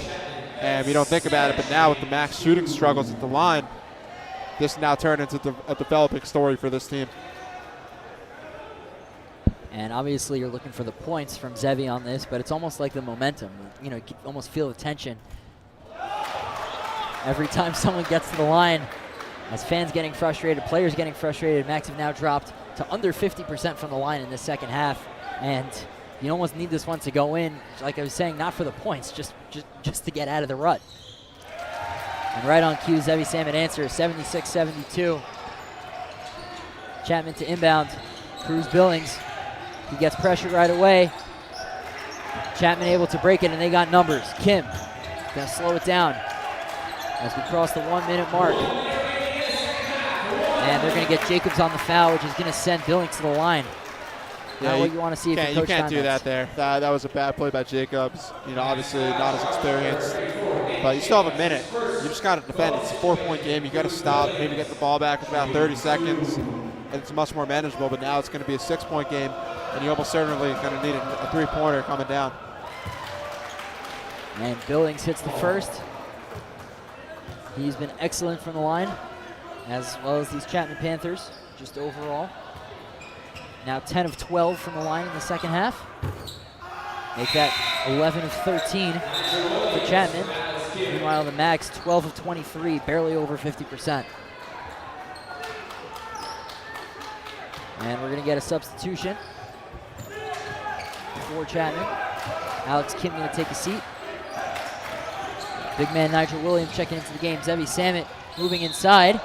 and we don't think about it. But now with the Max shooting struggles at the line, this now turned into a developing story for this team. And obviously you're looking for the points from Zevi on this, but it's almost like the momentum. You can almost feel the tension every time someone gets to the line, as fans getting frustrated, players getting frustrated. Max have now dropped to under 50% from the line in the second half, and you almost need this one to go in, like I was saying, not for the points, just to get out of the rut. And right on cue, Zevi Samit answers, 76-72. Chapman to inbound. Cruz Billings. He gets pressured right away. Chapman able to break it, and they got numbers. Kim gonna slow it down as we cross the 1-minute mark. And they're gonna get Jacobs on the foul, which is gonna send Billings to the line. Not what you want to see if you're Coach You can't do Steinmetz. that there. That was a bad play by Jacobs. Obviously not as experienced, but you still have a minute. You just got to defend. It's a 4-point game. You got to stop, maybe get the ball back with about 30 seconds, and it's much more manageable. But now it's going to be a 6-point game, and you almost certainly going to need a 3-pointer coming down. And Billings hits the first. He's been excellent from the line, as well as these Chapman Panthers, just overall. Now 10 of 12 from the line in the second half. Make that 11 of 13 for Chapman. Meanwhile, the Max, 12 of 23, barely over 50%. And we're going to get a substitution for Chapman. Alex Kim going to take a seat. Big man Nigel Williams checking into the game. Zevi Samit moving inside,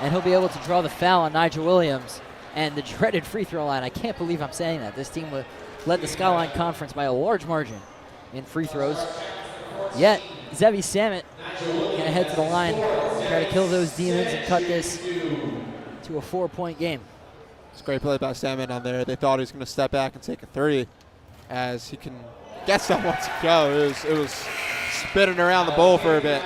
and he'll be able to draw the foul on Nigel Williams. And the dreaded free throw line. I can't believe I'm saying that. This team led the Skyline Conference by a large margin in free throws. Yet, Zevi Samit Gonna head to the line, try to kill those demons and cut this to a 4-point game. It's a great play by Salmon on there. They thought he was going to step back and take a 3 as he can get someone to go. It was spinning around the bowl for a bit.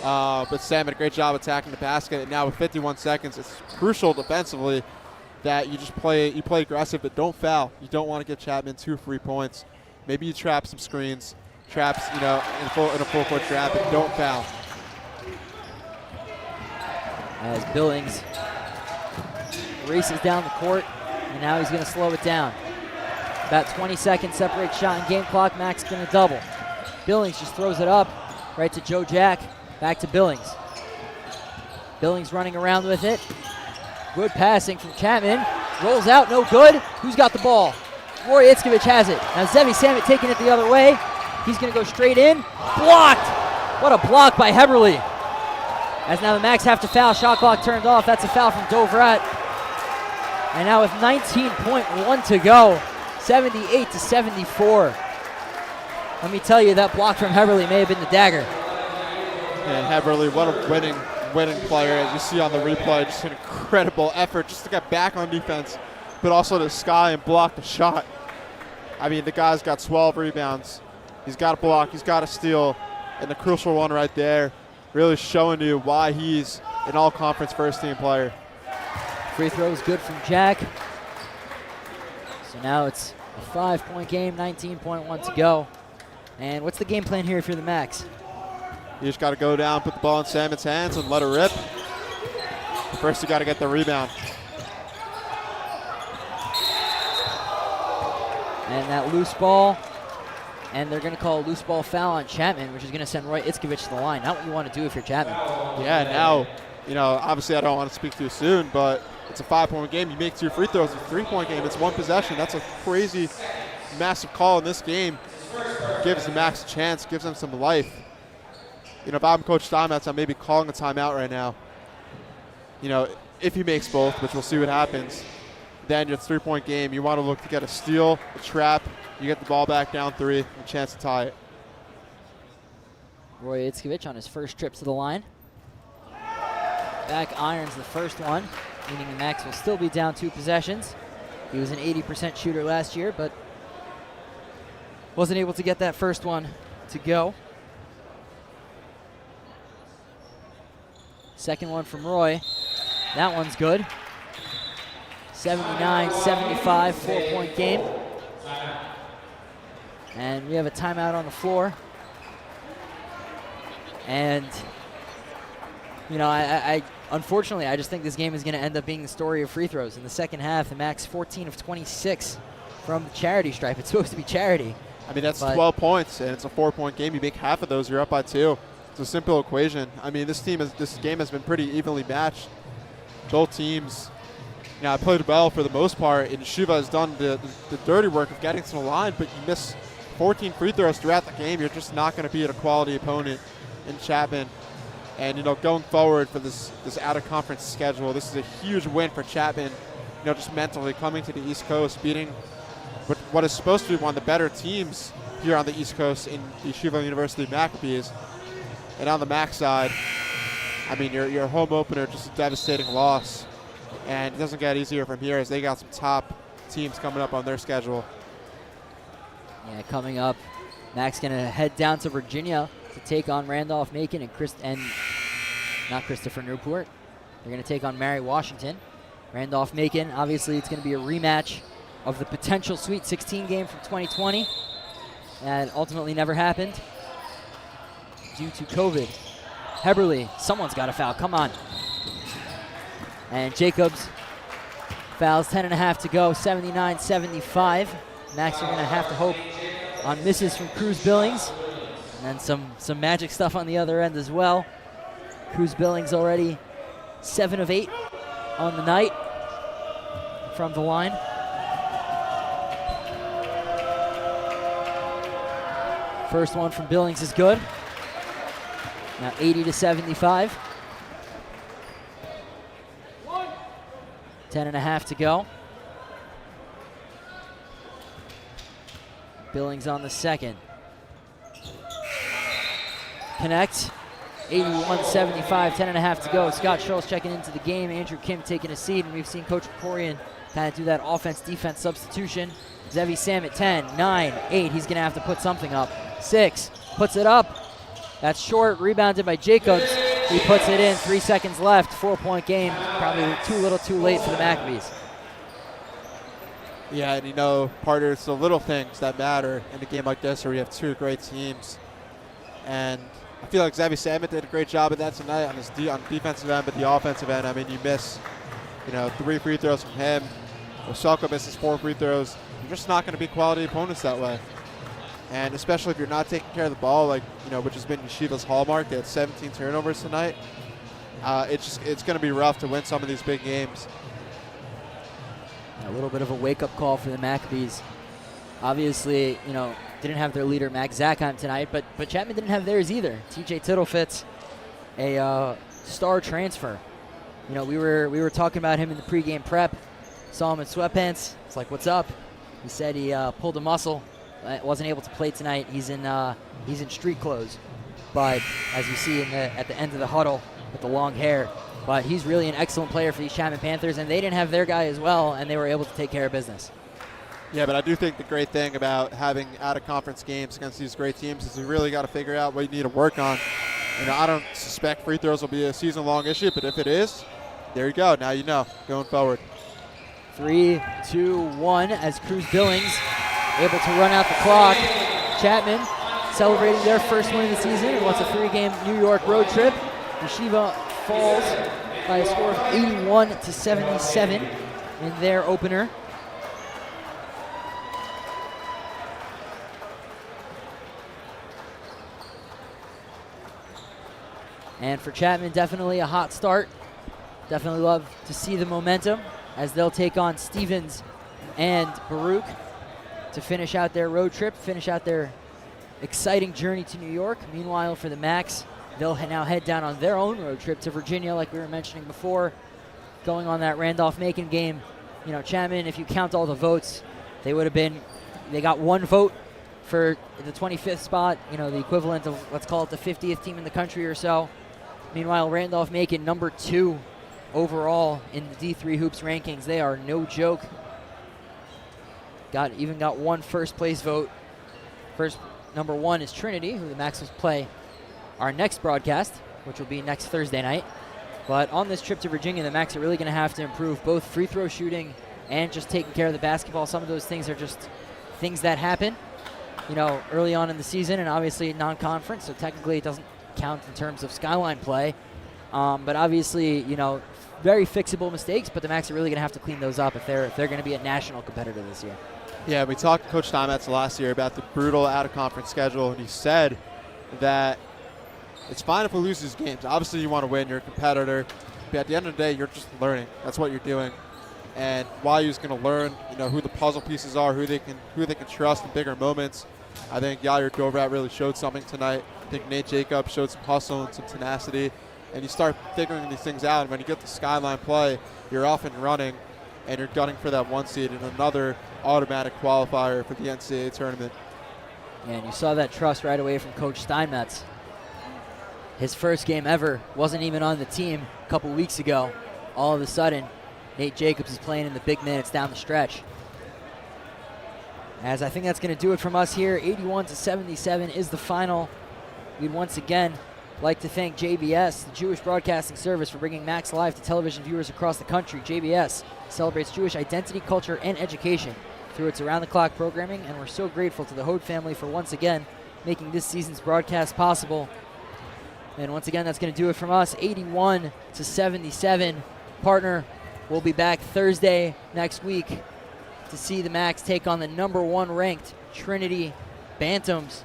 But Salmon, a great job attacking the basket. And now with 51 seconds, it's crucial defensively that you just play aggressive, but don't foul. You don't want to give Chapman 2 free points. Maybe you trap some screens, traps, in a full court trap, but don't foul. As Billings races down the court, and now he's going to slow it down. About 20 seconds separate shot and game clock. Max going to double. Billings just throws it up right to Joe Jack. Back to Billings. Billings running around with it. Good passing from Chapman. Rolls out, no good. Who's got the ball? Roy Itzkovich has it. Now Zevi Samet taking it the other way. He's going to go straight in. Blocked! What a block by Heberly. As now the Max have to foul. Shot clock turned off. That's a foul from Dovid. And now with 19.1 to go, 78-74. Let me tell you, that block from Heberly may have been the dagger. And Heberly, what a winning player, as you see on the replay. Just an incredible effort just to get back on defense, but also to sky and block the shot. I mean, the guy's got 12 rebounds. He's got a block, he's got a steal, and the crucial one right there, really showing you why he's an all-conference first-team player. Free throw is good from Jack. So now it's a 5-point game, 19.1 to go. And what's the game plan here if you're the Max? You just got to go down, put the ball in Salmon's hands, and let it rip. First, you got to get the rebound. And that loose ball, and they're going to call a loose ball foul on Chapman, which is going to send Roy Itzkovich to the line. Not what you want to do if you're Chapman. Yeah, now, obviously I don't want to speak too soon, but it's a 5-point game. You make 2 free throws. It's a 3-point game. It's 1 possession. That's a crazy, massive call in this game. Gives the Max a chance, gives them some life. If I'm Coach Timeouts, I'm maybe calling a timeout right now. If he makes both, which we'll see what happens, then your 3-point game, you want to look to get a steal, a trap, you get the ball back down 3, and a chance to tie it. Roy Itzkovich on his first trip to the line. Back irons the first one, meaning the Max will still be down 2 possessions. He was an 80% shooter last year, but wasn't able to get that first one to go. Second one from Roy. That one's good. 79-75, 4-point game. And we have a timeout on the floor. And, unfortunately, I just think this game is going to end up being the story of free throws. In the second half, the Max 14 of 26 from the charity stripe. It's supposed to be charity. I mean, that's 12 points, and it's a 4-point game. You make half of those, you're up by 2. It's a simple equation. I mean, this game has been pretty evenly matched. Both teams, played well for the most part, and Yeshiva has done the dirty work of getting to the line, but you miss 14 free throws throughout the game. You're just not going to beat a quality opponent in Chapman. And, going forward for this out-of-conference schedule, this is a huge win for Chapman, just mentally coming to the East Coast, beating what is supposed to be one of the better teams here on the East Coast in Yeshiva University Maccabees. And on the Max side, I mean, your home opener, just a devastating loss. And it doesn't get easier from here as they got some top teams coming up on their schedule. Yeah, coming up, Max going to head down to Virginia to take on Randolph-Macon and not Christopher Newport. They're going to take on Mary Washington. Randolph-Macon, obviously it's going to be a rematch of the potential Sweet 16 game from 2020. That ultimately never happened due to COVID. Heberly, someone's got a foul, come on. And Jacobs fouls, 10.5 to go, 79-75. Max are gonna have to hope on misses from Cruz Billings. And then some magic stuff on the other end as well. Cruz Billings already 7 of 8 on the night from the line. First one from Billings is good. Now 80-75. 10.5 to go. Billings on the second. Connect. 81-75, 10.5 to go. Scott Schultz checking into the game. Andrew Kim taking a seat, and we've seen Coach Porian kind of do that offense-defense substitution. Zevi Sam at 10, 9, 8. He's going to have to put something up. 6, puts it up. That's short, rebounded by Jacobs. He puts it in, 3 seconds left, 4-point game. Probably too little too late for the Maccabees. Yeah, and part of it's the little things that matter in a game like this where you have two great teams. And I feel like Zevi Samet did a great job of that tonight on the defensive end, but the offensive end, I mean, you miss, 3 free throws from him. Osaka misses 4 free throws. You're just not going to be quality opponents that way. And especially if you're not taking care of the ball, which has been Yeshiva's hallmark. They had 17 turnovers tonight. It's going to be rough to win some of these big games. A little bit of a wake-up call for the Maccabees. Obviously, didn't have their leader, Max Zackheim, tonight, but Chapman didn't have theirs either. TJ Tittlefitz, a star transfer. We were talking about him in the pregame prep. Saw him in sweatpants. It's like, what's up? He said he pulled a muscle. Wasn't able to play tonight. He's in street clothes, but as you see at the end of the huddle with the long hair. But he's really an excellent player for these Chapman Panthers, and they didn't have their guy as well, and they were able to take care of business. Yeah, but I do think the great thing about having out-of-conference games against these great teams is you really got to figure out what you need to work on. I don't suspect free throws will be a season-long issue, but if it is, there you go. Now you know going forward. 3, 2, 1 as Cruz Billings able to run out the clock. Chapman celebrating their first win of the season and wants a 3-game New York road trip. Yeshiva falls by a score of 81-77 in their opener. And for Chapman, definitely a hot start. Definitely love to see the momentum as they'll take on Stevens and Baruch to finish out their road trip, finish out their exciting journey to New York. Meanwhile, for the Macs, they'll now head down on their own road trip to Virginia, like we were mentioning before, going on that Randolph-Macon game. Chapman, if you count all the votes, they got 1 vote for the 25th spot, the equivalent of, let's call it the 50th team in the country or so. Meanwhile, Randolph-Macon, number 2 overall in the D3 Hoops rankings. They are no joke. Got 1 first place vote. Number 1 is Trinity, who the Macs will play our next broadcast, which will be next Thursday night. But on this trip to Virginia, the Macs are really going to have to improve both free throw shooting and just taking care of the basketball. Some of those things are just things that happen, early on in the season, and obviously non-conference, so technically it doesn't count in terms of skyline play. But obviously, very fixable mistakes, but the Macs are really going to have to clean those up if they're going to be a national competitor this year. Yeah, we talked to Coach Steinmetz last year about the brutal out-of-conference schedule, and he said that it's fine if we lose these games. Obviously, you want to win. You're a competitor. But at the end of the day, you're just learning. That's what you're doing. And YU's going to learn, who the puzzle pieces are, who they can trust in bigger moments. I think Yair Dovrat really showed something tonight. I think Nate Jacobs showed some hustle and some tenacity. And you start figuring these things out. And when you get the skyline play, you're off and running, and you're gunning for that 1 seed and another automatic qualifier for the NCAA tournament. Yeah, and you saw that trust right away from Coach Steinmetz. His first game ever, wasn't even on the team a couple weeks ago. All of a sudden, Nate Jacobs is playing in the big minutes down the stretch. As I think that's going to do it from us here. 81-77 is the final. We'd once again like to thank JBS, the Jewish Broadcasting Service, for bringing Max Live to television viewers across the country. JBS celebrates Jewish identity, culture, and education through its around-the-clock programming, and we're so grateful to the Hode family for once again making this season's broadcast possible. And once again, that's going to do it from us, 81-77. Partner, we'll be back Thursday next week to see the Macs take on the number 1 ranked Trinity Bantams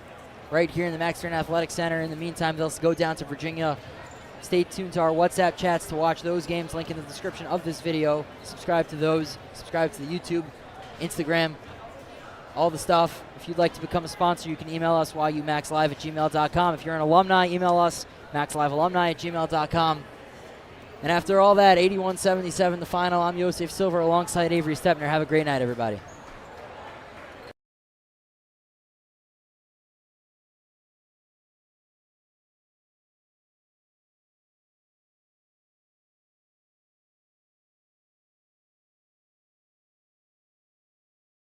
right here in the Max Stern Athletic Center. In the meantime, they'll go down to Virginia. Stay tuned to our WhatsApp chats to watch those games. Link in the description of this video. Subscribe to those. Subscribe to the YouTube, Instagram, all the stuff. If you'd like to become a sponsor, you can email us yumaxlive@gmail.com. If you're an alumni, email us maxlivealumni@gmail.com. And after all that, 81-77 the final. I'm Yosef Silver alongside Avery Stepner. Have a great night, everybody.